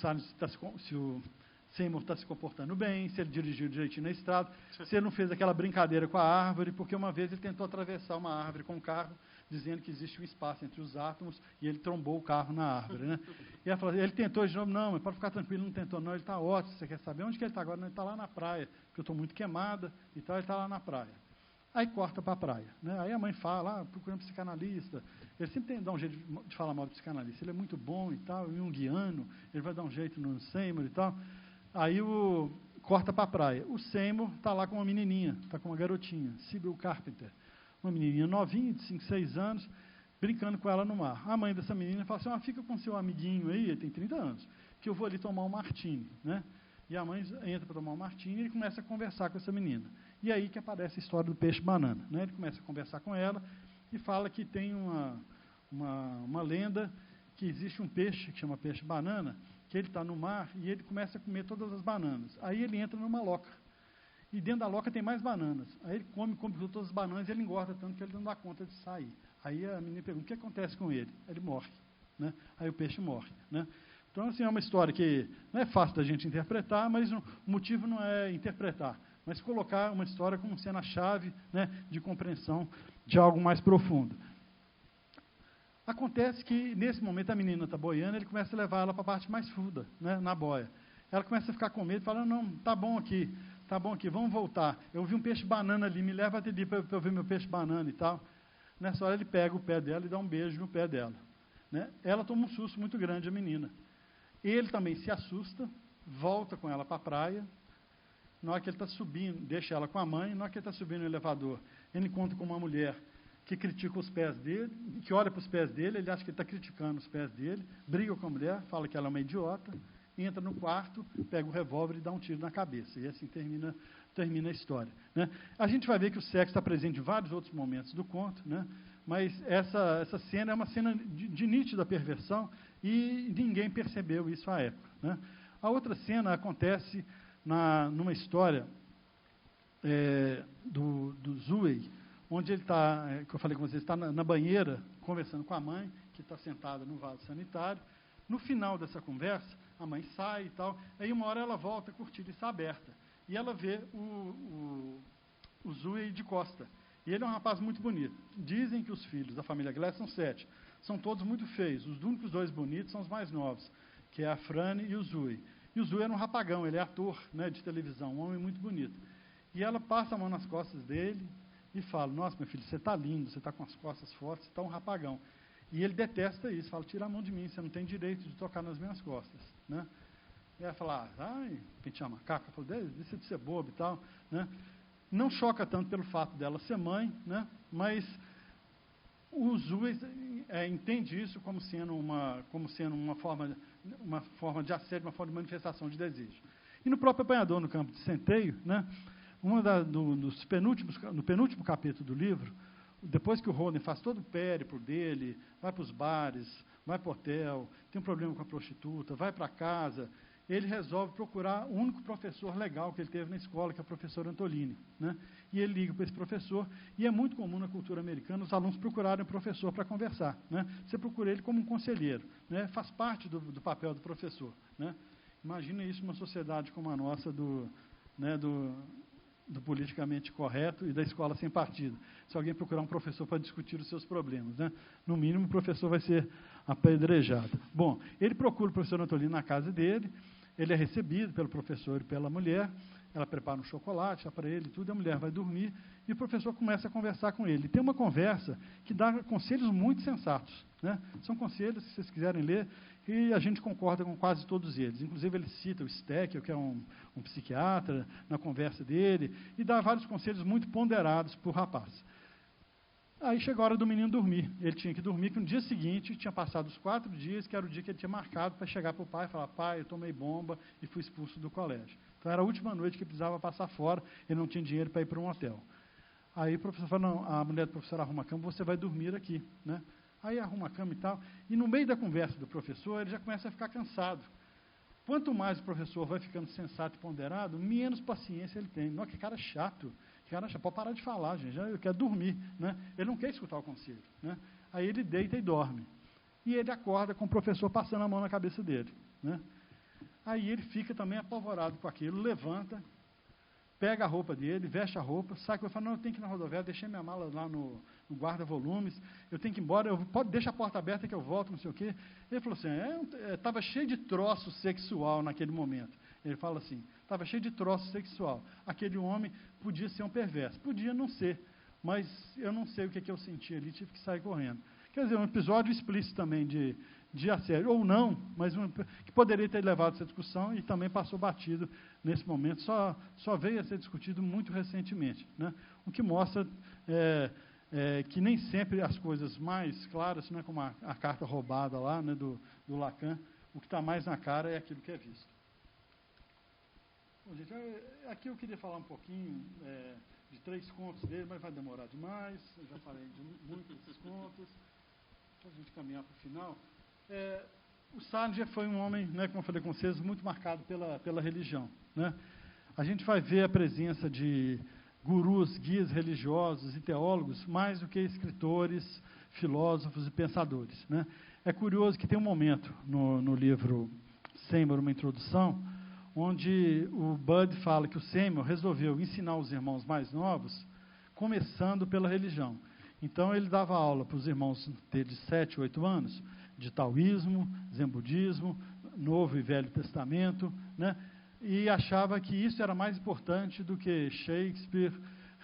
Seymour está se comportando bem, se ele dirigiu direitinho na estrada, se ele não fez aquela brincadeira com a árvore, porque uma vez ele tentou atravessar uma árvore com o carro dizendo que existe um espaço entre os átomos, e ele trombou o carro na árvore, né? E ela falou, ele tentou de novo, não, mas pode ficar tranquilo, não tentou não, ele está ótimo, você quer saber onde que ele está agora? Não, ele está lá na praia, porque eu estou muito queimada, e tal, ele está lá na praia. Aí corta para a praia, né? Aí a mãe fala, procurando psicanalista, ele sempre dá um jeito de falar mal do psicanalista, ele é muito bom e tal, junguiano, ele vai dar um jeito no Seymour e tal. Aí corta para a praia. O Seymour está lá com uma menininha, está com uma garotinha, Sybil Carpenter, uma menininha novinha, de 5, 6 anos, brincando com ela no mar. A mãe dessa menina fala assim, fica com seu amiguinho aí, ele tem 30 anos, que eu vou ali tomar um martini, né? E a mãe entra para tomar um martini e ele começa a conversar com essa menina. E aí que aparece a história do peixe-banana, né? Ele começa a conversar com ela e fala que tem uma lenda que existe um peixe, que chama peixe-banana, que ele está no mar e ele começa a comer todas as bananas. Aí ele entra numa loca. E dentro da loca tem mais bananas. Aí ele come todas as bananas e ele engorda tanto que ele não dá conta de sair. Aí a menina pergunta, o que acontece com ele? Ele morre, né? Aí o peixe morre, né? Então, assim, é uma história que não é fácil da gente interpretar, mas o motivo não é interpretar, mas colocar uma história como sendo a chave, né, de compreensão de algo mais profundo. Acontece que, nesse momento, a menina está boiando, ele começa a levar ela para a parte mais funda, né, na boia. Ela começa a ficar com medo, fala, não, tá bom aqui, vamos voltar. Eu vi um peixe-banana ali, me leva até ali para eu ver meu peixe-banana e tal. Nessa hora, ele pega o pé dela e dá um beijo no pé dela, né? Ela toma um susto muito grande, a menina. Ele também se assusta, volta com ela para a praia. Na hora que ele está subindo, deixa ela com a mãe, na hora que ele está subindo no elevador, ele encontra com uma mulher que critica os pés dele, que olha para os pés dele, ele acha que ele está criticando os pés dele, briga com a mulher, fala que ela é uma idiota, entra no quarto, pega o revólver e dá um tiro na cabeça. E assim termina a história, né? A gente vai ver que o sexo está presente em vários outros momentos do conto, né? Mas essa cena é uma cena de nítida perversão e ninguém percebeu isso à época, né? A outra cena acontece numa história do Zuey, onde ele está, que eu falei com vocês, está na banheira, conversando com a mãe, que está sentada no vaso sanitário. No final dessa conversa, a mãe sai e tal, aí uma hora ela volta, a cortina está aberta, e ela vê o Zuey de costa. E ele é um rapaz muito bonito. Dizem que os filhos da família Glass são 7. São todos muito feios. Os únicos 2 bonitos são os mais novos, que é a Frane e o Zuey. E o Zuey era um rapagão, ele é ator, né, de televisão, um homem muito bonito. E ela passa a mão nas costas dele e fala, nossa, meu filho, você está lindo, você está com as costas fortes, você está um rapagão. E ele detesta isso, fala, tira a mão de mim, você não tem direito de tocar nas minhas costas, né? E ela fala, pentear macaco, fala, deixa de ser bobo e tal, né? Não choca tanto pelo fato dela ser mãe, né? Mas o Zuey entende isso como sendo uma forma de assédio, uma forma de manifestação de desejo. E no próprio Apanhador no Campo de Centeio, né? No penúltimo capítulo do livro, depois que o Holden faz todo o périplo dele, vai para os bares, vai para o hotel, tem um problema com a prostituta, vai para casa, ele resolve procurar o único professor legal que ele teve na escola, que é o professor Antolini, né? E ele liga para esse professor, e é muito comum na cultura americana os alunos procurarem o professor para conversar, né? Você procura ele como um conselheiro, né? Faz parte do papel do professor, né? Imagina isso numa sociedade como a nossa, do politicamente correto e da escola sem partido. Se alguém procurar um professor para discutir os seus problemas, né? No mínimo o professor vai ser apedrejado. Bom, ele procura o professor Antolini na casa dele, ele é recebido pelo professor e pela mulher, ela prepara um chocolate para ele, tudo, a mulher vai dormir, e o professor começa a conversar com ele. E tem uma conversa que dá conselhos muito sensatos, né? São conselhos, se vocês quiserem ler, e a gente concorda com quase todos eles. Inclusive, ele cita o Steckel, que é um psiquiatra, na conversa dele, e dá vários conselhos muito ponderados para o rapaz. Aí chegou a hora do menino dormir. Ele tinha que dormir, que no dia seguinte, tinha passado os 4 dias, que era o dia que ele tinha marcado para chegar para o pai e falar, pai, eu tomei bomba e fui expulso do colégio. Então, era a última noite que precisava passar fora, ele não tinha dinheiro para ir para um hotel. Aí o professor falou, não, a mulher do professor arruma a cama, você vai dormir aqui, né? Aí arruma a cama e tal, e no meio da conversa do professor, ele já começa a ficar cansado. Quanto mais o professor vai ficando sensato e ponderado, menos paciência ele tem. Nossa, que cara chato. Pode parar de falar, gente. Eu quero dormir, né? Ele não quer escutar o conselho, né? Aí ele deita e dorme. E ele acorda com o professor passando a mão na cabeça dele, né? Aí ele fica também apavorado com aquilo, levanta, pega a roupa dele, veste a roupa, sai e fala, não, eu tenho que ir na rodoviária, deixei minha mala lá no guarda-volumes, eu tenho que ir embora, deixa a porta aberta que eu volto, não sei o quê. Ele falou assim, estava cheio de troço sexual naquele momento. Ele fala assim, estava cheio de troço sexual. Aquele homem podia ser um perverso, podia não ser, mas eu não sei o que eu senti ali, tive que sair correndo. Quer dizer, um episódio explícito também de assédio, ou não, mas que poderia ter levado essa discussão e também passou batido nesse momento, só veio a ser discutido muito recentemente, né? O que mostra que nem sempre as coisas mais claras, né, como a carta roubada lá, né, do Lacan, o que está mais na cara é aquilo que é visto. Bom, gente, aqui eu queria falar um pouquinho de 3 contos dele, mas vai demorar demais, eu já falei de muitos desses contos, para a gente caminhar para o final. O Salinger foi um homem, né, como eu falei com vocês, muito marcado pela religião, né? A gente vai ver a presença de gurus, guias religiosos e teólogos mais do que escritores, filósofos e pensadores, né? É curioso que tem um momento no livro Seymour, uma introdução, onde o Bud fala que o Seymour resolveu ensinar os irmãos mais novos, começando pela religião. Então, ele dava aula para os irmãos de 7, 8 anos, de taoísmo, zen budismo, Novo e Velho Testamento, né? E achava que isso era mais importante do que Shakespeare,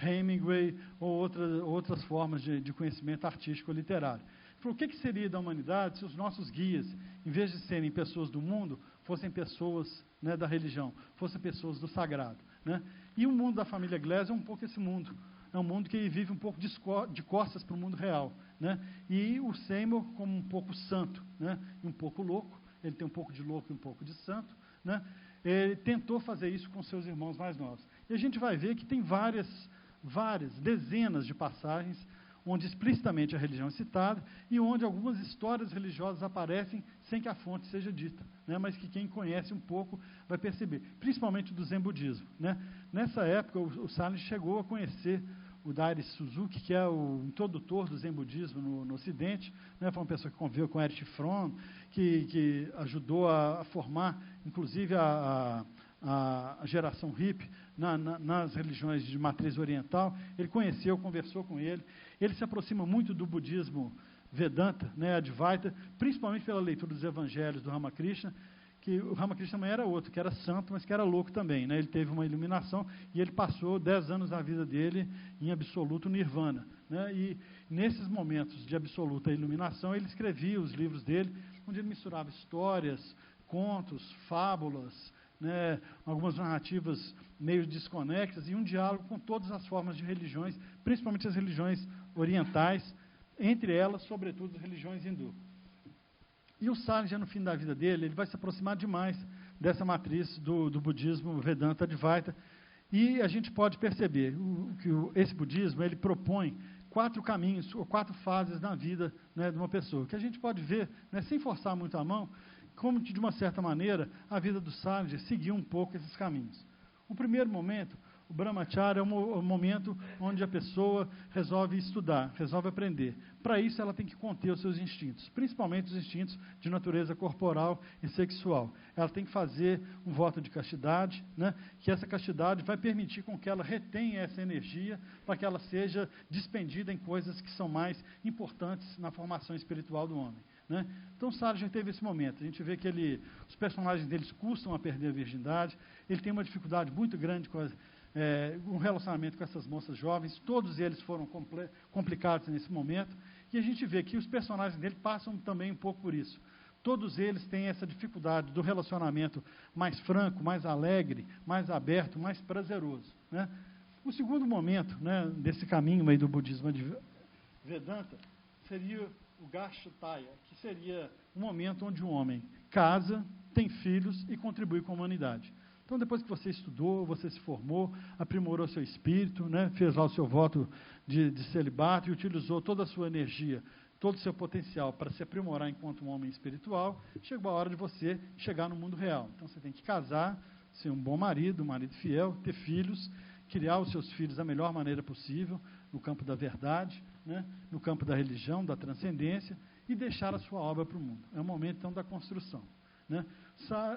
Hemingway ou outras formas de conhecimento artístico ou literário. Ele falou, o que seria da humanidade se os nossos guias, em vez de serem pessoas do mundo, fossem pessoas, né, da religião, fossem pessoas do sagrado, né? E o mundo da família Glass é um pouco esse mundo. É um mundo que vive um pouco de costas para o mundo real, né? E o Seymour como um pouco santo, né, e um pouco louco, ele tem um pouco de louco e um pouco de santo, né? Ele tentou fazer isso com seus irmãos mais novos. E a gente vai ver que tem várias, dezenas de passagens onde explicitamente a religião é citada e onde algumas histórias religiosas aparecem sem que a fonte seja dita, né? Mas que quem conhece um pouco vai perceber, principalmente do Zen budismo, né? Nessa época, o Salinger chegou a conhecer o Dairy Suzuki, que é o introdutor do Zen budismo no Ocidente, né? Foi uma pessoa que conviveu com Erich Fromm, que ajudou a formar, inclusive, a geração hippie nas religiões de matriz oriental. Ele conheceu, conversou com ele. Ele se aproxima muito do budismo Vedanta, né, Advaita, principalmente pela leitura dos evangelhos do Ramakrishna, que o Ramakrishna também era outro, que era santo, mas que era louco também, né? Ele teve uma iluminação e ele passou 10 anos da vida dele em absoluto nirvana, né? E nesses momentos de absoluta iluminação, ele escrevia os livros dele, onde ele misturava histórias, contos, fábulas, né, algumas narrativas meio desconexas e um diálogo com todas as formas de religiões, principalmente as religiões orientais, entre elas, sobretudo, as religiões hindu. E o Salinger, no fim da vida dele, ele vai se aproximar demais dessa matriz do budismo Vedanta Advaita, e a gente pode perceber que esse budismo ele propõe 4 caminhos, ou 4 fases na vida, né, de uma pessoa, que a gente pode ver, né, sem forçar muito a mão, como, de uma certa maneira, a vida do Salinger seguiu um pouco esses caminhos. O primeiro momento, o Brahmacharya é um momento onde a pessoa resolve estudar, resolve aprender. Para isso, ela tem que conter os seus instintos, principalmente os instintos de natureza corporal e sexual. Ela tem que fazer um voto de castidade, né, que essa castidade vai permitir com que ela retenha essa energia para que ela seja despendida em coisas que são mais importantes na formação espiritual do homem, né? Então, Salinger teve esse momento. A gente vê que os personagens deles custam a perder a virgindade, ele tem uma dificuldade muito grande com um relacionamento com essas moças jovens, todos eles foram complicados nesse momento, e a gente vê que os personagens dele passam também um pouco por isso. Todos eles têm essa dificuldade do relacionamento mais franco, mais alegre, mais aberto, mais prazeroso, né? O segundo momento, né, desse caminho aí do budismo Vedanta seria o Gashutaya, que seria um momento onde o homem casa, tem filhos e contribui com a humanidade. Então, depois que você estudou, você se formou, aprimorou seu espírito, né, fez lá o seu voto de celibato e utilizou toda a sua energia, todo o seu potencial para se aprimorar enquanto um homem espiritual, chegou a hora de você chegar no mundo real. Então, você tem que casar, ser um bom marido, um marido fiel, ter filhos, criar os seus filhos da melhor maneira possível, no campo da verdade, né, no campo da religião, da transcendência, e deixar a sua obra para o mundo. É o momento, então, da construção. né?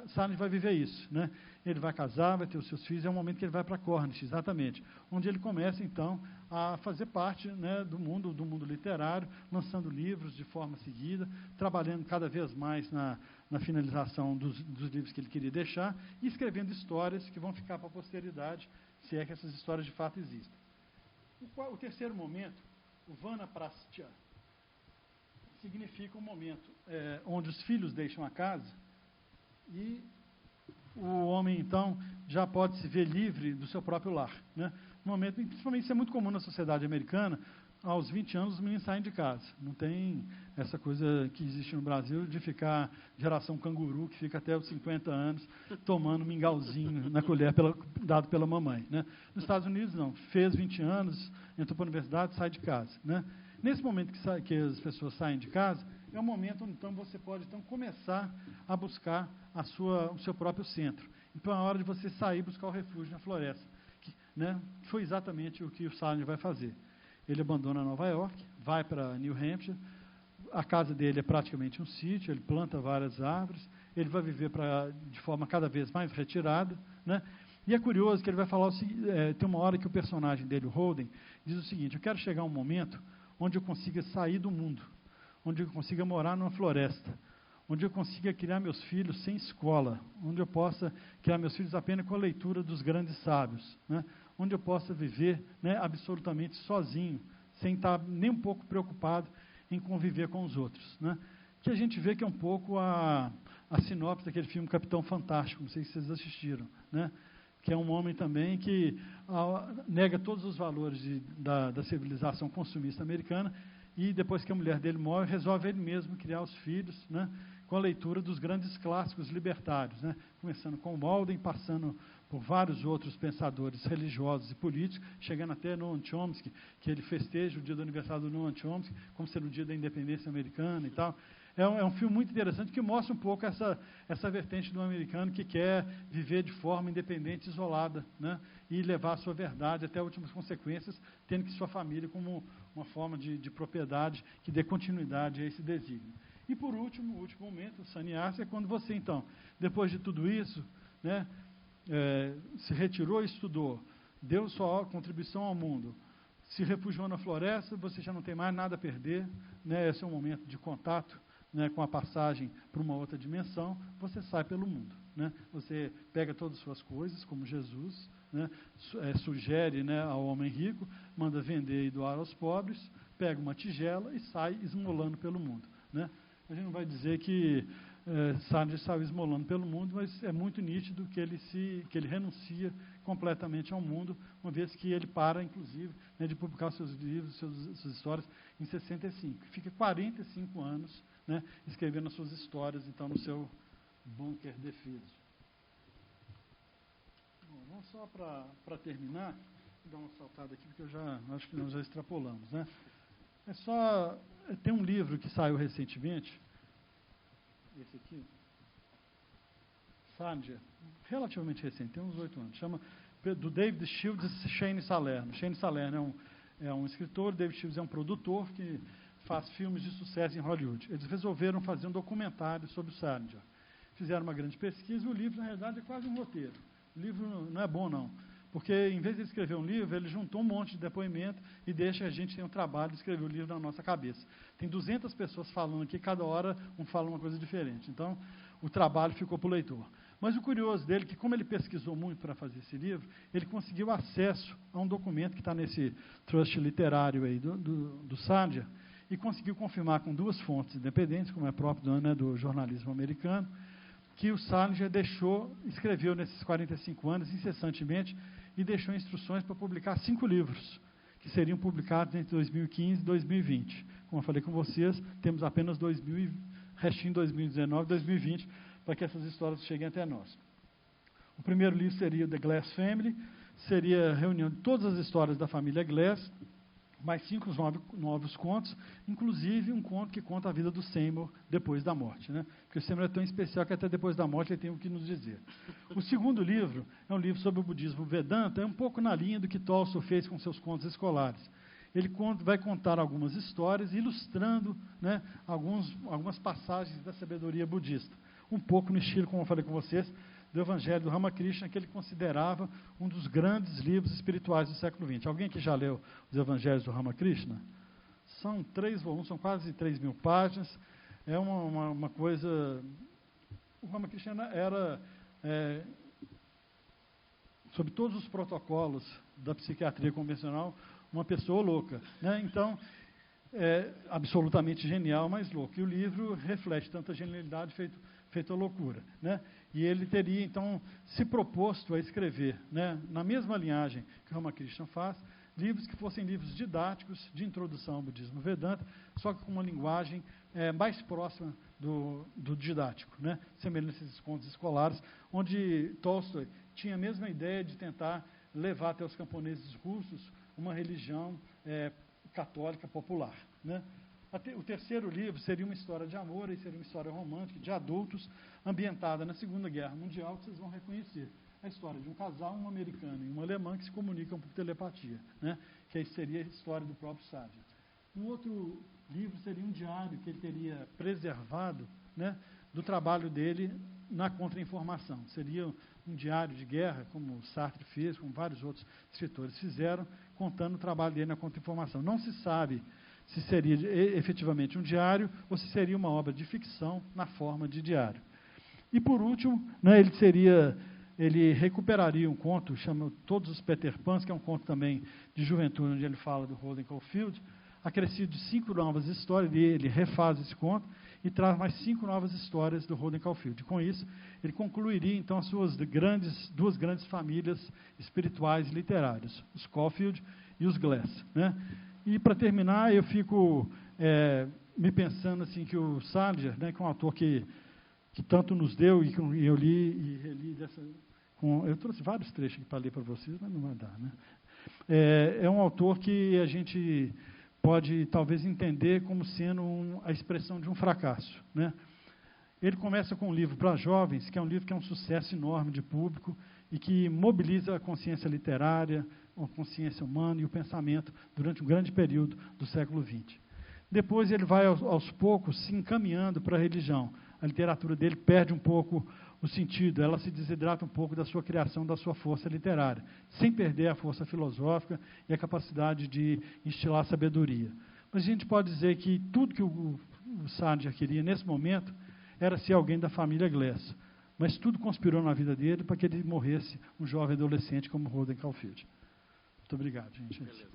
Salinger vai viver isso, né? Ele vai casar, vai ter os seus filhos, é o momento que ele vai para Cornish, exatamente, onde ele começa, então, a fazer parte, né, do mundo literário, lançando livros de forma seguida, trabalhando cada vez mais na finalização dos livros que ele queria deixar e escrevendo histórias que vão ficar para a posteridade, se é que essas histórias de fato existem. O terceiro momento, o Vanaprastya, significa um momento onde os filhos deixam a casa e o homem, então, já pode se ver livre do seu próprio lar, né? No momento, principalmente, isso é muito comum na sociedade americana, aos 20 anos os meninos saem de casa. Não tem essa coisa que existe no Brasil de ficar geração canguru, que fica até os 50 anos tomando mingauzinho na colher dado pela mamãe, né? Nos Estados Unidos, não. Fez 20 anos, entrou para a universidade, sai de casa, né? Nesse momento que as pessoas saem de casa, é um momento onde então, você pode então, começar a buscar o seu próprio centro. Então é a hora de você sair e buscar o refúgio na floresta. Né? Foi exatamente o que o Salinger vai fazer. Ele abandona Nova York, vai para New Hampshire, a casa dele é praticamente um sítio, ele planta várias árvores, ele vai viver de forma cada vez mais retirada, né? E é curioso que ele vai falar tem uma hora que o personagem dele, o Holden, diz o seguinte: eu quero chegar a um momento onde eu consiga sair do mundo, onde eu consiga morar numa floresta, onde eu consiga criar meus filhos sem escola, onde eu possa criar meus filhos apenas com a leitura dos grandes sábios, né? Onde eu possa viver, né, absolutamente sozinho, sem estar nem um pouco preocupado em conviver com os outros, né? Que a gente vê que é um pouco a sinopse daquele filme Capitão Fantástico, não sei se vocês assistiram, né? Que é um homem também que nega todos os valores da civilização consumista americana e depois que a mulher dele morre, resolve ele mesmo criar os filhos, né, com a leitura dos grandes clássicos libertários, né, começando com Walden, passando por vários outros pensadores religiosos e políticos, chegando até Noam Chomsky, que ele festeja o dia do aniversário do Noam Chomsky, como sendo o dia da independência americana e tal. É um filme muito interessante que mostra um pouco essa vertente do americano que quer viver de forma independente, isolada, né, e levar a sua verdade até últimas consequências, tendo que sua família como uma forma de propriedade que dê continuidade a esse desígnio. E, por último, o último momento, o sannyasa, é quando você, então, depois de tudo isso, né, se retirou e estudou, deu sua contribuição ao mundo, se refugiou na floresta, você já não tem mais nada a perder, né, esse é um momento de contato, né, com a passagem para uma outra dimensão, você sai pelo mundo, né? Você pega todas as suas coisas, como Jesus, né, sugere, né, ao homem rico, manda vender e doar aos pobres, pega uma tigela e sai esmolando pelo mundo, né? A gente não vai dizer que Salinger saiu esmolando pelo mundo, mas é muito nítido que ele renuncia completamente ao mundo, uma vez que ele para, inclusive, né, de publicar seus livros, suas histórias, em 65. Fica 45 anos, né, escrevendo as suas histórias, então, no seu bunker defeso. Bom, vamos só para terminar, vou dar uma saltada aqui, porque acho que nós já extrapolamos, né? Tem um livro que saiu recentemente, esse aqui, Salinger, relativamente recente, tem uns 8 anos, chama do David Shields e Shane Salerno. Shane Salerno é um escritor, David Shields é um produtor que faz filmes de sucesso em Hollywood. Eles resolveram fazer um documentário sobre o Salinger. Fizeram uma grande pesquisa e o livro, na realidade, é quase um roteiro. O livro não é bom, não. Porque, em vez de escrever um livro, ele juntou um monte de depoimento e deixa a gente ter um trabalho de escrever o livro na nossa cabeça. Tem 200 pessoas falando aqui, cada hora um fala uma coisa diferente. Então, o trabalho ficou para o leitor. Mas o curioso dele é que, como ele pesquisou muito para fazer esse livro, ele conseguiu acesso a um documento que está nesse trust literário aí do Salinger, e conseguiu confirmar com 2 fontes independentes, como é próprio, né, do jornalismo americano, que o Salinger escreveu nesses 45 anos, incessantemente, e deixou instruções para publicar 5 livros, que seriam publicados entre 2015 e 2020. Como eu falei com vocês, temos apenas restinho 2019 e 2020, para que essas histórias cheguem até nós. O primeiro livro seria The Glass Family, seria a reunião de todas as histórias da família Glass, mais 5 novos contos, inclusive um conto que conta a vida do Seymour depois da morte, né? Porque o Seymour é tão especial que até depois da morte ele tem o que nos dizer. O segundo livro é um livro sobre o budismo Vedanta, é um pouco na linha do que Tolstói fez com seus contos escolares. Ele vai contar algumas histórias, ilustrando, né, algumas passagens da sabedoria budista. um pouco no estilo, como eu falei com vocês, do Evangelho do Ramakrishna, que ele considerava um dos grandes livros espirituais do século XX. Alguém que já leu os Evangelhos do Ramakrishna? São 3 volumes, são quase 3.000 páginas. É uma coisa... O Ramakrishna era, sob todos os protocolos da psiquiatria convencional, uma pessoa louca, né? Então, absolutamente genial, mas louco. E o livro reflete tanta genialidade feito a loucura, né? E ele teria, então, se proposto a escrever, né, na mesma linhagem que o Ramakrishna faz, livros que fossem livros didáticos de introdução ao budismo Vedanta, só que com uma linguagem mais próxima do didático, né, semelhante a esses contos escolares, onde Tolstói tinha a mesma ideia de tentar levar até os camponeses russos uma religião católica popular, né. O terceiro livro seria uma história de amor, e seria uma história romântica, de adultos, ambientada na Segunda Guerra Mundial, que vocês vão reconhecer. A história de um casal, um americano e uma alemã, que se comunicam por telepatia, né? Que aí seria a história do próprio Sadhya. Um outro livro seria um diário que ele teria preservado, né, do trabalho dele na contra-informação. Seria um diário de guerra, como Sartre fez, como vários outros escritores fizeram, contando o trabalho dele na contra-informação. Não se sabe se seria efetivamente um diário ou se seria uma obra de ficção na forma de diário. E, por último, né, ele recuperaria um conto, chama Todos os Peter Pans, que é um conto também de juventude, onde ele fala do Holden Caulfield, acrescido de 5 novas histórias, ele refaz esse conto e traz mais 5 novas histórias do Holden Caulfield. Com isso, ele concluiria, então, as suas duas grandes famílias espirituais e literárias, os Caulfield e os Glass, né? E, para terminar, eu fico me pensando assim, que o Sadhya, né, que é um autor que tanto nos deu, e que eu li e reli eu trouxe vários trechos aqui para ler para vocês, mas não vai dar, né? É um autor que a gente pode, talvez, entender como sendo a expressão de um fracasso, né? Ele começa com um livro para jovens, que é um livro que é um sucesso enorme de público e que mobiliza a consciência literária, a consciência humana e o pensamento durante um grande período do século XX. Depois ele vai, aos poucos, se encaminhando para a religião. A literatura dele perde um pouco o sentido, ela se desidrata um pouco da sua criação, da sua força literária, sem perder a força filosófica e a capacidade de instilar sabedoria. Mas a gente pode dizer que tudo que o Sadhya queria nesse momento era ser alguém da família Glass, mas tudo conspirou na vida dele para que ele morresse um jovem adolescente como Holden Caulfield. Muito obrigado, gente. Beleza.